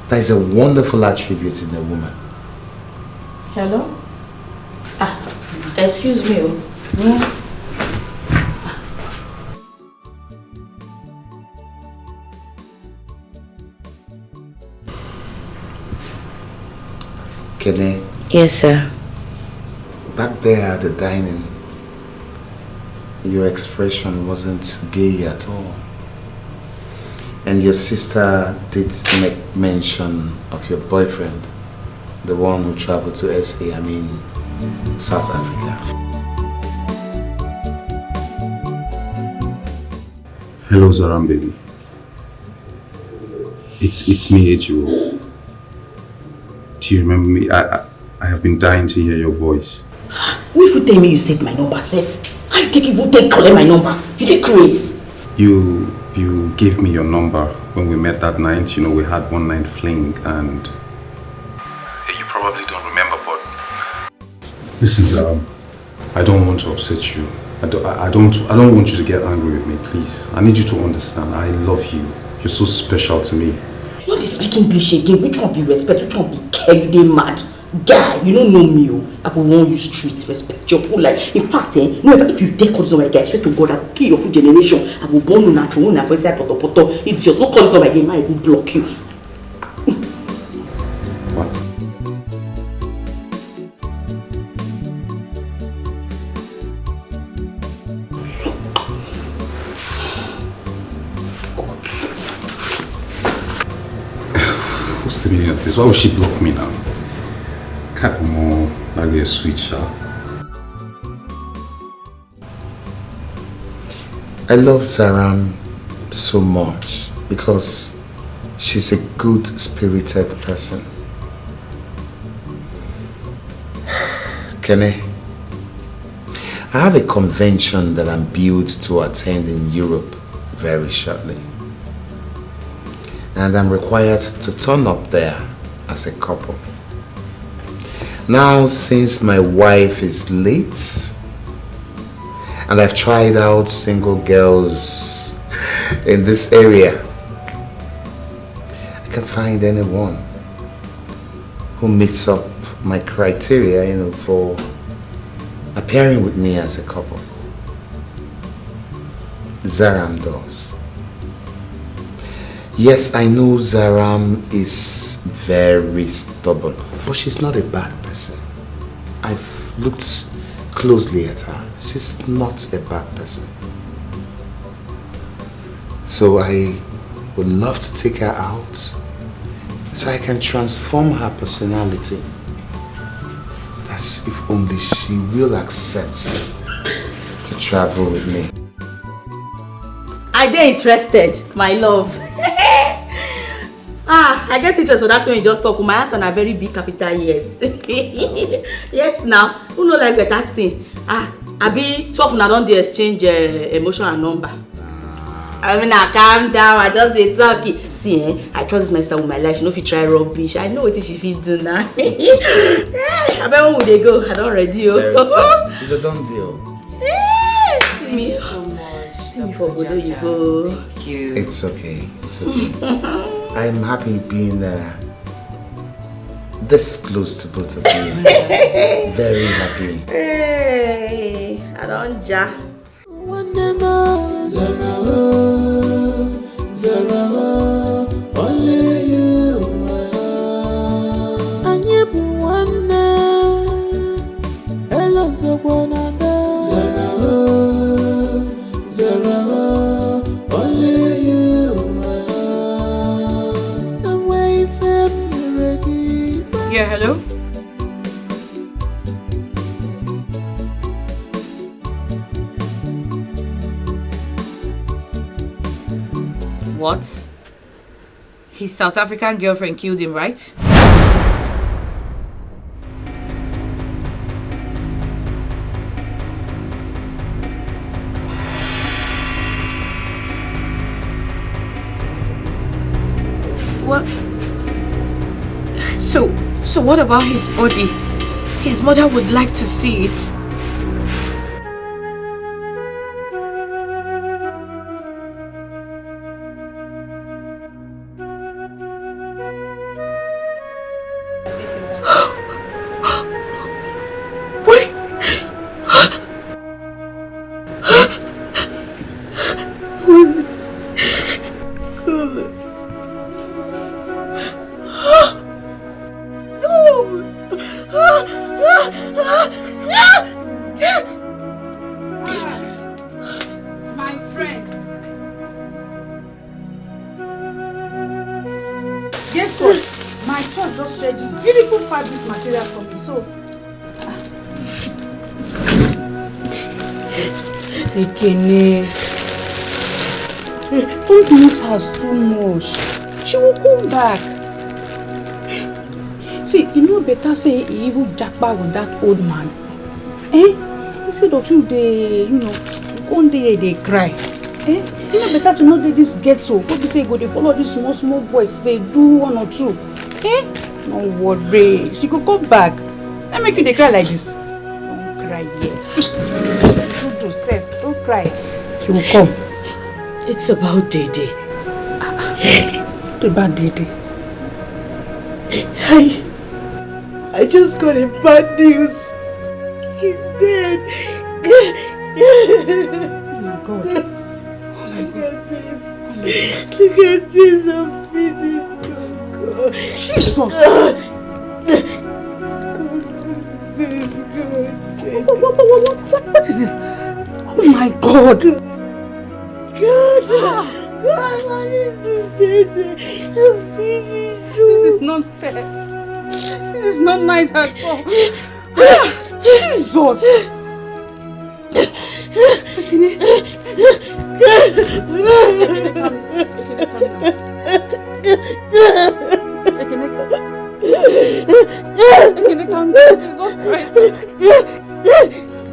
That is a wonderful attribute in a woman. Hello? Excuse me. Yeah. Kene? Yes, sir. Back there at the dining, your expression wasn't gay at all. And your sister did make mention of your boyfriend, the one who traveled to South Africa. Hello, Zaram, baby. It's me, Ejo. Do you remember me? I have been dying to hear your voice. If you tell me you saved my number, safe. I take it, you take collect my number. You take crazy. You gave me your number when we met that night. You know, we had one night fling, and you probably don't remember, but listen, Zaram, I don't want to upset you. I don't want you to get angry with me, please. I need you to understand. I love you. You're so special to me. You know, they speak English again. Which one be respect? Which one be care? You dey mad? Guy, you don't know me. I will want you street respect your whole life. In fact, if you dare call this number again, I swear to God, I will kill your full generation. I will burn you natural. When I first say poto. Idiot, don't call this number again. I will block you. What's the meaning of this? Why would she block me now? Come on, like a sweet child. I love Zaram so much because she's a good-spirited person. Kene, I have a convention that I'm billed to attend in Europe very shortly. And I'm required to turn up there as a couple. Now, since my wife is late, and I've tried out single girls in this area, I can't find anyone who meets up my criteria, for appearing with me as a couple. Zaram does. Yes, I know Zaram is very stubborn, but she's not a bad person. I've looked closely at her. She's not a bad person. So I would love to take her out so I can transform her personality. That's if only she will accept to travel with me. I dey interested, my love. I get interest for that when you just talk. My answer na very big capital yes. Yes now. Who know like better thing? Abi 12 na don dey exchange emotion and number. I mean, calm down. I just dey talk. See, I trust this my sister with my life. She no fit try rubbish. I know what she fit do now. I bet when we dey go, I don ready. It's a done deal. Thank you so much. See me for Ghetto, you go. Thank you. It's okay. It's okay. I'm happy being this close to both of you. Very happy. Hey, I don't ja. Zara, only you. And you be one day. Hello, Zara, only you. Away from me, Yeah, hello? What? His South African girlfriend killed him, right? So what about his body? His mother would like to see it. Don't miss her too much. She will come back. See, you know better say he even jackpot with that old man. Eh? Instead of you, they, one day they cry. Eh? You know better to not do this ghetto. What they say, go they follow these small boys. They do one or two. Eh? Don't worry. She could come back. Let make you they cry like this. Don't cry yet. Do yourself. Don't cry. She will come. It's about Dede. What about Dede? I just got a bad news. He's dead. Oh my God. Look at this. Look at this. I'm finished. Oh God. Jesus. What is this? Oh my God. God, what is this? I'm finished. This is not fair. This is not nice at all. Jesus.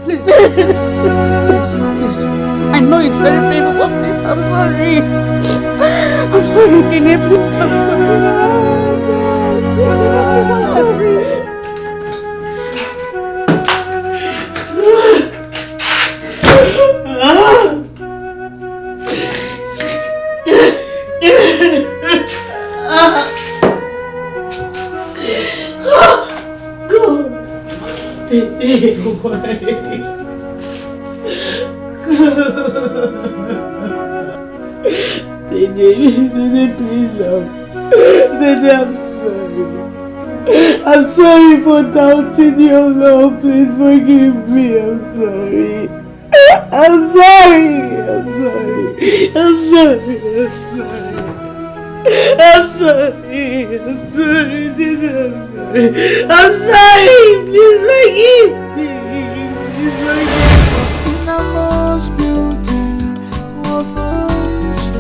Please. I know it's very painful, but please, I'm sorry. I'm sorry, Kene, please, I'm sorry. Dede, please, Dede, I'm sorry. I'm sorry for doubting your love. Please forgive me. I'm sorry. I'm sorry. I'm sorry. I'm sorry. I'm sorry. I'm sorry. Dede, I'm sorry. Please forgive me. Please forgive me. In the most beauty of us,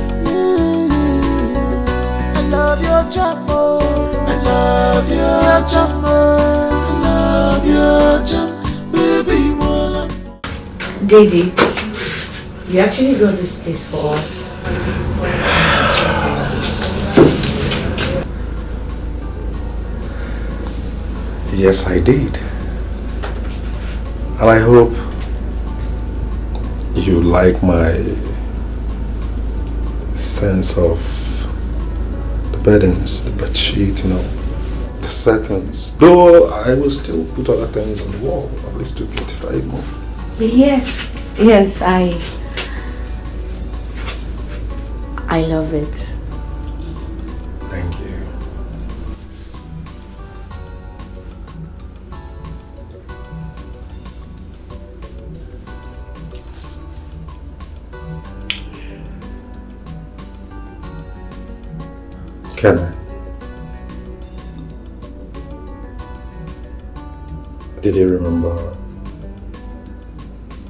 I love your jumbo. I love your jumbo. I love your jumbo, baby, wanna. Dede, you actually got this place for us. Yes, I did. And I hope you like my sense of the beddings, the bedsheet, the curtains. Though I will still put other things on the wall, at least to beautify it more. Yes, I love it. Thank you. Can I? Did you remember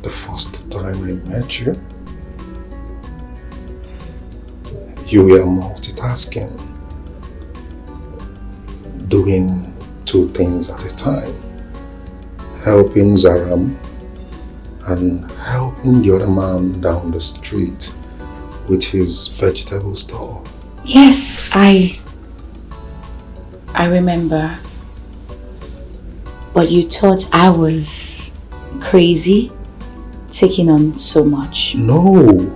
the first time I met you? You were multitasking, doing two things at a time, helping Zaram and helping the other man down the street with his vegetable store. Yes, I remember. But you thought I was crazy, taking on so much. No.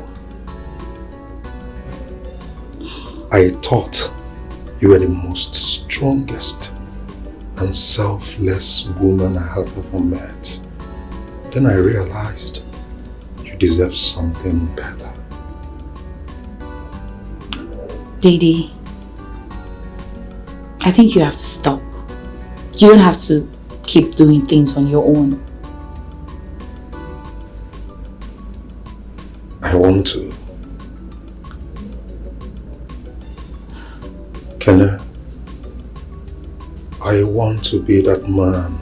I thought you were the most strongest and selfless woman I have ever met. Then I realized you deserve something better. Didi, I think you have to stop. You don't have to keep doing things on your own. I want to. Kenneth, I want to be that man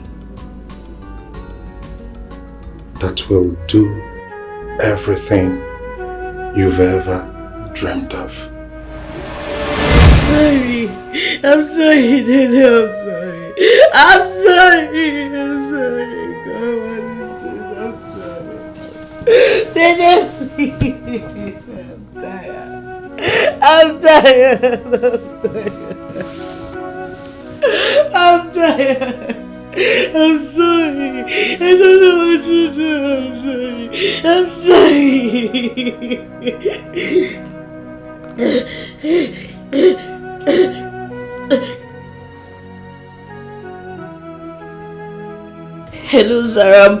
that will do everything you've ever dreamed of. I'm sorry, Dede, I'm sorry. I'm sorry. God, what is this? I'm sorry. Dede, please. I'm tired. I'm tired. I'm sorry. I don't know what to do. I'm sorry. Hello, Zaram.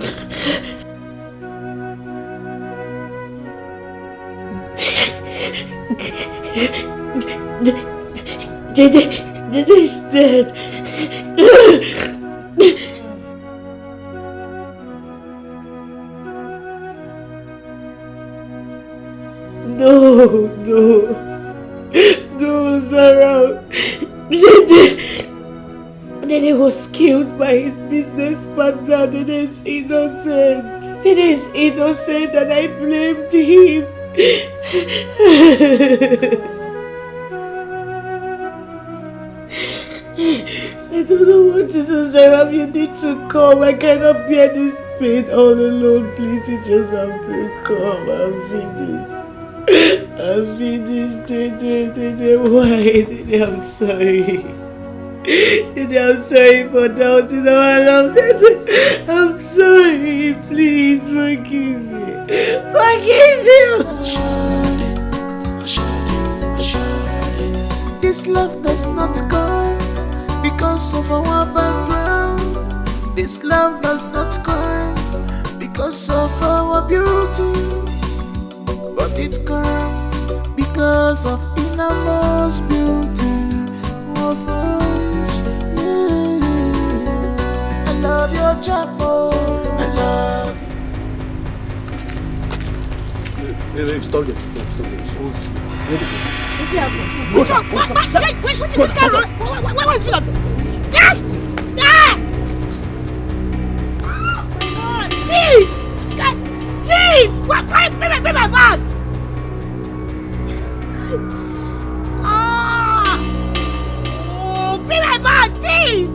Dede is dead. No, Zaram. Dede was killed by his business partner. Dede is innocent. Dede is innocent and I blamed him. I don't know what to do, Zaram. You need to come. I cannot bear this pain all alone. Please, you just have to come. I'm finished. Dede, why? Dede, I'm sorry. Dede, I'm sorry for doubting our love. Dede, I'm sorry. Please forgive me. Forgive me. This love does not come because of our background. This love does not come because of our beauty, but it comes because of inner most beauty of us. Yeah. I love your chapel. I love. Hey, stop it. Which one? Wait, Thief! Bring my bag! Bring my bag, thief!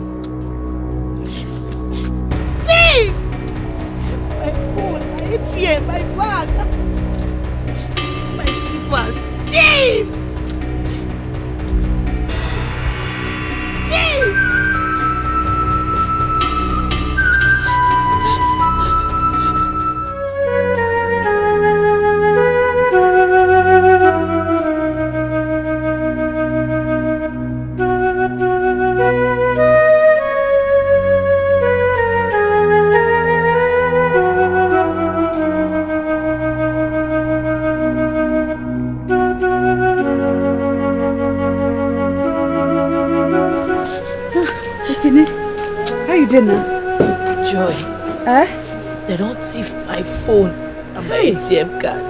Thief! My phone, my ATM, my bag, my slippers. Thief! Joy. They don't thief my phone and my ATM card.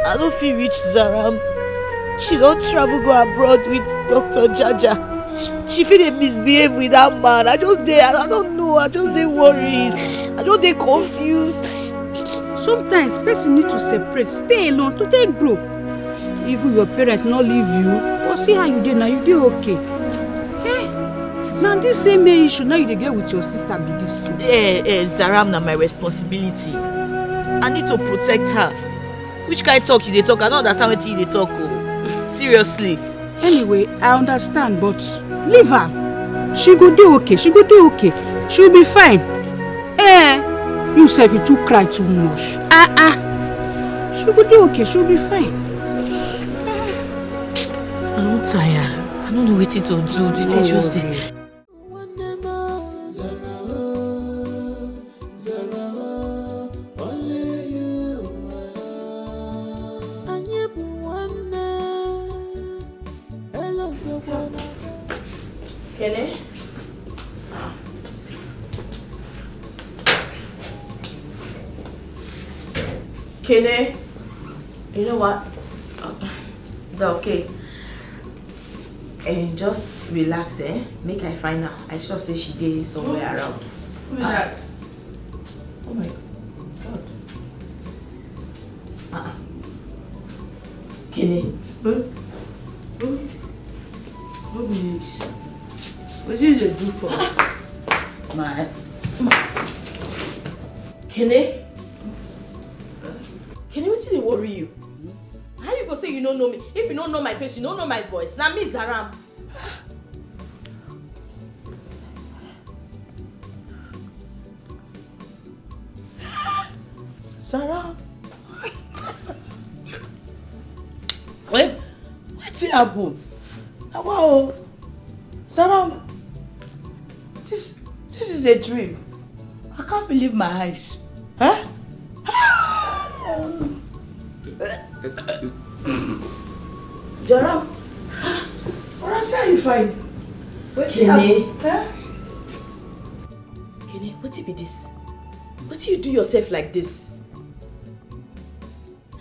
I don't feel rich, Zaram. She don't travel go abroad with Dr. Jaja. She feel they misbehave with that man. I don't know. I just dey worried. I just dey confused. Sometimes person need to separate, stay alone to take grow. Even your parents not leave you, but see how you dey now, you dey okay. Now this same issue now you dey get with your sister be this. Zaram na my responsibility. I need to protect her. Which kind of talk you dey talk? I don't understand what you dey talk. Seriously. Anyway, I understand, but leave her. She go do okay. She go do okay. She'll be fine. You say you too cry too much. She go do okay. She'll be fine. I'm tired. I don't know what to do. The teachers say. Kene? Kene? You know what? It's okay. And just relax, Make I find her. I sure say she dey somewhere around. Who is that? Oh my God. Kene? What be this? What did they do for my Kene? Kene, what did they worry you? How you go say you don't know me? If you don't know my face, you don't know my voice. Now me, Zaram. Zaram? What happened? Now, wow. Zaram, this is a dream. I can't believe my eyes. Huh? Zaram, what else are you fine? Kene? Kene, what be this? What do you do yourself like this?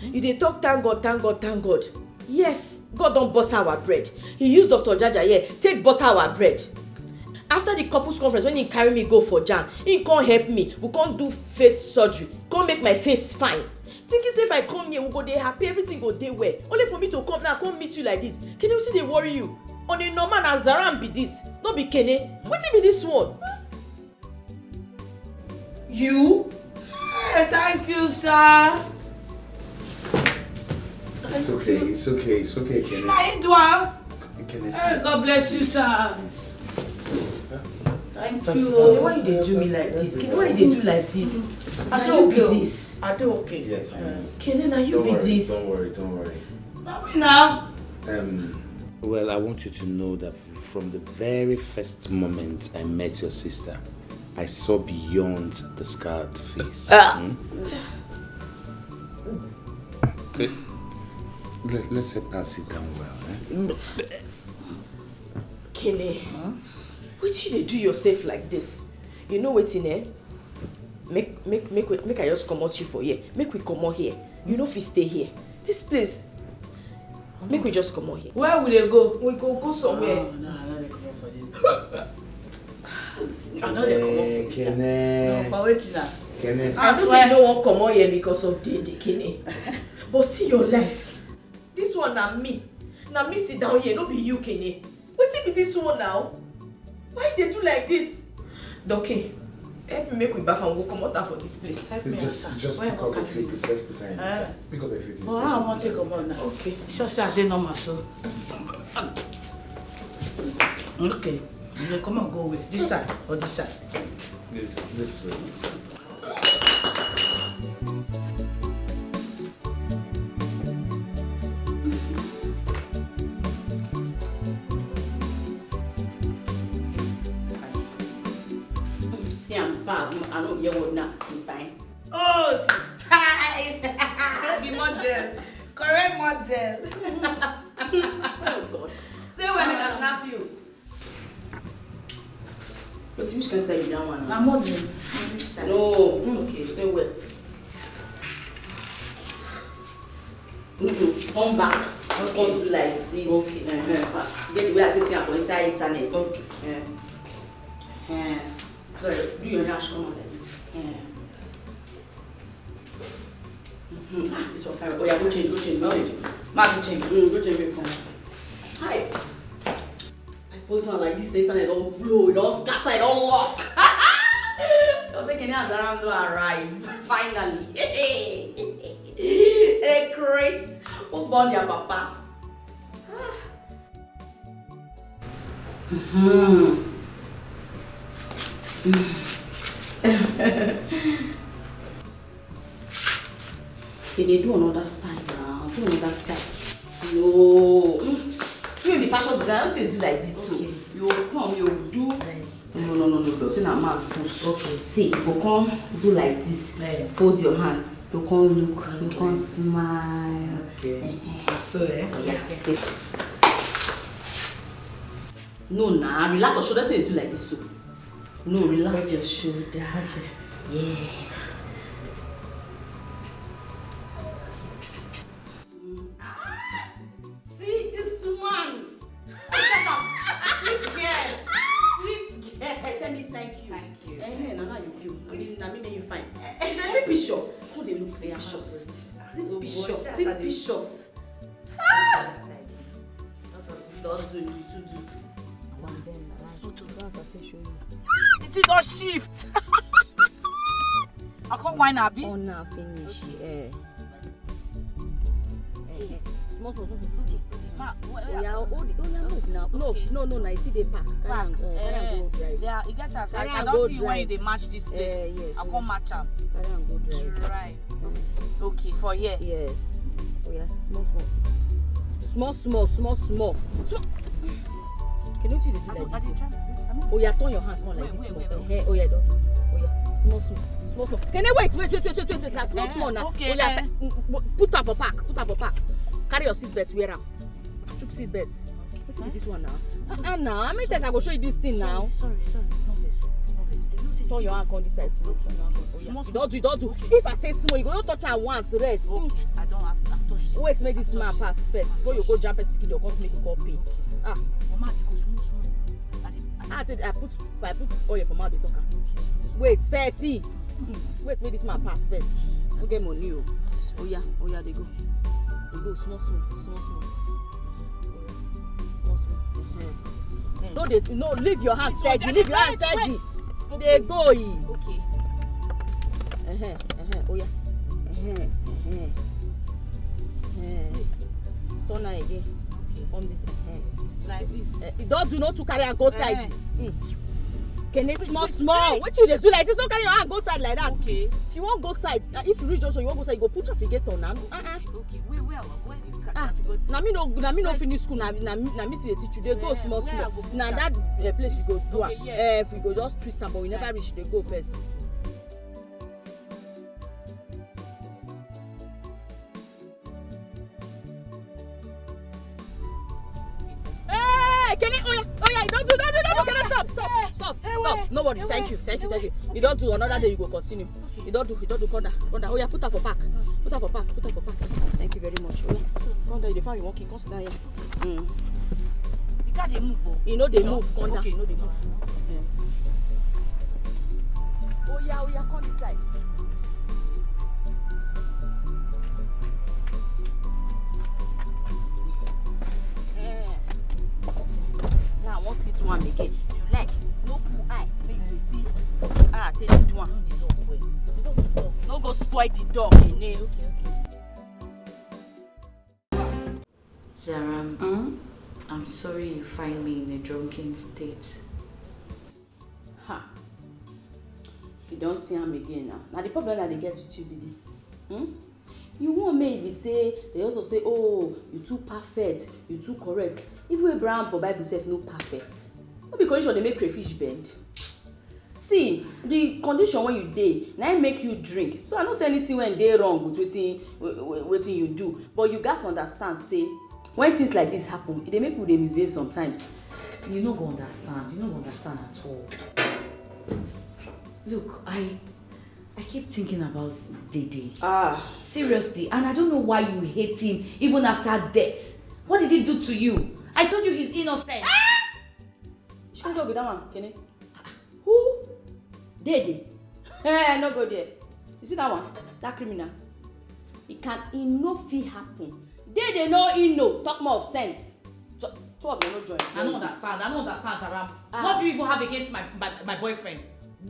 You dey talk thank God, thank God, thank God. Yes, God don't butter our bread. He used Dr. Jaja here, take butter our bread. After the couples conference, when he carry me go for jam, he can't help me. We can't do face surgery. Can't make my face fine. Thinking if I come here, we go dey happy, everything go dey well. Only for me to come now, come meet you like this. Can you see they worry you? On a normal Nazaran be this, not be Kene. What be this one? You? Hey, thank you, sir. It's okay, Kenny. I do it. Kenny, God bless you, sir. Thank you. Why they do me like this? Why they do like this? I don't be this. I do okay. Yes, I am. Kenny, now you be this. Don't worry. Not me now. Well, I want you to know that from the very first moment I met your sister, I saw beyond the scarred face. Let's pass it down well. Kenny, what did you do yourself like this? You know what's in there? Make I just come out you for here. Make we come out here. You know if we stay here. This place. Make we just come out here. Where will they go? We go somewhere. No, I know they come out for this. I know they come out for this. No, for waiting now. I know say you don't want to come out here because of the Kenny. But see your life. This one na me. Na me sit down here, no be you, Kenny. Wetin be this one now? Why they do like this? Dikeh, help me make we bath and go come out for this place. Help me, just pick up your feet. Let's put her in. Pick up your feet. Oh, I want to come out now. Okay. Sure, say I did normal, so. Okay. You come and go away. This side or this side? This way. I don't hear what now. I'm fine. Oh, style! Baby model. Correct model. Oh, God. Stay where I can snap you. But which can style you down one? I'm model. No. Okay, stay well. Come back. Don't do like this. Okay. Get the way I take you on inside internet. Okay. So, do your hair come on like this. This one fine. Oh yeah, go change. Go change. Go change your phone. Hi. I post one like this, internet don't blow, it don't scatter, it don't lock. Don't say Kenny has around to arrive. Finally. Hey Chris, who born your papa? They do another style now. Do another style. No. You will be fashion designer. How you do like this? Okay. You come, you do. No. See now, man, push. Okay. See, you come do like this. Fold your hand. You come look. You come smile. Okay. So yeah. Stay. No, nah. Relax your shoulder. Till you do like this. So. No, relax your shoulder. Okay. Yes. See this one. Sweet girl. Sweet girl. Tell me thank you. Thank you. Now you do. I mean, you fine. You see picture. Who they look? See pictures. See pictures. So do you do. It did not shift. I can't whine Abby. Oh, now finish. Small. Yeah, move now. No. You see they pack. Carry and go drive. Yeah, you get us. I don't see when they match this place. Yes. I can't match them. Carry and go drive. Right. Okay, for here. Yes. Oh yeah, small. Can you do like this? Oh yeah, turn your hand on like this. Oh yeah, don't. Oh yeah, small. Can you wait? Now small now. Okay. Oh yeah, put up a pack. Carry your seat belts. Wear them. Chook seat belts. What's with this one now? Now, how many times I go show you this thing now? Sorry. Novice. Turn your hand on this side. You don't do. If I say small, you go touch her once. Rest. I don't have touched it. Wait, make this man pass first before you go jump and speak in your course, make you call pay. Mama, they go small. I put oil for mouth, they talk. Wait, Fatty. Wait, make this man pass first. Don't get money. Oh yeah, they go. Small. No, leave your hand steady. Leave your hand steady. They go. Okay. Oh yeah. Turn her again. Come this. Like this. Don't do not to carry and go side. Can it small? What you do like this? Don't carry your hand go side like that. Okay. If you won't go side, if you reach junction, you won't go side. You go put traffic gate on now. Okay. Where do you catch traffic gate? Na me no finish school. Na me see the teach you. They go small. Now that place you go do. If you go just twist them, but we never reach. They go first. Can it? Oh yeah, don't do. Can I stop? Nobody. Thank you. You don't do another day. You go continue. You don't do. Come down. Oh yeah, put her for pack. Thank you very much. Oh yeah, come down. You find you walking. Come sit down here. You can't they move. You know they move. Come down. Okay, no they move. Oh yeah, come this side. Now I want to see one again. You like no pull eye, make you see. Take it one. No go spoil the dog. Okay. Zara, I'm sorry you find me in a drunken state. You don't see him again now. Now the problem that they get with you be this. You won't maybe say, they also say, oh, you too perfect, you too correct. Even Abraham for Bible says no perfect. Not because they make crayfish bend. See, the condition when you dey, now make you drink. So I don't say anything when they wrong with what you do. But you guys understand, say, when things like this happen, they make people misbehave sometimes. You no go understand at all. Look, I keep thinking about Dede. Seriously, and I don't know why you hate him even after death. What did he do to you? I told you he's innocent. She can't go with that one, Kenny. Who? Dede. No go there. You see that one? That criminal. It no fit happen. Dede no talk more of sense. So what you no join? I don't understand, Zaram. What do you even have against my boyfriend?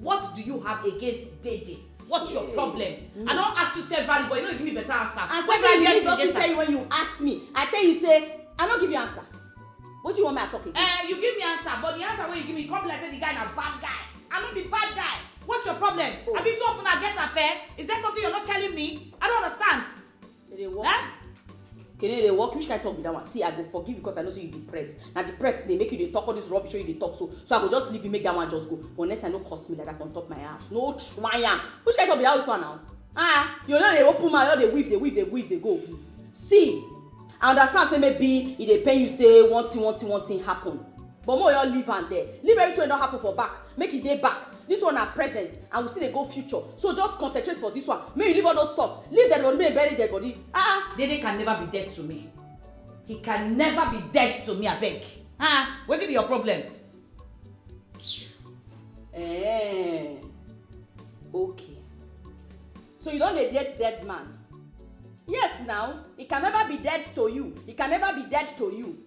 What do you have against Dede? What's your problem? I don't ask you severally, but you don't give me better answer. And severally, you don't tell you when you ask me. I tell you say, I don't give you answer. What do you want me to talk about? You give me answer, but the answer when you give me, you come like say the guy is a bad guy. I'm not the bad guy. What's your problem? I've been too often I get affair. Is there something you're not telling me? I don't understand. They work. Okay, they work. Which kind of talk with that one? See, I go forgive you because I know so you depressed. Now depressed, they make you they talk all this rubbish, so you they talk so I go just leave you, make that one just go. But unless I no cost me like that on top of my house. No try. Which kind of talk with that one now? You know they open my, they weave, they go. See, I understand say maybe if they pay you say one thing happen. But more you leave and there. Leave everything not happen for back. Make it day back. This one are present and we see they go future. So just concentrate for this one. May you leave all those stuff. Leave dead body, may bury dead body. Dede can never be dead to me. He can never be dead to me, I beg. What will be your problem? Okay. So you don't date dead man. Yes now, he can never be dead to you. He can never be dead to you.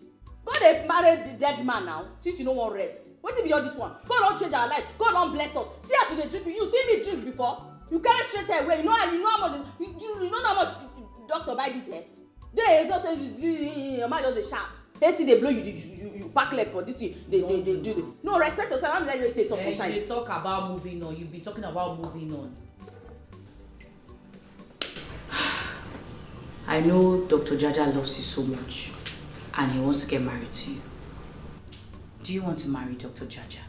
God they married the dead man now, since you don't want rest. What if you all this one? God don't change our life. God don't bless us. See us they drink. You see me drink before. You carry straight away. You know how much. You know how much doctor buy this hair. They just say your mind on the sharp. They see they blow you pack leg for this thing. They do. No, respect yourself. I'm letting you talk sometimes. You talk about moving on. You be talking about moving on. I know Dr. Jaja loves you so much and he wants to get married to you. Do you want to marry Dr. Jaja?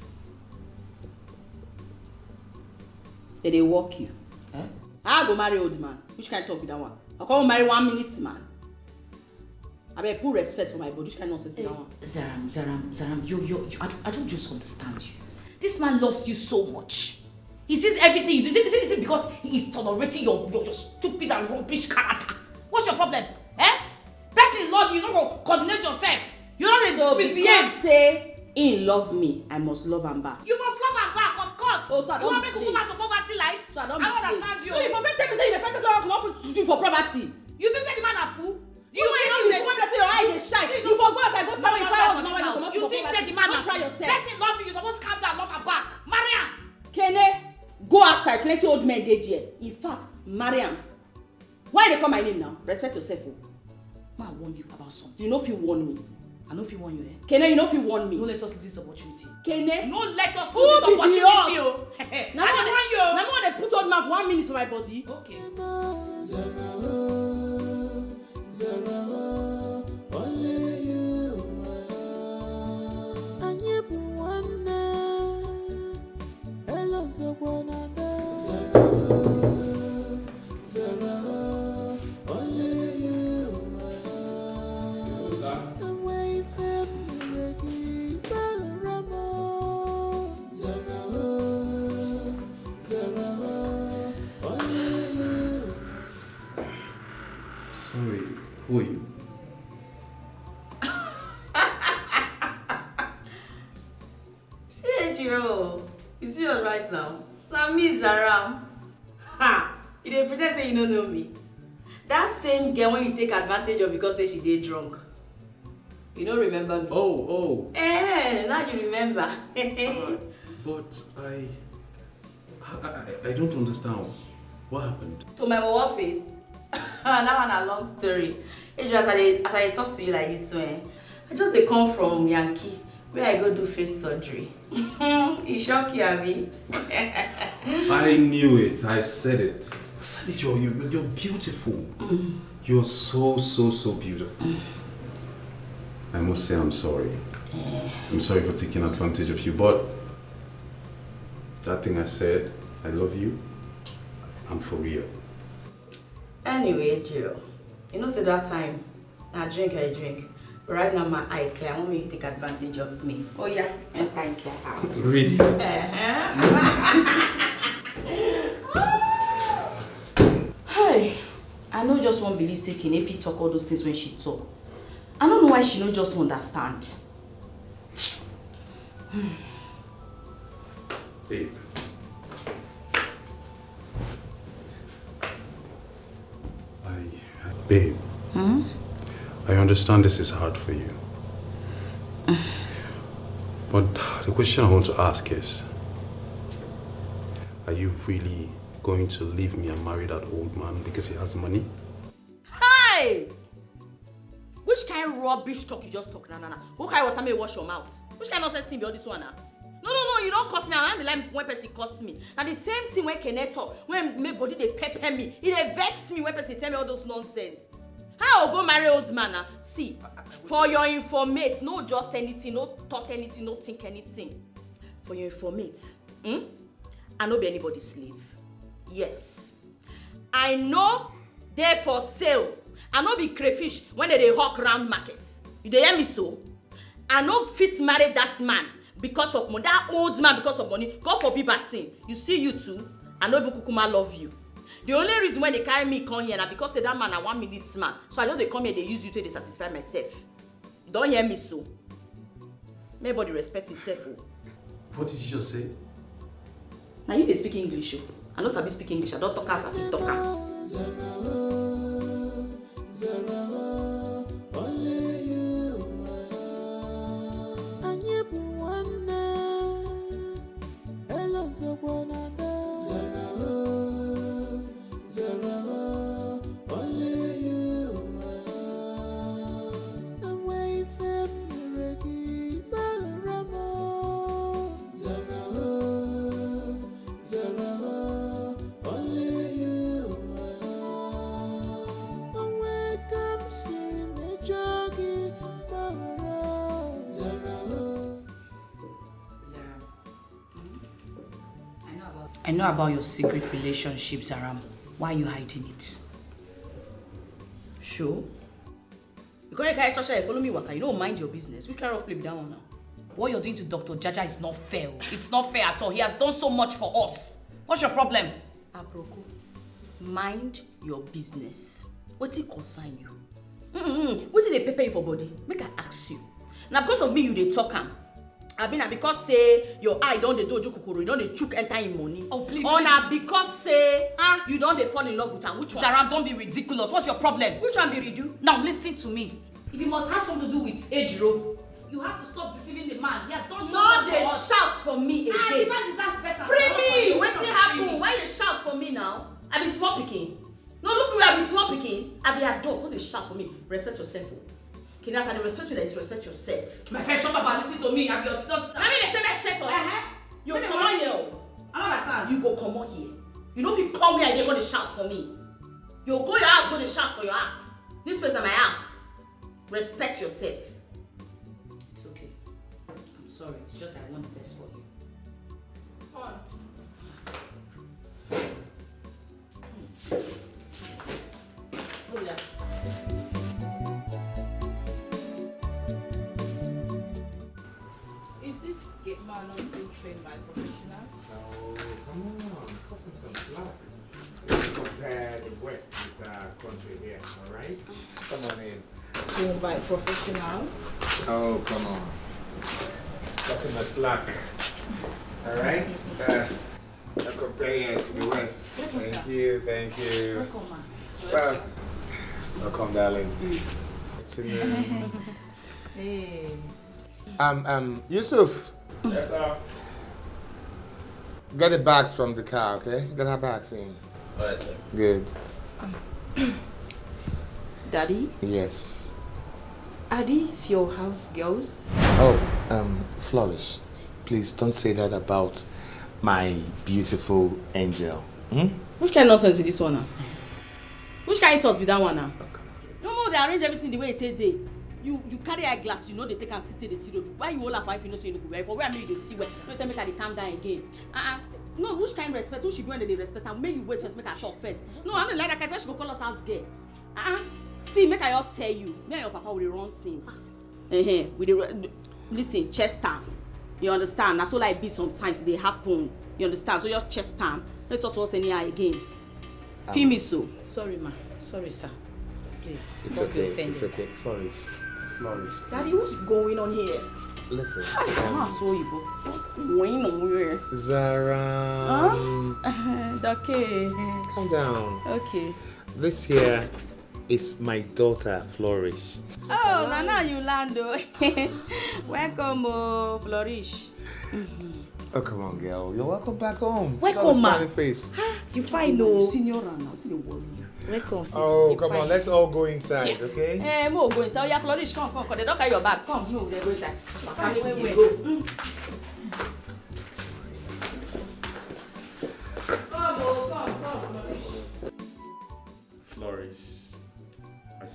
Did they walk you? I go marry old man. Which kind of talk with that one? I can't marry 1 minute man. I better put respect for my body. Which kind of nonsense with that one? Zaram, I don't just understand you. This man loves you so much. He sees everything you do. Is it because he is tolerating your stupid and rubbish character? What's your problem? Person love you, you don't go coordinate yourself. You don't misbehave. Say he love me, I must love him back. You must love him back, of course. Oh, so I don't you want me to go back to poverty life? So I don't understand you. So if I make 10% in the 5% what to do for poverty. You think say the man a fool? You think your eye is shy. You forgot I go tell you you think say the man a try yourself. Person love you supposed to calm down, love her back. Mariam. Kene, go outside. Plenty old men dey there. In fact, Mariam. Why they call my name now? Respect yourself. I warn you about something. You know if you warn me. I know if you warn you, Kene, you know if you warn me. Don't let us lose this opportunity. Kene, no let us lose this opportunity. Now I want to put on my 1 minute for my body. Okay. Only you. And you be one hello, Zara, only you. Away from Reggie Baramo. Zara, only you. Sorry, who are you? See, Jiro, you see us right now. Now me, Zara. Ha! You dey pretend say you don't know me. That same girl when you take advantage of because say she dey drunk. You don't remember me. Oh. Now you remember. But I don't understand. What happened? To my wawa face. That one a long story. It's just as I talk to you like this way, I just dey come from Yankee where I go do face surgery. It shock you, Abi. I knew it. I said it. I said it. You're beautiful. You're so beautiful. I must say I'm sorry. I'm sorry for taking advantage of you, but that thing I said, I love you, I'm for real. Anyway, Jiro, you know, say that time, I drink. But right now, my eye clear. I want you to take advantage of me. Oh, yeah, and thank you. Really? Hey, I know just one believe say Kenefi talk all those things when she talk. I don't know why she don't just understand. Babe. Babe. I understand this is hard for you. But the question I want to ask is, are you really going to leave me and marry that old man because he has money? Hey! Which kind of rubbish talk you just talk? Nah. Who kind of water may wash your mouth? Which kind of nonsense thing be all this one now? No, you don't curse me. I don't be like when person curse me. And the same thing when Kenneth talk, when make body they pepper me. It dey vex me when person tell me all those nonsense. How I go marry old man now? See, for your informate, no just anything, no talk anything, no think anything. For your informate, I no be anybody's slave. Yes. I know they for sale. I no be crayfish when they hawk round markets. You dey hear me so? I no fit marry that man because of money. That old man because of money. God forbid bad thing. You see you too. I no even kukuma love you. The only reason when they carry me come here na because say that man a 1 minute man. So I know they come here, they use you to they satisfy myself. Don't hear me so. Everybody respect himself. What did you just say? Now you they speak English. I know sabi speak English. I don't talk as I fit talk am. Only you. And you be one day. Hello, Zara, only you. Away from Regi, Baramo. Zara, only you. Away come seeing the joggy, Baramo. Zara. I know about your secret relationship, Zaram. Why are you hiding it? Sure. Because you can't touch her, follow me, Waka. You don't mind your business. Which kind of play be that one now? What you're doing to Dr. Jaja is not fair. It's not fair at all. He has done so much for us. What's your problem? Aproko, mind your business. What's it concern you? What's it they pepper you for body? Make I ask you. Now because of me, you they talk am. I mean, because say your eye don't they do kukuru, you don't they chook enter in money. Oh please. Or now because say you don't they fall in love with her. Which one? Zaram, don't be ridiculous. What's your problem? Which one be redo? Now listen to me. If it must have something to do with age, you have to stop deceiving the man. He has done so much No, they for us. shout for me again. The man deserves better. Free me! What's happen? Why they shout for me now? I be small picking. No, look me, I be small picking. I be adult. Don't they shout for me? Respect yourself. Okay, that's how they respect you, that is respect yourself. My friend, shut up and listen to me. I'm your sister. I mean, they tell me shut up. You come on here. I don't understand. You go come on here. You know if you come here and they're gonna shout for me. You go your house, gonna shout for your ass. This place is my house. Respect yourself. It's okay. I'm sorry. It's just I want the best for you. Come on. Look at that. Is this gate man not being trained by a professional? No, come on, cut him some slack. Let's compare the West with our country here, alright? Come on in. Trained by a professional? Oh, come on. Cut him a slack. Alright? I'll compare it to the West. Thank you, thank you. Welcome, man. Well, welcome, darling. What's your name? Hey. Yusuf. Yes, sir. Get the bags from the car, okay? Get our bags in. Alright, sir. Good. Daddy, Yes. are these your house girls? Oh, Flourish. Please don't say that about my beautiful angel. Which kind of nonsense be this one now? Which kind of insult be that one now? No, they arrange everything the way it is there. You carry eyeglass, you know they take and sit in the zero. Why you all laugh if you know so you no go wear? For where I make you see where? No tell me can they calm down again. No, which kind of respect? Who should go and they respect and make you wait first, make her talk first. No, I don't like that kind. Why she go call us house girl? See, make I all tell you. Me and your papa will run things. Listen, chest time. You understand? That's all I be sometimes they happen. You understand? So your chest time. Don't talk to us anyhow again. Feel me so. Sorry, ma. Sorry, sir. Please. It's don't be okay. offended. It's okay. Flourish. Daddy, what's going on here? Listen. What's going on here? Zara. Dikeh. Calm down. Okay. This here is my daughter, Flourish. Oh, now you land. Welcome, Flourish. Oh, come on, girl. You're welcome back home. Welcome, ma. Face. You fine, no? Senior now. They worry you. Welcome, sis. Oh, come on. Let's all go inside, okay? Mo go inside. Oh, yeah, Flourish, come. They don't carry your bag. Come, no, they go inside. Wait.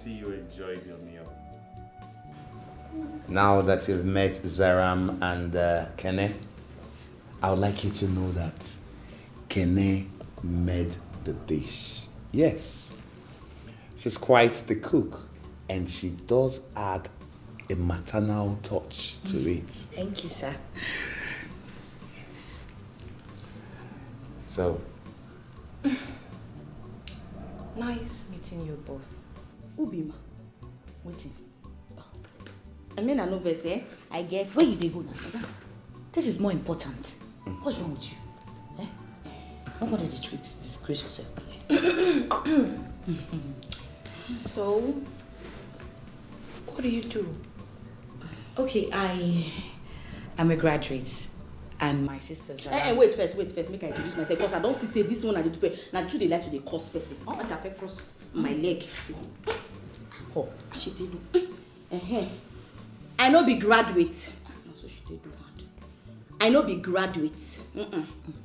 see you enjoyed your meal. Now that you've met Zaram and Kene, I would like you to know that Kene made the dish. Yes, she's quite the cook, and she does add a maternal touch to it. Thank you, sir. So, Nice meeting you both. Ubima, waiting. I mean, I know verse, eh? I get where you dey go now, sir. This is more important. What's wrong with you? Eh? I'm going to disgrace yourself. So, what do you do? Okay, I'm a graduate. And my sisters are... Wait first, make I introduce myself. Because I don't see say this one I did fair. Now true they like to the cost person. I want to cross my leg. Oh, she did do. I know be graduate. Not so she did do that. I know be graduate.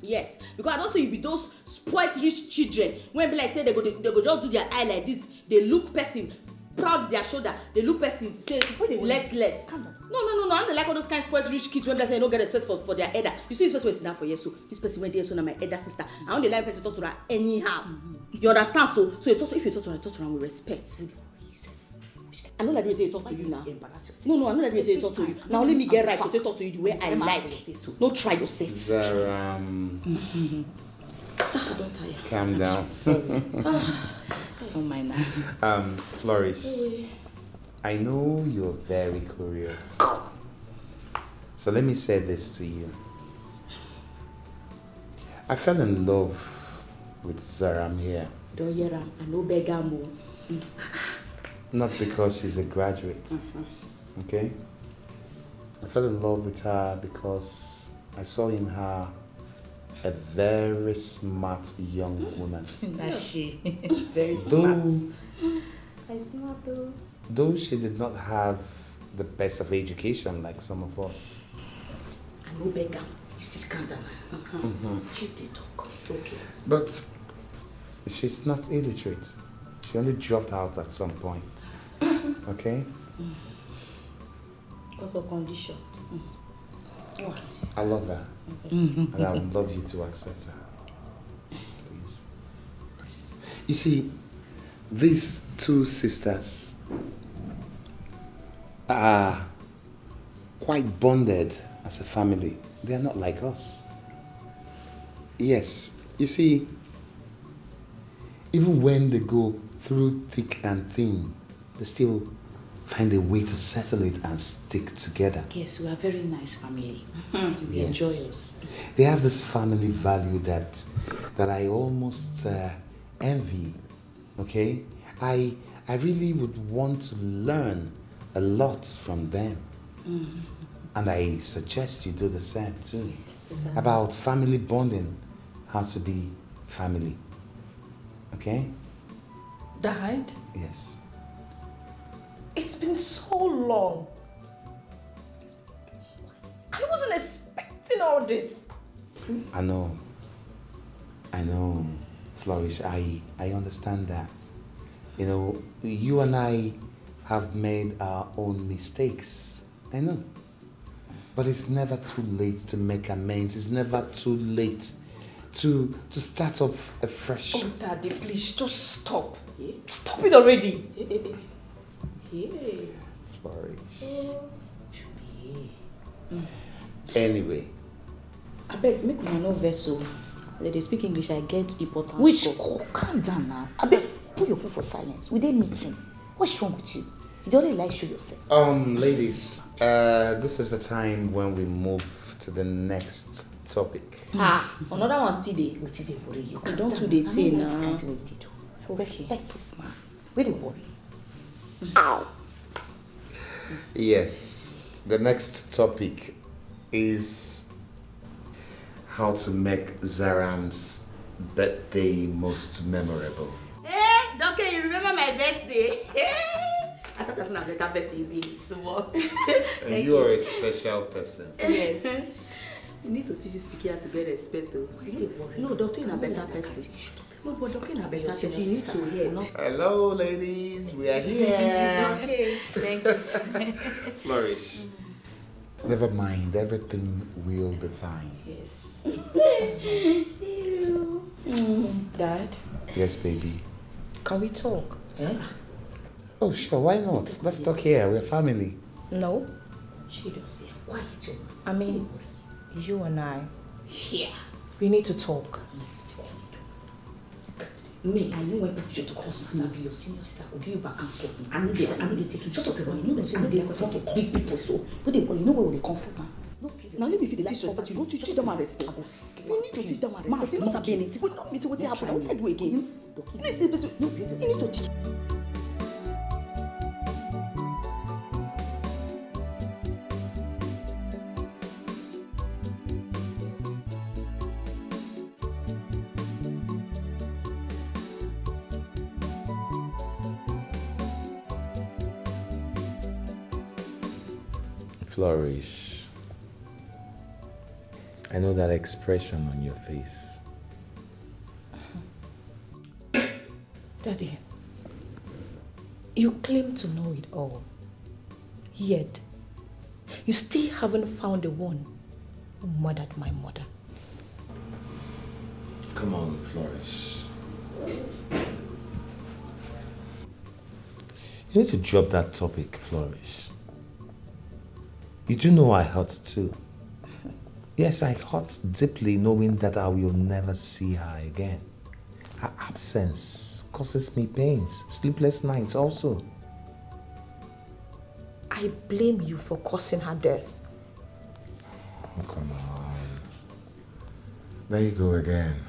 Yes, because I don't see you be those spoiled rich children. When be like say they go just do their eye like this. They look person, proud their shoulder. They look person, say less. Calm down. No. I don't like all those kind of spoiled rich kids when they say no get respect for their elder. You see this person is down for years, so this person went there, so now my elder sister. I don't like person talk to her anyhow. You understand? So you talk to, if you talk to her with respect. I don't like the way they talk to you now. No, I don't like the way they talk to you. Now let me get right to talk to you the way I like. Don't try yourself. Don't tire. Calm down. Sorry. Oh my now. Flourish. I know you're very curious. So let me say this to you. I fell in love with Zaram here. Don't hear him. I know Begamo. Not because she's a graduate. Okay? I fell in love with her because I saw in her a very smart young woman. That's she. Very smart. Smart though. Though she did not have the best of education like some of us. I know Begam. You still calm down. She did talk. Okay. But she's not illiterate. She only dropped out at some point. Okay? Because of condition. I love her. And I would love you to accept her. Please. You see, these two sisters are quite bonded as a family. They are not like us. Yes, you see, even when they go through thick and thin, they still find a way to settle it and stick together. Yes, we are a very nice family. We Yes. enjoy us. They have this family value that I almost envy. Okay, I really would want to learn a lot from them, and I suggest you do the same too. About family bonding, how to be family. Okay? Died? Yes. It's been so long. I wasn't expecting all this. I know, Flourish, I understand that. You know, you and I have made our own mistakes. I know. But it's never too late to make amends. It's never too late to start off afresh. Oh, Daddy, please, just stop. Stop it already. Flourish. Anyway. I beg, make una no vessel. They speak English, I get important. Which, calm down now. I beg, put your phone for silence. We dey meeting. What's wrong with you? You don't really like show yourself. Ladies, this is the time when we move to the next topic. Another one still there. What did they worry you? You don't do the thing now. Respect this man. Where they worry? Yes, the next topic is how to make Zaram's birthday most memorable. Hey, Dikeh, you remember my birthday? I thought I was not a better person be so. You are a special person. Yes. You need to teach this pikin how to get respect though. No, Doctor, you're a better person. No, but talking about better things, you need to hear, no? Hello, ladies. We are here. Okay, thank you. Flourish. Never mind. Everything will be fine. Yes. Dad? Yes, baby. Can we talk? Oh, sure. Why not? Let's talk here. We're family. No. She does. Why you? I mean, you and I. Here. We need to talk. Me, I know when person to call sister, be your senior sister, will give you back and forth. I know they take you. Shut up, you know they want these people so. But they you know where they come from. Now let me feel the teach respect. You don't teach them my respect. You need to teach them my respect. You must be anything. But not me what happened. What I do again? You need to teach. Flourish. I know that expression on your face. Daddy, you claim to know it all. Yet, you still haven't found the one who murdered my mother. Come on, Flourish. You need to drop that topic, Flourish. You do know I hurt too. Yes, I hurt deeply knowing that I will never see her again. Her absence causes me pains, sleepless nights also. I blame you for causing her death. Oh, come on. There you go again.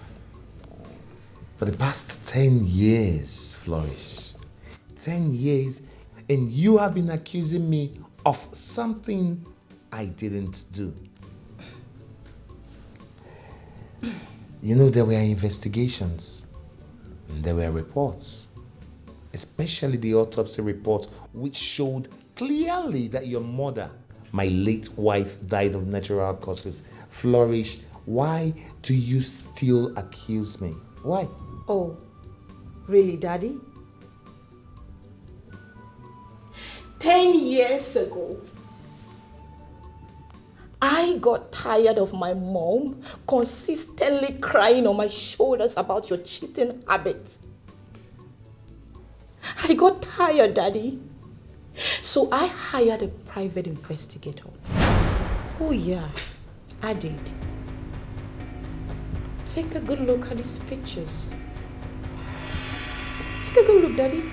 For the past 10 years, Flourish. 10 years, and you have been accusing me of something I didn't do. You know, there were investigations and there were reports, especially the autopsy report, which showed clearly that your mother, my late wife, died of natural causes. Flourish, why do you still accuse me? Why? Oh, really, Daddy? 10 years ago, I got tired of my mom consistently crying on my shoulders about your cheating habits. I got tired, Daddy. So I hired a private investigator. Oh yeah, I did. Take a good look at these pictures. Take a good look, Daddy.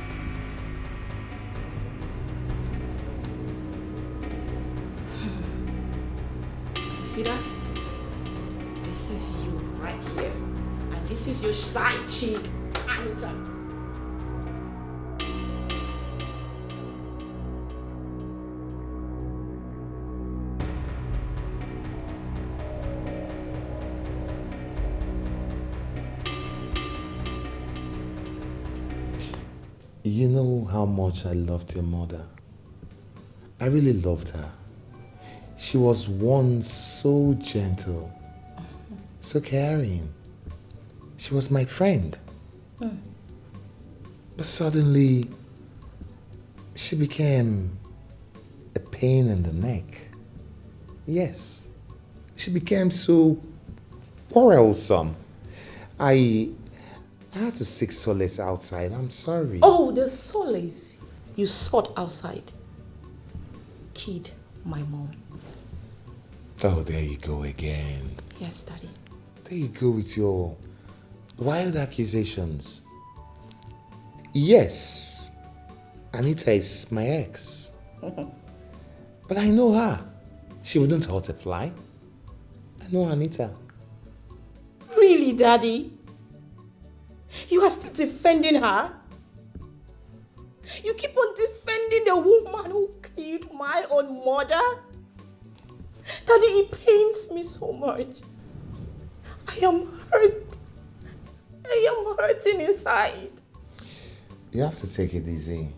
See that? This is you right here. And this is your side chick, Anita. You know how much I loved your mother. I really loved her. She was once so gentle, so caring. She was my friend. But suddenly, she became a pain in the neck. Yes, she became so quarrelsome. I had to seek solace outside. I'm sorry. Oh, the solace you sought outside killed my mom. Oh, there you go again. Yes, Daddy. There you go with your wild accusations. Yes, Anita is my ex. But I know her. She wouldn't hurt a fly. I know Anita. Really, Daddy? You are still defending her? You keep on defending the woman who killed my own mother? Daddy, it pains me so much. I am hurt. I am hurting inside. You have to take it easy.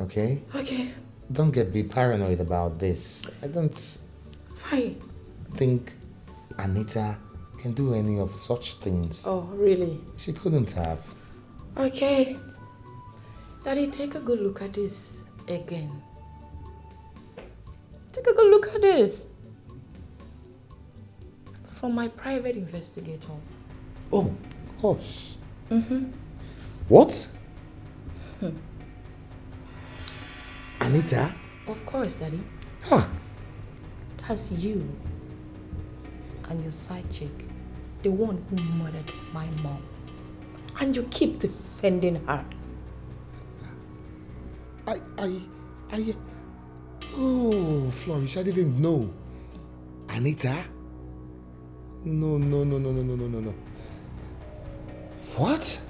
Okay? Okay. Don't be paranoid about this. I don't Fine. think Anita can do any of such things. Oh, really? She couldn't have. Okay. Daddy, take a good look at this again. Take a good look at this. From my private investigator. Oh, gosh. Mm-hmm. What? Anita? Of course, Daddy. Huh. That's you and your side chick, the one who murdered my mom. And you keep defending her. Oh, Flourish, I didn't know. Anita? No. What?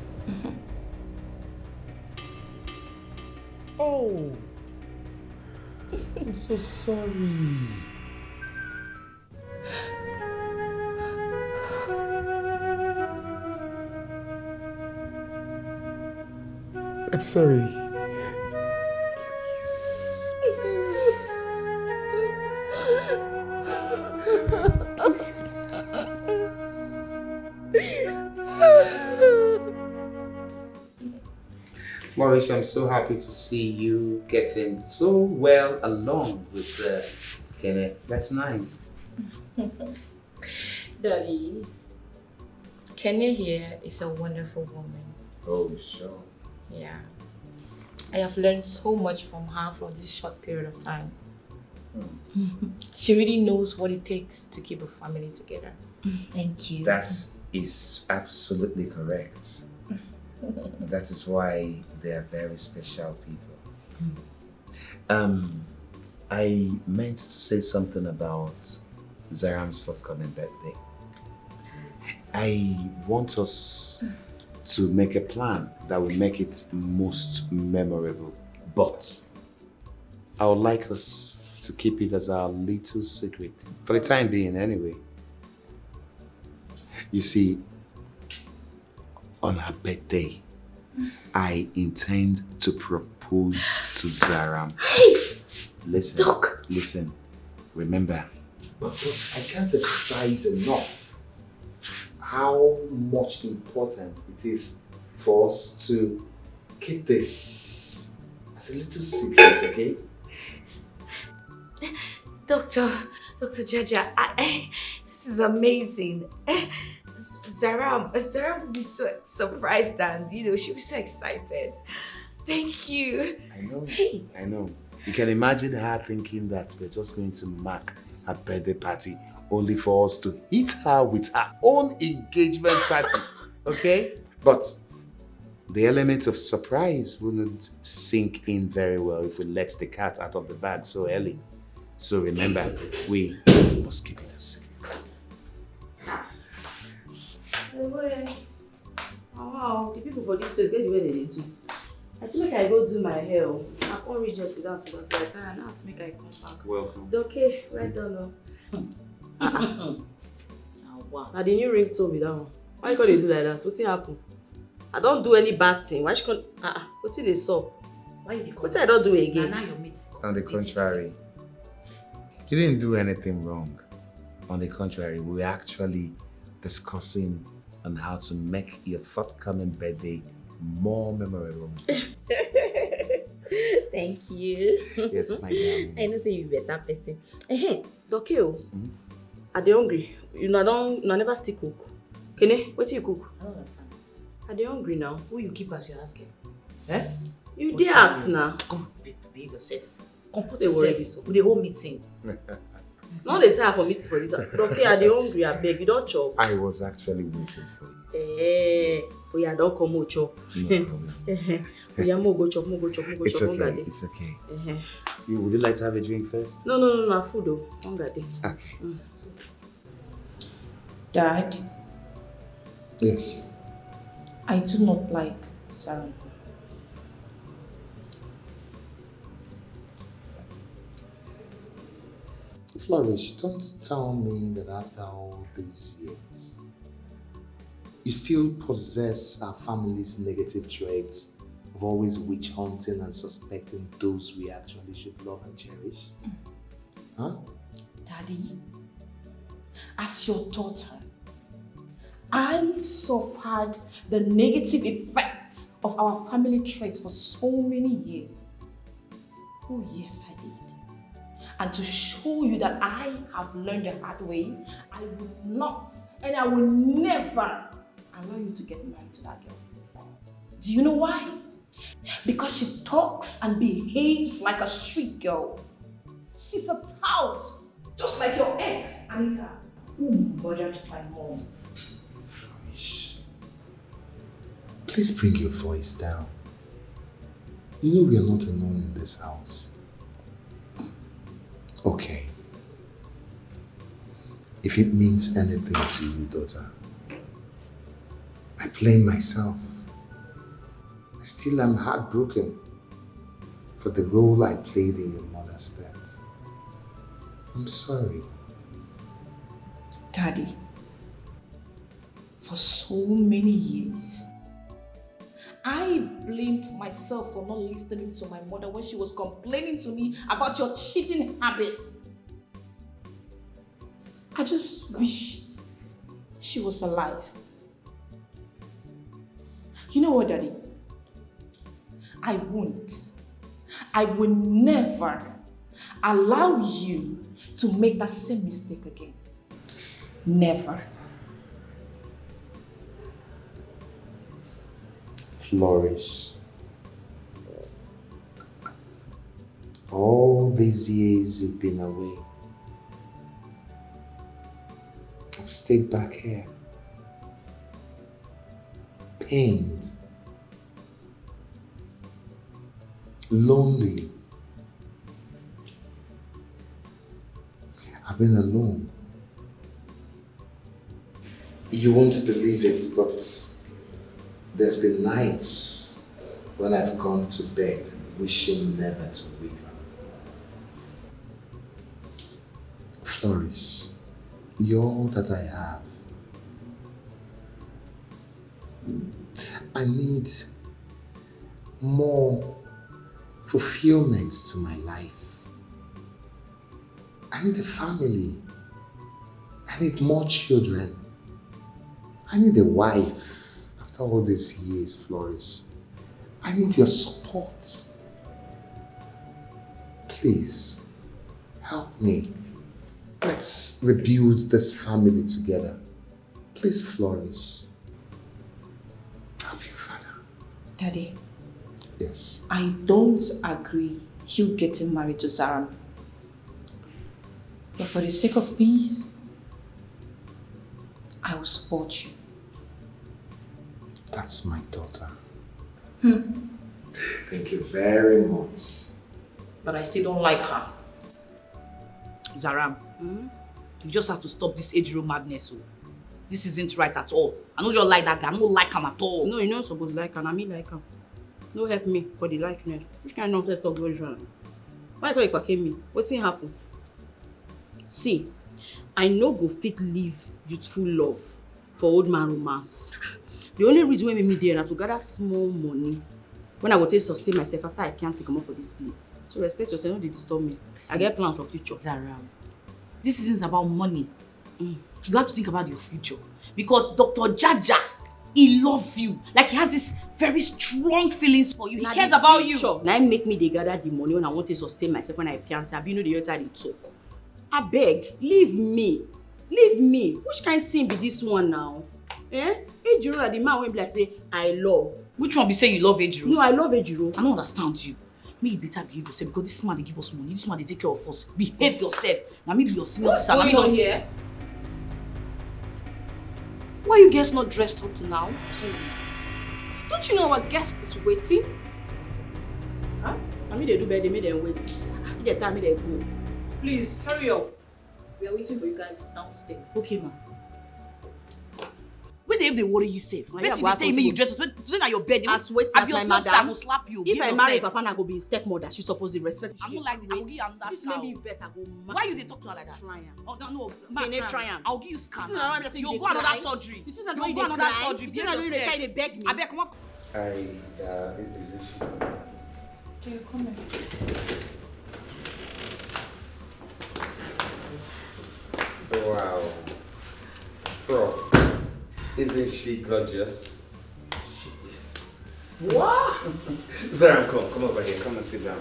Oh. I'm so sorry. I'm sorry. Maurice, I'm so happy to see you getting so well along with Kenneth. That's nice. Daddy, Kenya here is a wonderful woman. Oh, sure. Yeah. I have learned so much from her for this short period of time. She really knows what it takes to keep a family together. Thank you. That is absolutely correct. That is why they are very special people. I meant to say something about Zaram's forthcoming birthday. I want us to make a plan that will make it most memorable, but I would like us to keep it as our little secret, for the time being anyway. You see, on her birthday, I intend to propose to Zaram. Listen, remember, I can't emphasize enough how much important it is for us to keep this as a little secret, okay? Dr. Jaja, this is amazing. Zaram will be so surprised and, she'll be so excited. Thank you. I know. You can imagine her thinking that we're just going to mark her birthday party only for us to hit her with her own engagement party, okay? But the element of surprise wouldn't sink in very well if we let the cat out of the bag so early. So remember, we must keep it a secret. Wow, the people for this place get the way they do. I feel like I go do my hair. I can't reach just sit down, so I and ask make I come back. Welcome. Okay, right down now. Wow. Now the new ringtone be that one. Why you gonna do like that? What's happen? I don't do any bad thing. Why she can what's it they saw? Why you what I don't do again? Now you're meeting. On the contrary, you didn't do anything wrong. On the contrary, we're actually discussing on how to make your forthcoming birthday more memorable. Thank you. Yes, my darling. I know say you better person. Dikeh, are they hungry? You never still cook. Kene, what do you cook? I don't understand. Are they hungry now? Who you keep as your asking? Eh? You did ask now. Come, behave yourself. Comport They yourself with the whole meeting. Not the time for meeting for this. Dikeh, are they hungry? I beg you don't chop. I was actually waiting for you. Oh yeah, don't come out chop. No problem. Yeah, go chop. It's okay. It's okay. Would you like to have a drink first? No, food though. Okay. Dad? Yes. I do not like Sarah. Flourish, don't tell me that after all these years, you still possess our family's negative traits of always witch hunting and suspecting those we actually should love and cherish. Huh? Daddy, as your daughter, I suffered the negative effects of our family traits for so many years. Oh yes, I did. And to show you that I have learned the hard way, I will not and I will never allow you to get married to that girl. Do you know why? Because she talks and behaves like a street girl. She's a tout, just like your ex, Anita, who murdered my mom. Flourish. Please bring your voice down. You know we are not alone in this house. Okay. If it means anything to you, daughter, I blame myself. I still am heartbroken for the role I played in your mother's death. I'm sorry. Daddy, for so many years, I blamed myself for not listening to my mother when she was complaining to me about your cheating habit. I just wish she was alive. You know what, Daddy? I will never allow you to make that same mistake again. Never. Flourish. All these years you've been away, I've stayed back here, pained, lonely. I've been alone. You won't believe it, but there's been nights when I've gone to bed wishing never to wake up. Flourish, you're all that I have. I need more fulfillment to my life. I need a family. I need more children. I need a wife. After all these years, Flourish, I need your support. Please, help me. Let's rebuild this family together. Please, Flourish. Help your father. Daddy. Yes. I don't agree you getting married to Zara. But for the sake of peace, I will support you. That's my daughter. Thank you very much. But I still don't like her. Zaram, you just have to stop this age room madness. This isn't right at all. I don't just like that guy. I don't like him at all. No, you're not supposed to like him. I mean like him. No help me for the likeness. Which kind of nonsense talk going on? Why you call me? What's happen? See, I no go fit live youthful love for old man romance. The only reason why me there na to gather small money when I go take sustain myself after I can't come up for this place. So respect yourself, don't disturb me. See, I get plans for future. Zara, this isn't about money. You have to think about your future. Because Dr. Jaja, he loves you. Like he has this very strong feelings for you. He cares about you. Now make me they gather the money when I want to sustain myself when I can't. I be know the other side they talk. I beg, leave me. Leave me. Which kind of thing be this one now? Eh? Ejiro na the man when be say, I love. Which one be say you love Ejiro? No, I love Ejiro. I don't understand you. Maybe you better behave yourself because this man they give us money. This man they take care of us. Behave yourself. Now maybe your senior sister. What's going on here? Why you guys not dressed up to now? Don't you know our guest is waiting? Huh? I mean they do better, they made them wait. They tell me they go. Please, hurry up. We are waiting for you guys downstairs. Okay, ma. When they worry you safe. Basically, they tell me you dress up. Today at your bed. As wait as my mother, I will slap you. If I marry Papa, I go be his stepmother. She's supposed to respect. I'm not like the way. I'll give you another this may be best. I go mad. Why you they talk to her like that? Try am. Oh no, try am. I'll give you scan. You go another surgery. You go another surgery. You know they try to beg me. I beg come on. Can you come here? Wow. Bro. Isn't she gorgeous? She is. What? Zara, come over here. Come and sit down.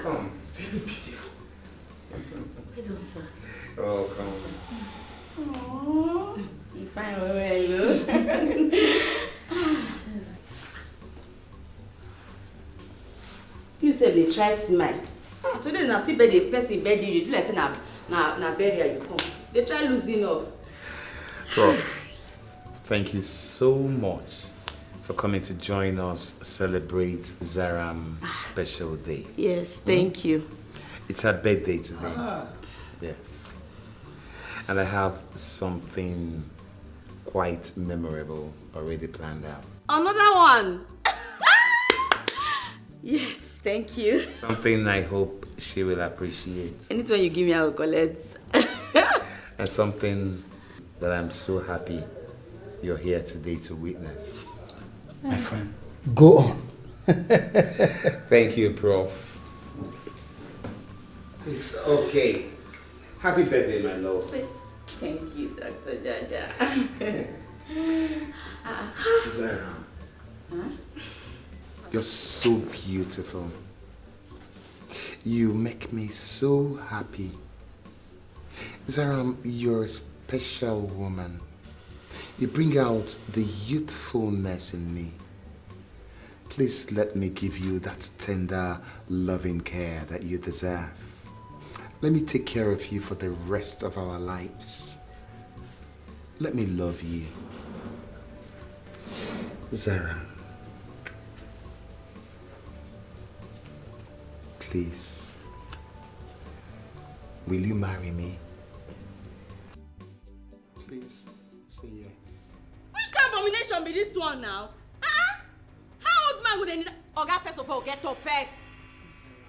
Come. Very beautiful. I don't, sir. Oh, come on. Aww. You fine where you go. You said they try smile. Today is still birthday, person birthday. You do like say na burial you come. They try losing up. Prof, thank you so much for coming to join us celebrate Zaram's special day. Yes, thank you. It's her birthday today. Yes. And I have something quite memorable already planned out. Another one. Yes, thank you. Something I hope she will appreciate. Anytime you give me, I will collect. And something that I'm so happy you're here today to witness. My friend, go on. Thank you, Prof. It's okay. Happy birthday, my love. Thank you, Dr. Jaja. Zara, you're so beautiful. You make me so happy. Zara, you're a special woman. You bring out the youthfulness in me. Please let me give you that tender, loving care that you deserve. Let me take care of you for the rest of our lives. Let me love you. Zara, please, will you marry me? Please, say yes. Which kind of abomination be this one now? How old man would they need? Oga, first of all, get up first.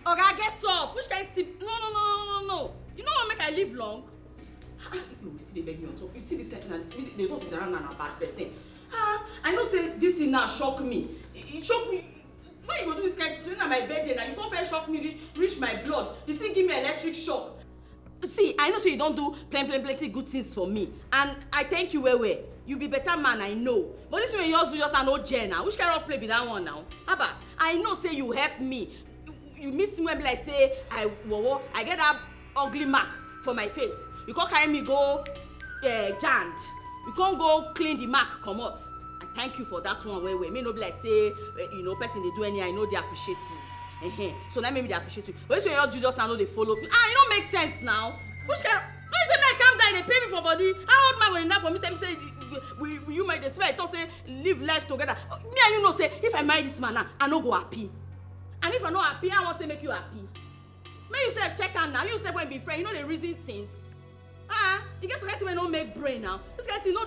Oga, get up. Which kind of tip? No. You know what make I live long? You see the baby on top. You see this kind of thing. They don't sit around and a bad person. I know say this thing now shock me. It shock me. Why you go do this kind of thing on my birthday now? You can't first shock me, reach my blood. The thing give me electric shock. See, I know say you don't do plenty good things for me. And I thank you well. You be better man, I know. But this one you do just an old gen now. Which kind of play be that one now? Abba, I know say you help me. You meet me when like say I get that ugly mark for my face. You can't carry me go jand. You can't go clean the mark, come out. I thank you for that one where me no be like say person they do any, I know they appreciate you. So that maybe they appreciate you. But this way you do just now know they follow me. It don't make sense now. Which kind of don't say man calm down, they pay me for body. How old man going enough for me tell me say you might despair, I thought say live life together. Me and you know say if I marry this man now, I no go happy. And if I not happy, I want to make you happy. May you say check out now. You say when be friend, you know the reason things. You get something when don't make brain now. This kind of thing, no.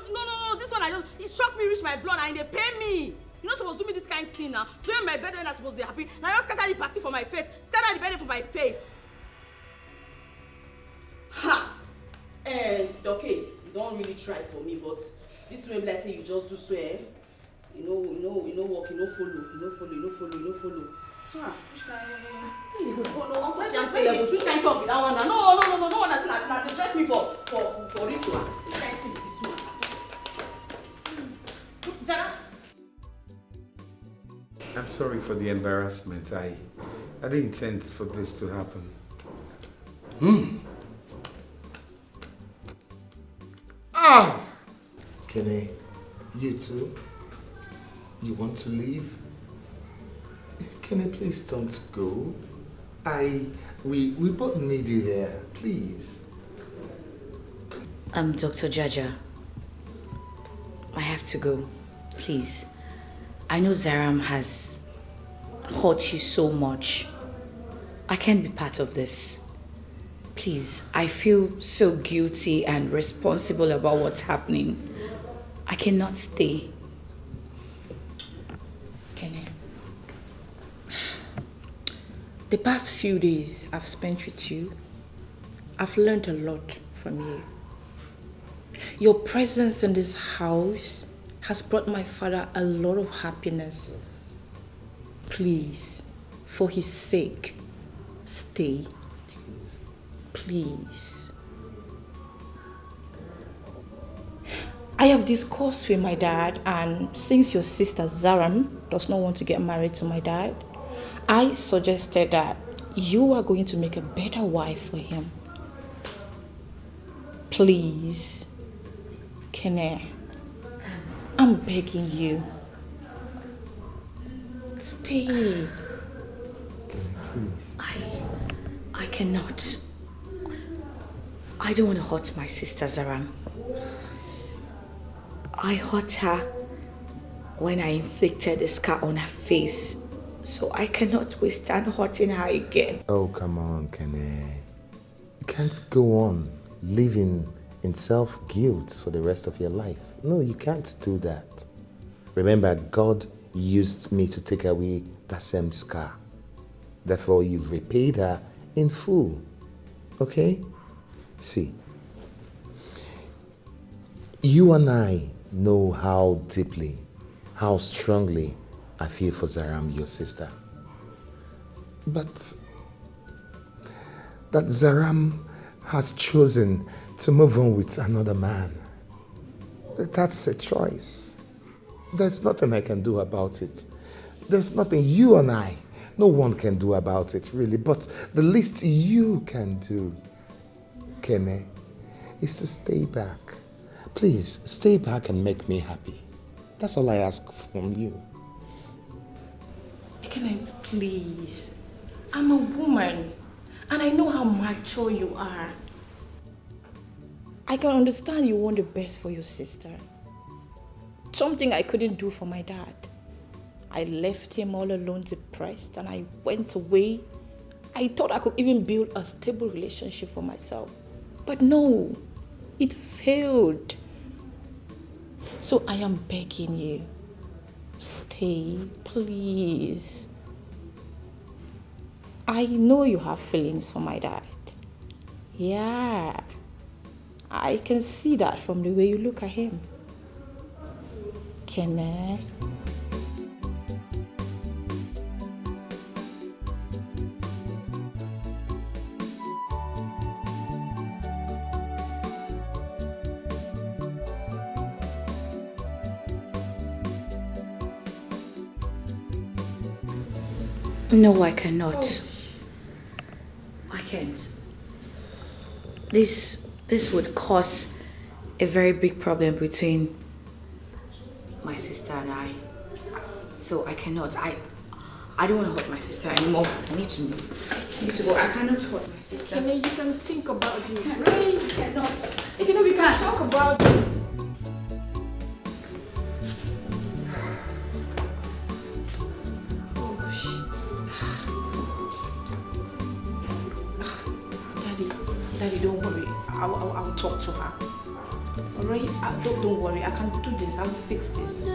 This one it shocked me, reach my blood, and they pay me. You're not supposed to do me this kind of thing now. So when my birthday, I'm supposed to be happy. Now you scatter the party for my face. Scatter the birthday for my face. Okay, you don't really try for me, but this way, like say you just do swear. You know, walk, you know follow. Which kind? Which kind talk with that one? No, one that's not they dress me for ritual. Which kind thing with this one? Zara? I'm sorry for the embarrassment. I didn't intend for this to happen. Kenny, you too? You want to leave? Kenny, please don't go. We both need you here, please. Dr. Jaja, I have to go, please. I know Zaram has hurt you so much. I can't be part of this. Please, I feel so guilty and responsible about what's happening. I cannot stay. Kenny, the past few days I've spent with you, I've learned a lot from you. Your presence in this house has brought my father a lot of happiness. Please, for his sake, stay. Please. I have discussed with my dad, and since your sister Zaram does not want to get married to my dad, I suggested that you are going to make a better wife for him. Please, Kene, I'm begging you. Stay. I cannot. I don't want to hurt my sister Zaram. I hurt her when I inflicted a scar on her face, so I cannot withstand hurting her again. Oh, come on, Kene. You can't go on living in self-guilt for the rest of your life. No, you can't do that. Remember, God used me to take away that same scar. Therefore, you've repaid her in full. Okay? See, you and I know how deeply, how strongly I feel for Zaram, your sister. But that Zaram has chosen to move on with another man. That's a choice. There's nothing I can do about it. There's nothing you and I, no one can do about it, really. But the least you can do, Kene, is to stay back. Please, stay back and make me happy. That's all I ask from you. Kene, please. I'm a woman, and I know how mature you are. I can understand you want the best for your sister. Something I couldn't do for my dad. I left him all alone, depressed, and I went away. I thought I could even build a stable relationship for myself. But no, it failed. So I am begging you, stay, please. I know you have feelings for my dad. Yeah, I can see that from the way you look at him. Can I? No, I cannot. I can't. This would cause a very big problem between my sister and I. So I cannot. I don't want to hurt my sister anymore. I need to go. I cannot hurt my sister. Kene, you can think about this. Really, you cannot. You know, we can talk about it. Daddy, don't worry. I'll talk to her. Alright? Don't worry. I can do this. I'll fix this.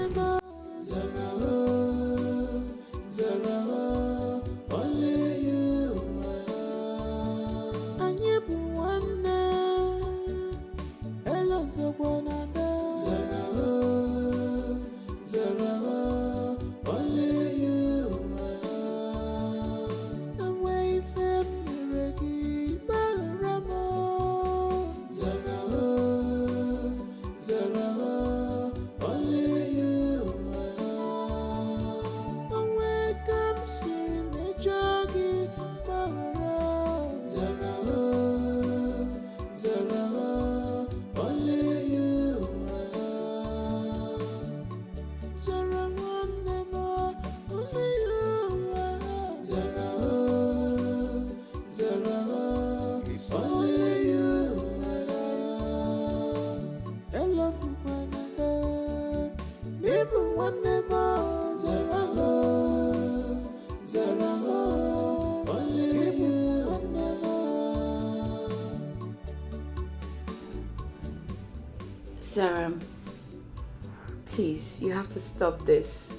Zaram, please, you have to stop this.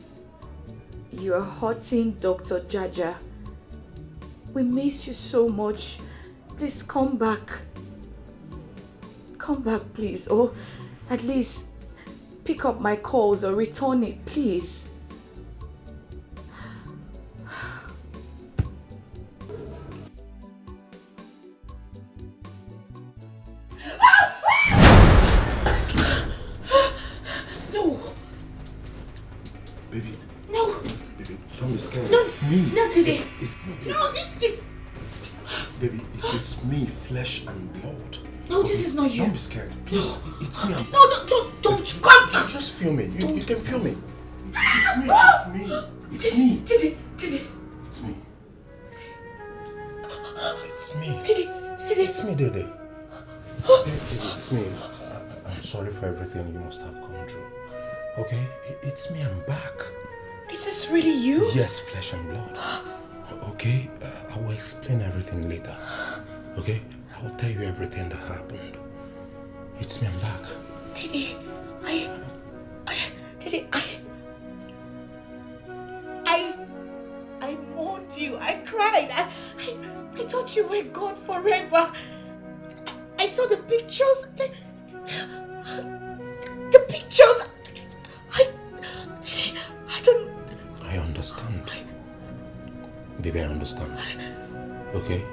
You are hurting Dr. Jaja. We miss you so much. Please come back. Come back, please. Or at least pick up my calls or return it, please. Baby. No. Baby, don't be scared. No. It's me. No, Dide. It's me. No, this is... Baby, it is me, flesh and blood. No, this is not you. Don't be scared. Please, it's me. No, don't come. Just feel me. You can feel me. It's me. It's me. Dide. It's me. It's me. Dide. It's me, Dede. It's me. I'm sorry for everything you must have gone through. Okay? It's me. I'm back. Is this really you? Yes, flesh and blood. Okay? I will explain everything later. Okay? I will tell you everything that happened. It's me. I'm back. Dide, I mourned you. I cried. I thought you were gone forever. I saw the pictures. The pictures. I don't... I understand. Baby, I understand. Okay?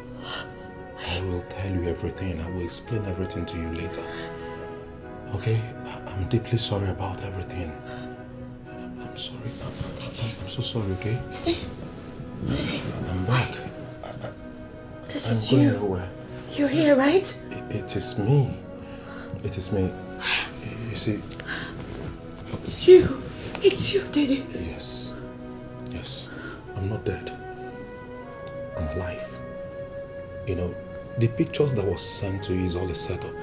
I will tell you everything. I will explain everything to you later. Okay? I'm deeply sorry about everything. I'm sorry. I'm so sorry, okay? I'm back. This I'm is going you. nowhere. You're here, right? It is me. It is me. You see... It's you. It's you, Dede. Yes. Yes. I'm not dead. I'm alive. You know, the pictures that was sent to you is all a setup.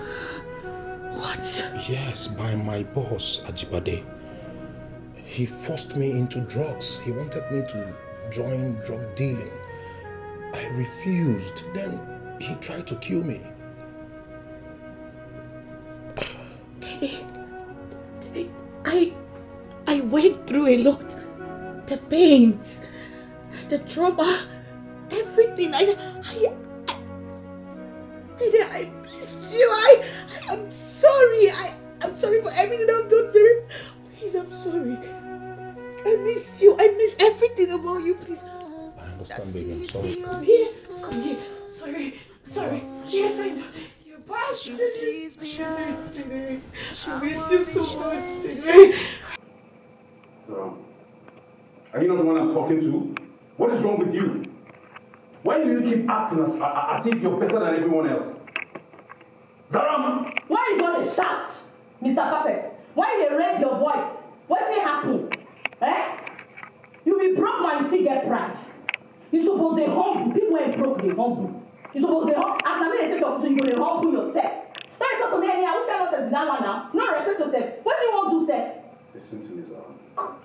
What? Yes, by my boss, Ajibade. He forced me into drugs. He wanted me to join drug dealing. I refused. Then he tried to kill me. Dede, I went through a lot. The pains, the trauma, everything. Dede, I missed you. I'm sorry. I'm sorry for everything I've done, Sarah. Please, I'm sorry. I miss you. I miss everything about you. Please. I understand, baby. I'm sorry. Come here. Come here. Sorry. Yes, I know. You bastard. I miss you so much. Are you not the one I'm talking to? What is wrong with you? Why do you keep acting as if you're better than everyone else? Zaram! Why you gonna shout, Mr. Perfect? Why you raise your voice? What's happening? Eh? You be broke man, you still get pride. You suppose they humble. People ain't broke, they humble. You suppose they humble. After me, they take your position, you go they humble yourself. Now you talk to me anyhow, which kind of nonsense is that one now? No respect yourself. What do you want to do, sir? Listen to me, Zaram.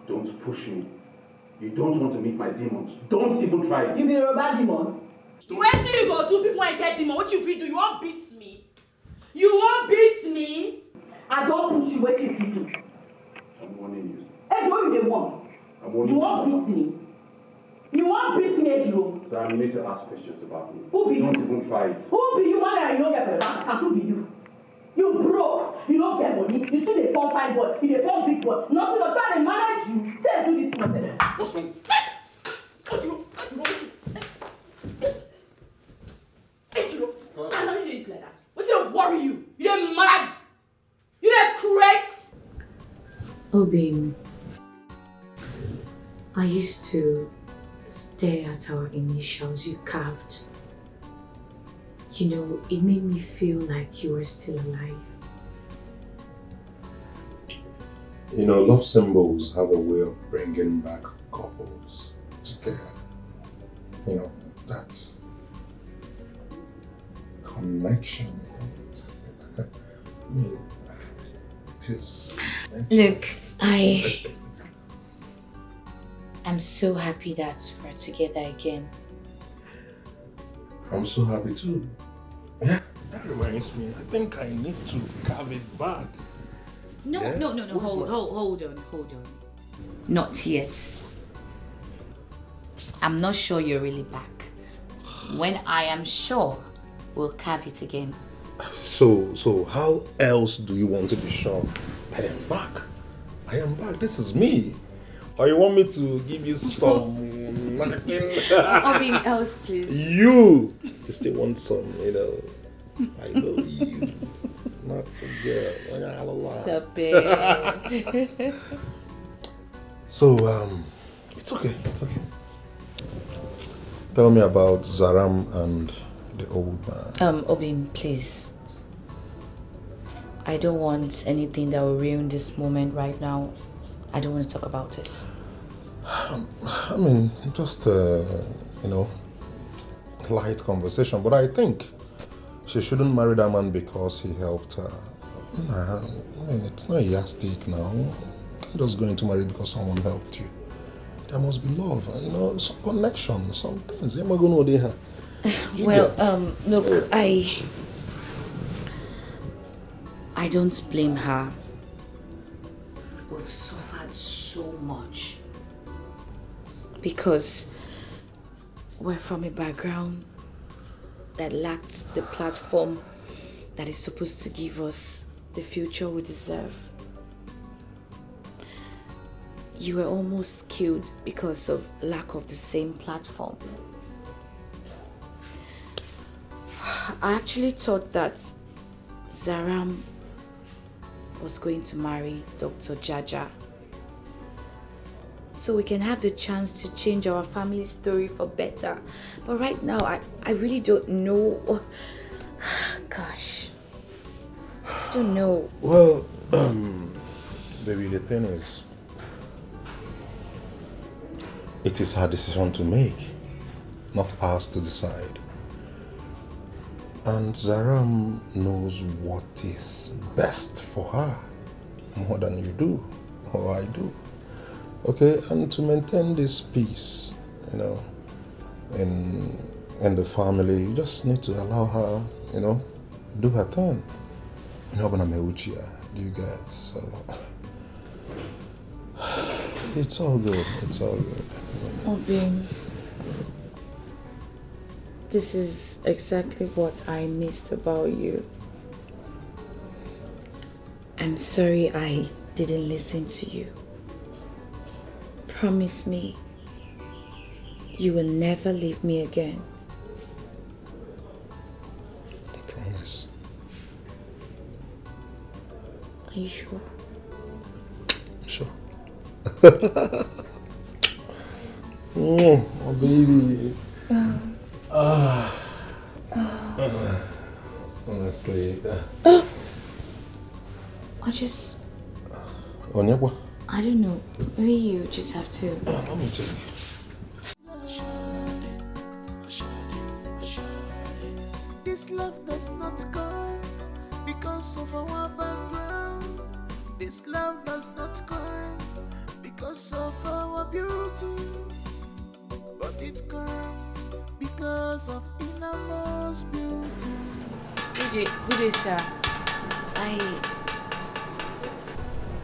Don't push me. You don't want to meet my demons. Don't even try it. You be a robot demon? Where do you go do people ain't get demon? What you feel do? You won't beat me? You won't beat me? I don't push you, what you feel do? I'm warning you. Hey, what you they want? I'm warning you. You won't beat me. You won't beat me, Edro. So you need to ask questions about me. Who be don't you? Even try it. Who be you? One I don't get for bank account. Who be you? You broke. You don't get money. You still a phone fine boy. You a phone big boy. Nothing to try to manage you. Say do this to myself. What's wrong? Edro, I know you didn't like that. What did it worry you? You didn't mad? You didn't crazy? Oh, baby. I used to stare at our initials you carved. You know, it made me feel like you were still alive. You know, love symbols have a way of bringing back couples together. You know, that connection. I mean, it is... Look, I'm so happy that we're together again. I'm so happy too. Yeah, that reminds me, I think I need to carve it back. No, yeah? no, hold on. Not yet. I'm not sure you're really back. When I am sure, we'll carve it again. So how else do you want to be sure that I'm back? I am back. This is me. Or you want me to give you some Something else, please. You still want some, you know. I know you. Not a girl. Stop it. So, it's okay, it's okay. Tell me about Zaram and the old man. Obin, please. I don't want anything that will ruin this moment right now. I don't want to talk about it. I mean, just, light conversation, but I think she shouldn't marry that man because he helped her. Nah, I mean, it's not a yardstick now. You can't just go into marriage because someone helped you. There must be love, some connection, some things. Well, look, I don't blame her. We've suffered so much because we're from a background that lacked the platform that is supposed to give us the future we deserve. You were almost killed because of lack of the same platform. I actually thought that Zaram was going to marry Dr. Jaja so we can have the chance to change our family story for better. But right now, I really don't know. Gosh, I don't know. Well, baby, the thing is, it is her decision to make, not ours to decide. And Zaram knows what is best for her more than you do or I do. Okay, and to maintain this peace, in the family, you just need to allow her, do her thing. Do you get? So it's all good. It's all good. Obin, this is exactly what I missed about you. I'm sorry I didn't listen to you. Promise me you will never leave me again. I promise. Are you sure? Sure. Oh, baby. Honestly. I don't know. Maybe you just have to. Let me check. This love does not come because of our background. This love does not come because of our beauty. But it comes because of innermost beauty. Good day, sir. I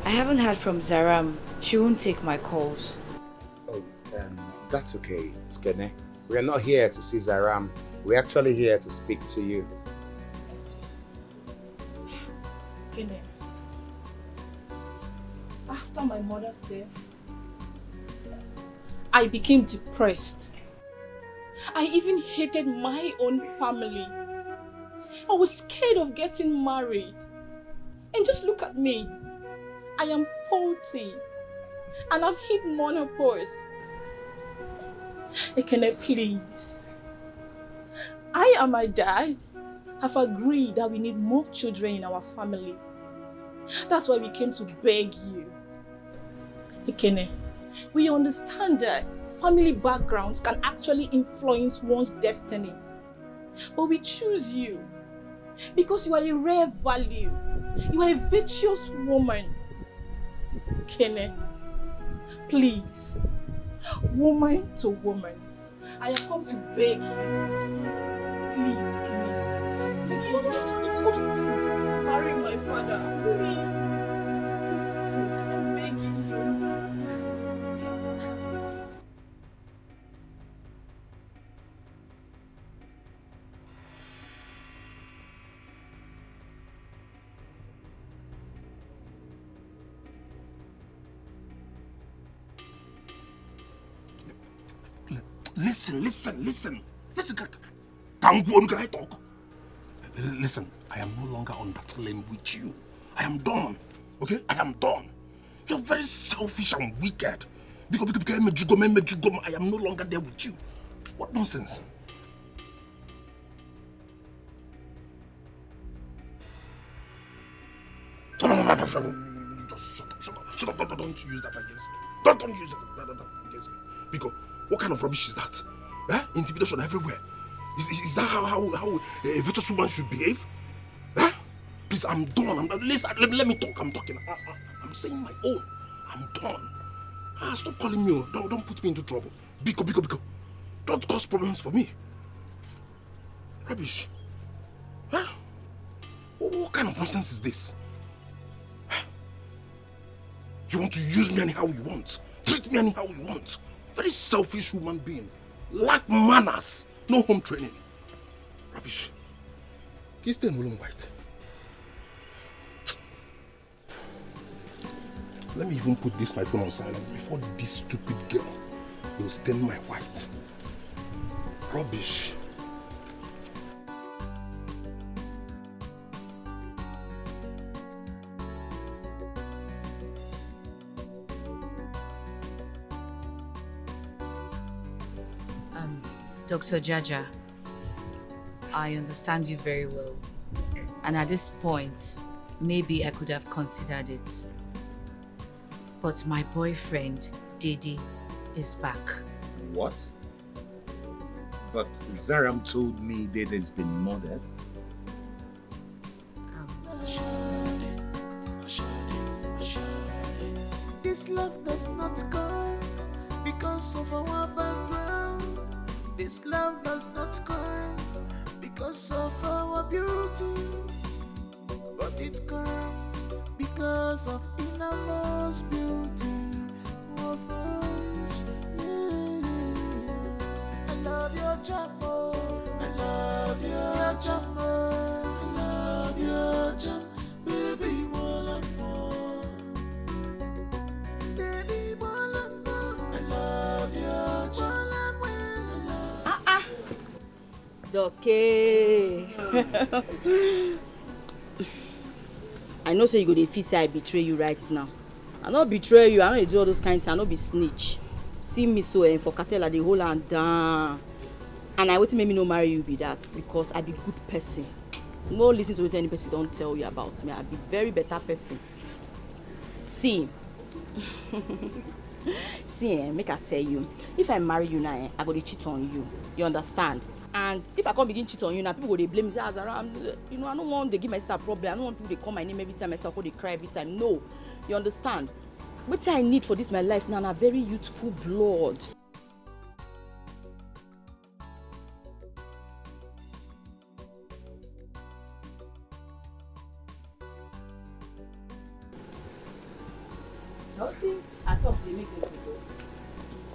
haven't heard from Zaram. She won't take my calls. Oh, that's okay, Dikeh. We are not here to see Zaram. We're actually here to speak to you. Dikeh, after my mother's death, I became depressed. I even hated my own family. I was scared of getting married. And just look at me. I am 40 and I've hit menopause. Dikeh, please. I and my dad have agreed that we need more children in our family. That's why we came to beg you. Dikeh, we understand that family backgrounds can actually influence one's destiny. But we choose you because you are a rare value. You are a virtuous woman. Dikeh, please, woman to woman, I have come to beg you. Please, Dikeh, marry my father. Please, I'm begging you. Listen. Can I talk? Listen, I am no longer on that lane with you. I am done. Okay? I am done. You're very selfish and wicked. Because I am no longer there with you. What nonsense? No, shut up. Don't use that against me. Don't use that against me. Because what kind of rubbish is that? Intimidation everywhere. Is that how a virtuous woman should behave? Please, I'm done. Listen, let me talk. I'm talking. I'm saying my own. I'm done. Stop calling me. Don't put me into trouble. Biko. Don't cause problems for me. Rubbish. What kind of nonsense is this? You want to use me anyhow you want. Treat me anyhow you want. Very selfish human being. Lack manners. No home training. Rubbish. Can you stay in Olum White? Let me even put my phone on silent before this stupid girl will stain my white. Rubbish. Dr. Jaja, I understand you very well. And at this point, maybe I could have considered it. But my boyfriend, Dede, is back. What? But Zaram told me Dede's been murdered. This love does not come because of our background. This love does not come because of our beauty, but it comes because of inner love's beauty of us. Yeah. I love your jumbo. I love your jumbo. I love your jumbo. Baby, more and more. Baby, more and more. I love your jumbo. Dikeh. I know say you go dey feel say I betray you right now. I no betray you, I no dey do all those kind of things, I no be snitch. See me so for cartel I dey hold am down. And I wetin make me no marry you be that because I be good person. No listen to wetin any person don tell you about me. I be very better person. See. See, make I tell you, if I marry you now, I go to cheat on you. You understand? And if I come begin cheat on you now, people go they blame me. Say, Azara, you know, I don't want to give my sister a problem. I don't want people to call my name every time. My sister go they cry every time. No, you understand? What I need for this my life now, a very youthful blood. Nothing at all they make me go.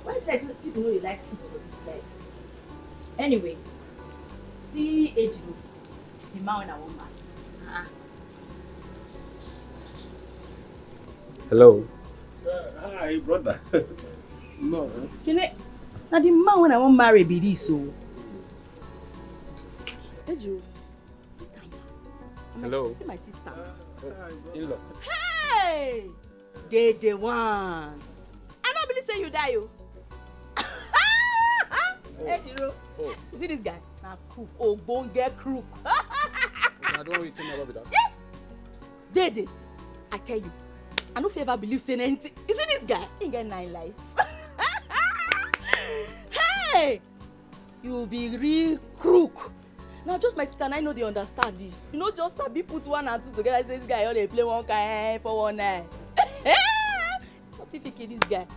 Why is that people know they like truth for this life? Anyway, see Edo, the man when I want man. Hello. Hi, brother. No. Now the man when I want marry be this so. Edo. Hello. See my sister. In-law. Hey! They one. I don't believe say you die you. Hey, Jiro. You see this guy? Now crook. Oh, bone get crook. I don't really tell me about that. Yes. Dede. I tell you. I don't ever believe saying anything. You see this guy? He get 9 life. Hey! You be real crook. Now just my sister and I know they understand it. You know, just sabi put 1 and 2 together and say this guy only play one kind for 1 night. What if he kill this guy?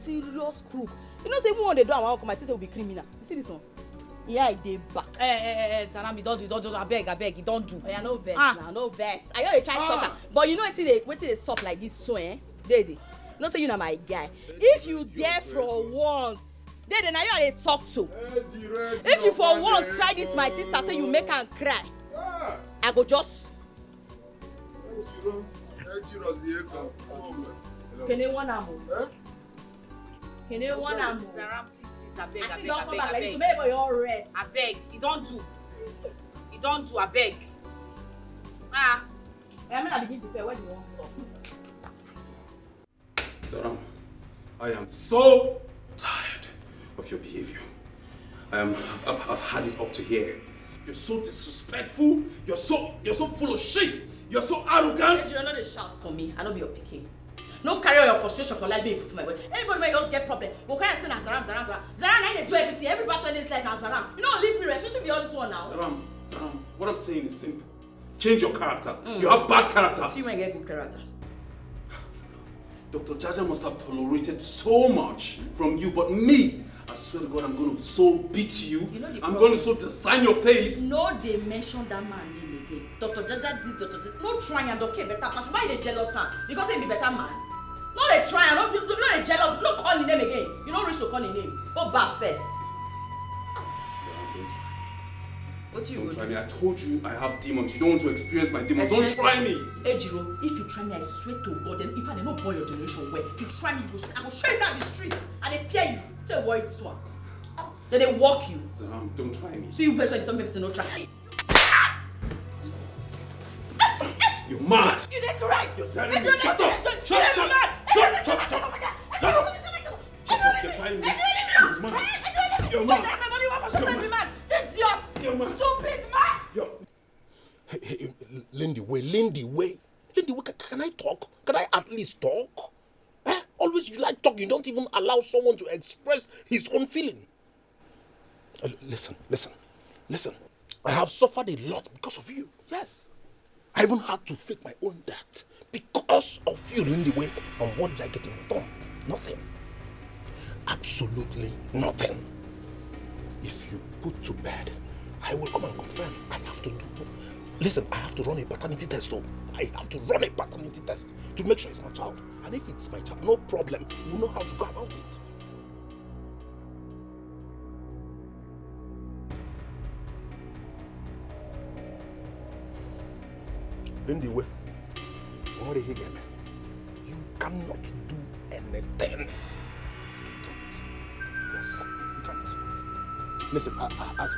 Serious crook. You know, say even when they do, I want to come, my sister will be criminal. You see this one? Yeah, I did back. Salam, don't do. I beg, you don't do. Yeah, no vex now, no vex. I know a child soccer, but you know what they suck like this, so Dede. No say you know my guy. If you dare for once, Dede, now you are they talk to. If you for once try this, my sister say you make her cry. I go just. Can you want to move? Can you want to move? Zaram, please, I beg. I don't come back like this. Maybe your rest. I beg. You don't do. I beg. I'm gonna begin to prepare when you want some. Zaram, I am so tired of your behavior. I've had it up to here. You're so disrespectful. You're so full of shit. You're so arrogant. You're not a shout for me. I don't be your picking. No carry all your frustration for life being put for my body. Anybody may just get problem. Go carry and say Zaram. Zaram, I need to do everything. Everybody in this life now Zaram. You know, leave me rest. We should be all this one now. Zaram, what I'm saying is simple. Change your character. You have bad character. So you might get good character. Dr. Jaja must have tolerated so much from you, but me, I swear to God, I'm going to so beat you. I'm going to so design your face. No, they mention that man name again. Dr. Jaja this, Dr. Jaja. No try and okay better person. Why they jealous man? Because he be better man. No, they try and no they jealous. No call his name again. You don't reach to call his name. Go back first. What you don't try me. I told you I have demons. You don't want to experience my demons. Don't try me. Ejiro, if you try me, I swear to God, then if I don't boy your generation well, if you try me, I will show you out the street and they fear you. So avoid this one. Then they walk you. Zaram, don't try me. See you first when some people say no try. You're mad. You did correct. You're telling me. Shut up. Shut up. Shut up. You're trying me. You're mad. You're mad. Idiot. You're mad. Stupid man. Hey, Lindy, wait. Can I talk? Can I at least talk? Always you like talking. You don't even allow someone to express his own feeling. Listen. I have suffered a lot because of you. Yes. I even had to fake my own death because of you, Lindy. And what did I get in return? Nothing. Absolutely nothing. If you put to bed, I will come and confirm. I have to run a paternity test though. I have to run a paternity test to make sure it's my child. And if it's my child, no problem. We'll know how to go about it. Lindy, you cannot do anything. You can't. Yes, you can't. Listen, as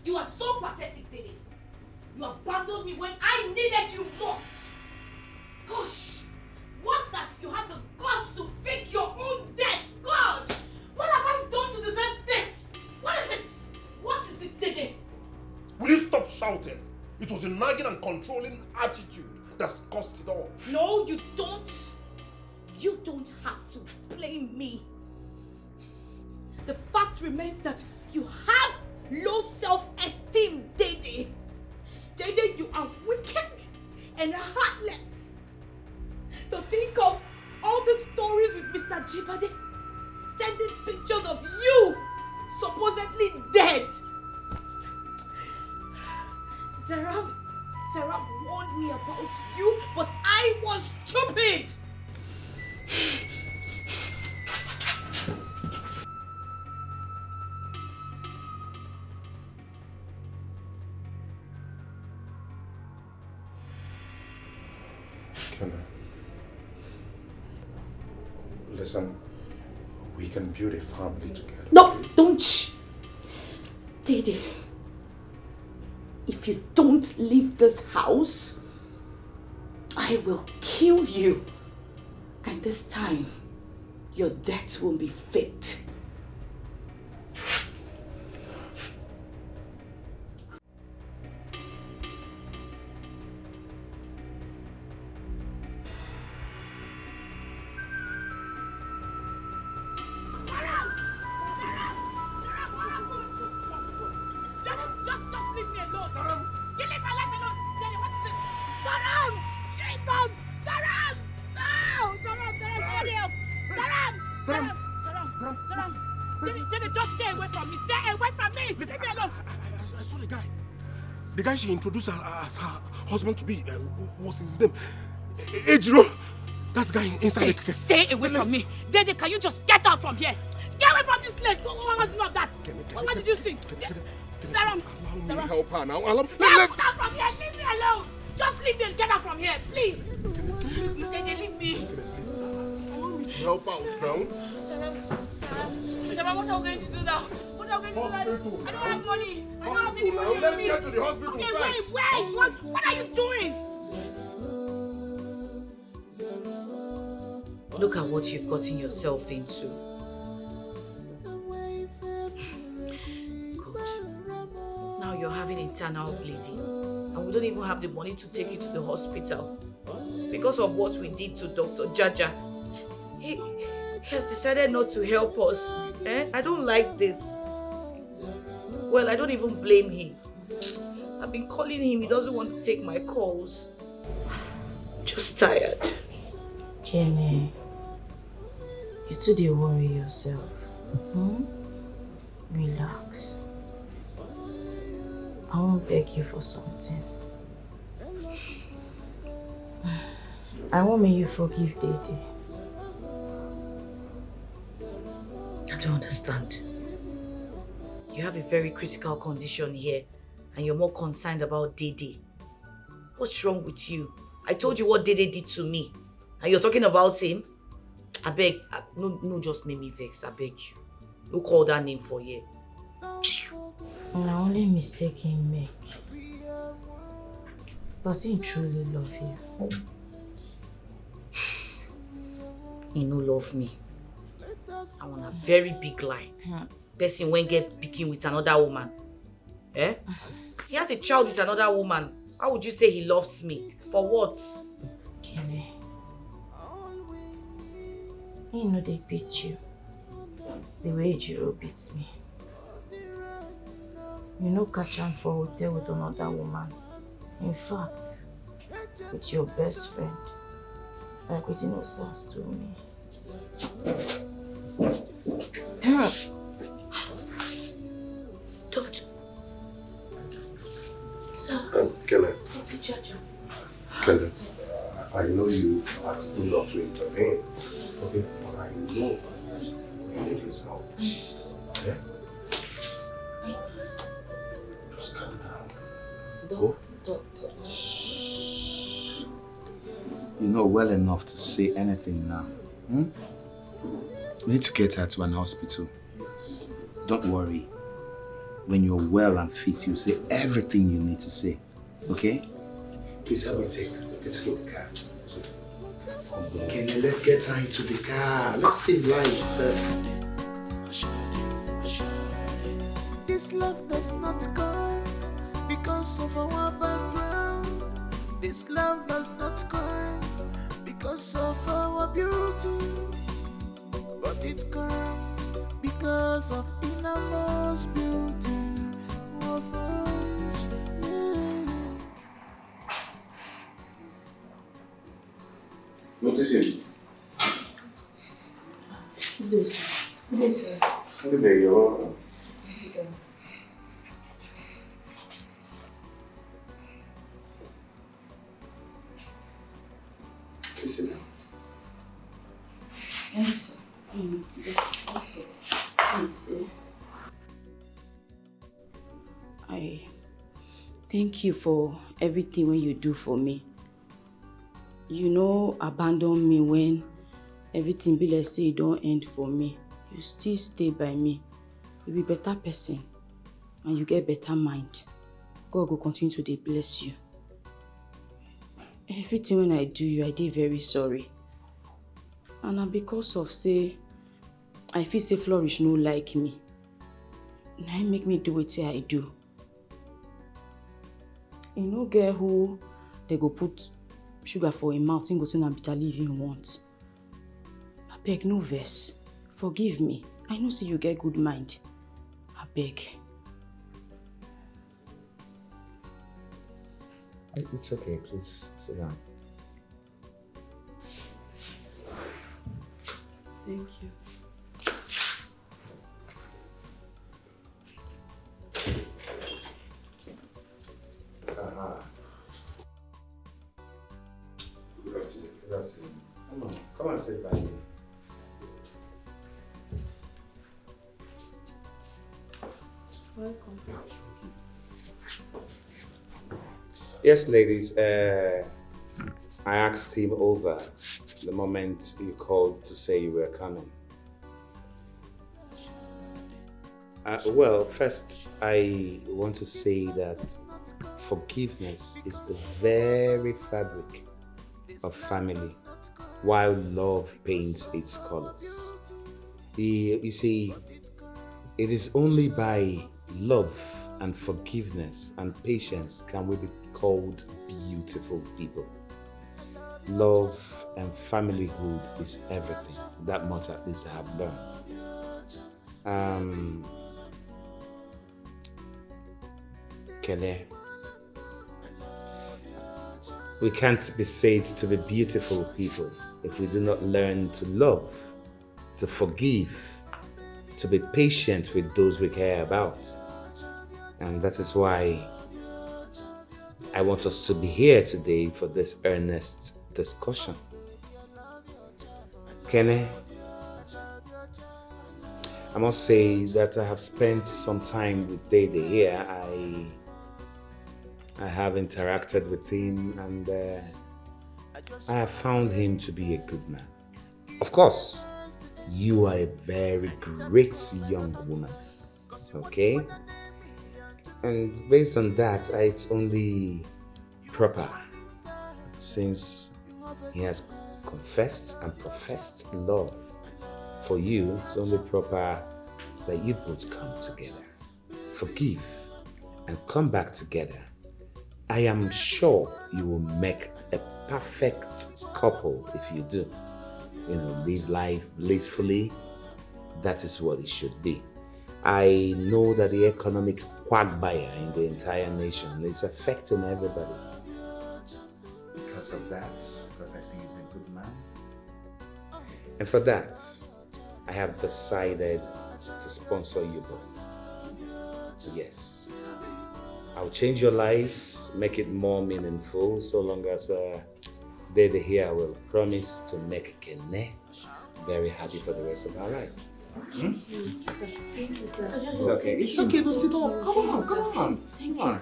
You are so pathetic, Dede. You abandoned me when I needed you most. Gosh, what's that? You have the guts to fake your own death. God, what have I done to deserve this? What is it? What is it, Dede? will you stop shouting? It was a nagging and controlling attitude that caused it all. No, you don't. You don't have to blame me. The fact remains that you have low self-esteem, Dede. Dede, you are wicked and heartless. To think of all the stories with Mr. Jibade, sending pictures of you supposedly dead. Zaram warned me about you, but I was stupid. Listen, we can build a family together. No, don't. Dede, if you don't leave this house, I will kill you. And this time, your death won't be faked. The guy she introduced as her husband to be, what's his name? Ejiro. That's the guy inside the... Stay away from me. Dede, can you just get out from here? Get away from this place. What was not that? What did you see? Sarah, Allow me help her now. Let's stop from here. Leave me alone. Just leave me and get out from here, please. Dede, leave me. Help out, Brown. Sarah, what are we going to do now? What are we going to do now? I don't have money. I don't have any money. Let's get to the hospital. Okay, wait. What are you doing? Look at what you've gotten yourself into. God. Now you're having internal bleeding. And we don't even have the money to take you to the hospital. Because of what we did to Dr. Jaja. He has decided not to help us. I don't like this. Well, I don't even blame him. I've been calling him. He doesn't want to take my calls. Just tired. Kenny, you too dey worry yourself. Relax. I won't beg you for something. I want me you forgive Dede. I don't understand. You have a very critical condition here and you're more concerned about Dede. What's wrong with you? I told you what Dede did to me. And you're talking about him? I beg, no, just make me vex, I beg you. No call that name for you. And I only mistake him make. But he truly love you. He no love me. I want a very big lie. Person when get picking with another woman. He has a child with another woman. How would you say he loves me? For what? Kenny. He know they beat you. The way Jiro beats me. You know catch him for hotel with another woman. In fact, with your best friend. Like with innocence to me. Doctor. Kenneth. Kenneth, I know you asked me not to intervene. Okay? But I know you need his help. Yeah? Just calm down. Doctor. You know well enough to say anything now. We need to get her to an hospital. Yes. Don't worry. When you're well and fit, you say everything you need to say. Okay? Please help me take her in the car. Kenny, let's get her into the car. Let's save lives first. This love does not come because of our background. This love does not come because of our beauty. But it comes because of inner love's beauty of us. Yeah. Notice him. Yes. Happy day, you're welcome. Please sit down. I thank you for everything when you do for me. You no abandon me when everything be like say it don't end for me. You still stay by me. You be better person and you get better mind. God will continue to bless you. Everything when I do you, I did very sorry. And because of say, I feel say Flourish no like me. Now it make me do what I do. You know girl who they go put sugar for him mouth and go send a bitter leaf him want. I beg no verse. Forgive me. I know say you get good mind. I beg. It's okay, please sit down. Thank you. Good afternoon. Good afternoon. sit by me. Welcome. Yes, ladies. I asked him over the moment you called to say you were coming. Well, first, I want to say that forgiveness is the very fabric of family, while love paints its colors. You see, it is only by love and forgiveness and patience can we be called beautiful people. Love and familyhood is everything. That much at least I have learned. Kele, we can't be said to be beautiful people if we do not learn to love, to forgive, to be patient with those we care about. And that is why I want us to be here today for this earnest discussion. Kene, I must say that I have spent some time with Dede here. I have interacted with him and I have found him to be a good man. Of course, you are a very great young woman, okay? And based on that, it's only proper, since he has confessed and professed love for you, it's only proper that you both come together, forgive, and come back together. I am sure you will make a perfect couple if you do. Live life blissfully. That is what it should be. I know that the economic quagmire in the entire nation is affecting everybody. Because of that, because I see he's a good man. And for that, I have decided to sponsor you both. Yes. I'll change your lives, make it more meaningful, so long as Dede here will promise to make Kene very happy for the rest of our life. Hmm? Thank you, sir. It's okay. It's okay. Don't sit up. Come on. Come on. Thank Come on.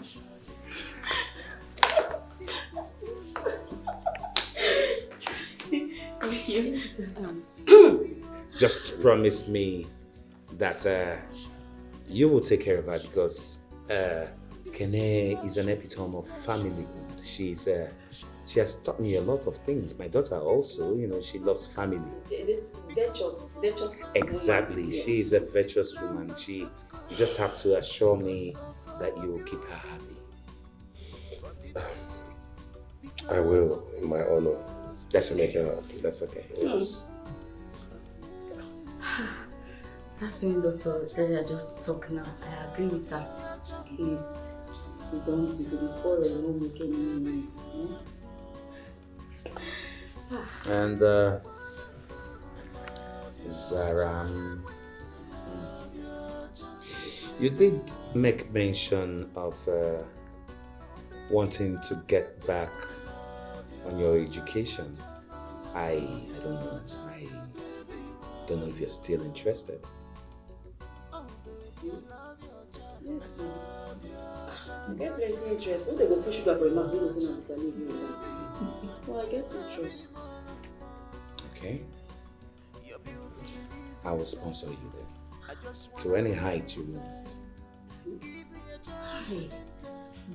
Thank you. Just promise me that you will take care of her, because Kene is an epitome of familyhood. She has taught me a lot of things. My daughter also, she loves family. This virtuous Exactly. woman. Yes. She is a virtuous woman. You just have to assure me that you will keep her happy. I will, in my honor. That's okay. Make her happy. That's okay. Yes. That's when Dr. Deja just talk now. I agree with that. Please, we don't be before we won't make any money. And Zaram, you did make mention of wanting to get back on your education. I don't know. I don't know if you're still interested. I get plenty interest. When they go push sugar for a man, they go say na vitamin B. Well, I get interest. Okay. I will sponsor you then. To any height you want. Hey,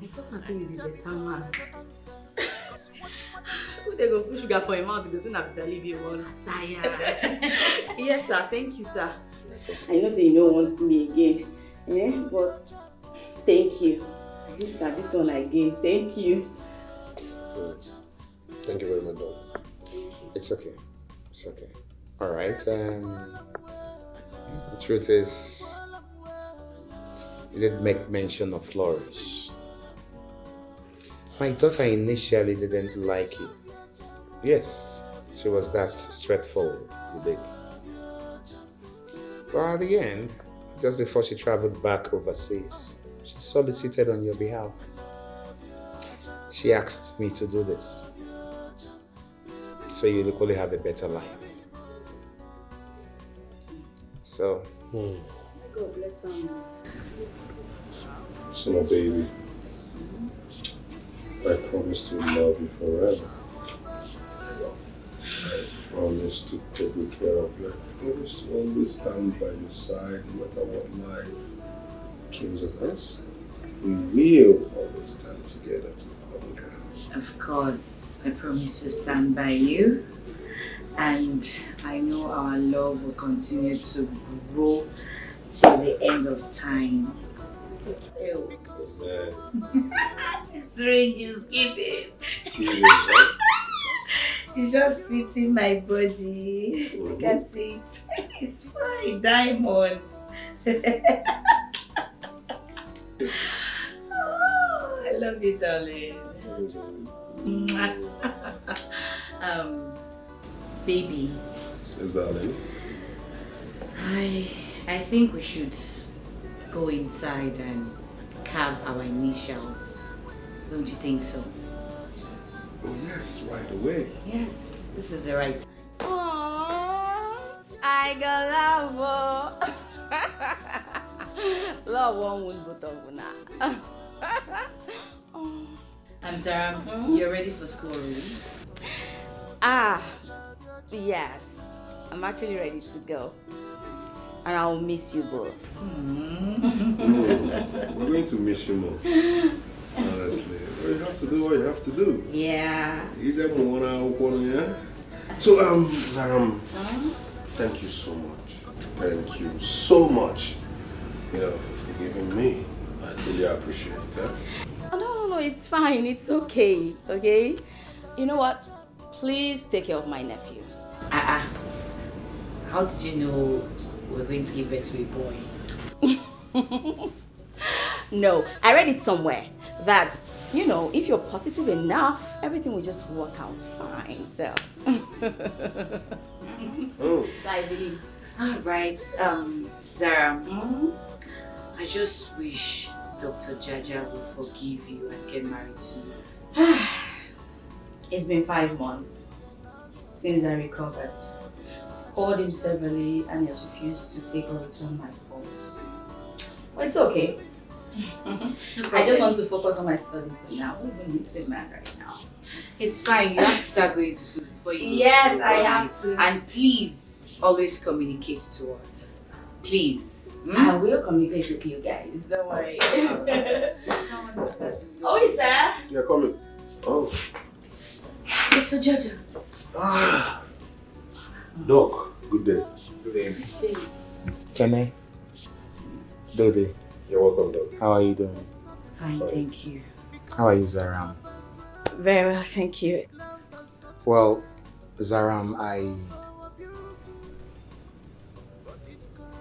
I thought I said you be better man. When they go push sugar for a man, they go say na vitamin B. Yes, sir. Thank you, sir. I know say you don't want me again. But thank you. At least that this one I gain. Thank you. Thank you very much, Dad. It's okay. It's okay. All right. The truth is, you did make mention of Flourish. My daughter initially didn't like you. Yes, she was that straightforward with it. But at the end, just before she traveled back overseas, she solicited on your behalf. She asked me to do this, so you'll equally have a better life. So. God bless him. So, my baby, I promise to love you forever. I promise to take good care of you. I promise to always stand by your side no matter what life throws at us. We will always stand together to conquer. Of course, I promise to stand by you. And I know our love will continue to grow till the end of time. Ew. This ring is giving. It just fits in my body. Look at it. It's fine. Diamond. Oh, I love you, darling. Baby. Yes, darling. I think we should go inside and carve our initials. Don't you think so? Oh yes, right away. Yes, this is the right time. Aww, I got love. Love one wound both of now. Zara, you're ready for school already? Yes. I'm actually ready to go. And I'll miss you both. We're going to miss you more. Honestly. Well, you have to do what you have to do. Yeah. So, Zara, thank you so much. Thank you so much. For forgiving me. I really appreciate it. No, it's fine. It's okay. Okay? You know what? Please take care of my nephew. How did you know we're going to give birth to a boy? No, I read it somewhere that, if you're positive enough, everything will just work out fine. So. So I believe. Alright, Zara. I just wish Dr. Jaja would forgive you and get married to you. It's been 5 months since I recovered. Called him severally and he has refused to take or return my calls. But it's okay. I just want to focus on my studies for now. I'm even a man right now. It's fine. You have to start going to school before you go. Yes, I have to. And please always communicate to us. Please. I will communicate with you guys. Don't worry. Oh, is there? Yeah, coming. Oh. Mr. Jaja. Doc, good day. Good evening. Kene. Dode. You're welcome, Doc. How are you doing? Fine, thank you. How are you, Zaram? Very well, thank you. Well, Zaram, I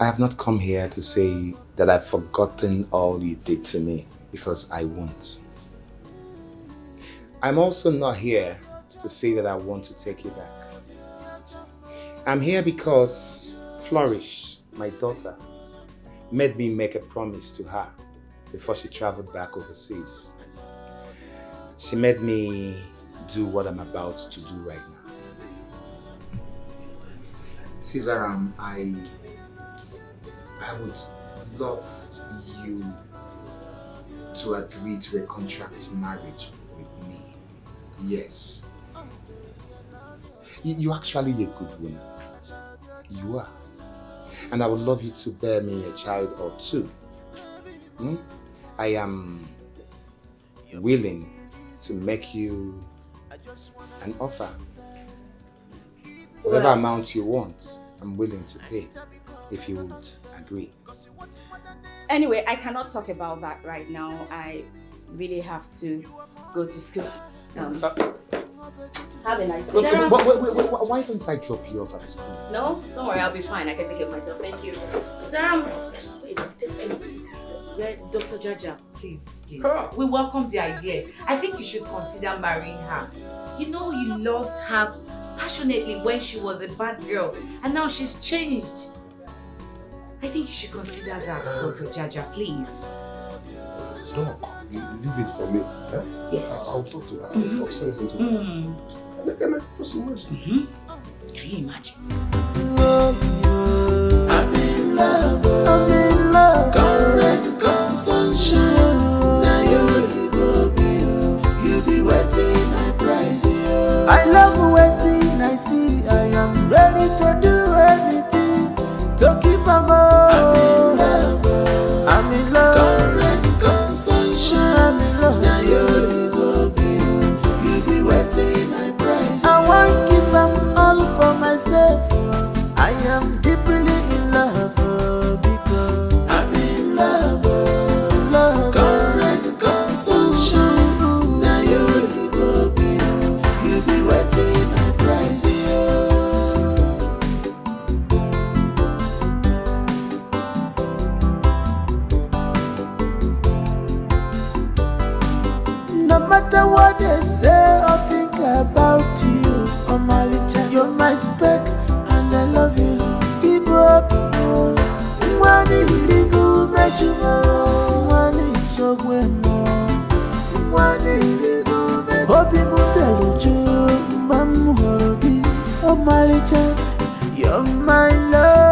have not come here to say that I've forgotten all you did to me, because I won't. I'm also not here to say that I want to take you back. I'm here because Flourish, my daughter, made me make a promise to her before she traveled back overseas. She made me do what I'm about to do right now. Caesaram, I would love you to agree to a contract marriage with me. Yes. You're actually a good woman. You are. And I would love you to bear me a child or two. I am willing to make you an offer. Whatever amount you want, I'm willing to pay, if you would agree. Anyway, I cannot talk about that right now. I really have to go to school. Have a nice day. Why don't I drop you off at school? No, don't worry, I'll be fine. I can take care of myself. Thank you. Wait, Dr. Jaja, please. We welcome the idea. I think you should consider marrying her. You know you loved her passionately when she was a bad girl, and now she's changed. I think you should consider that, Dr. Jaja, please. Doc, you leave it for me. Huh? Yes. I'll talk to her. I'll talk sense into her. Can I put some words? Can you imagine? I've been to keep am up. I'm in love. Current sunshine. I'm in love. Now you go be waiting my price. I won't keep them all for myself. I am deeply in love because I'm in love. Love. Current sunshine. Now you go be waiting my price. No matter what they say or think about you, Omalicha, you're my spec and I love you. Ibo, mwani iligu mejumo, mwani shogwemo, mwani iligu mejumo. Obi mudeluju, mamu horobi, Omalicha, you're my love.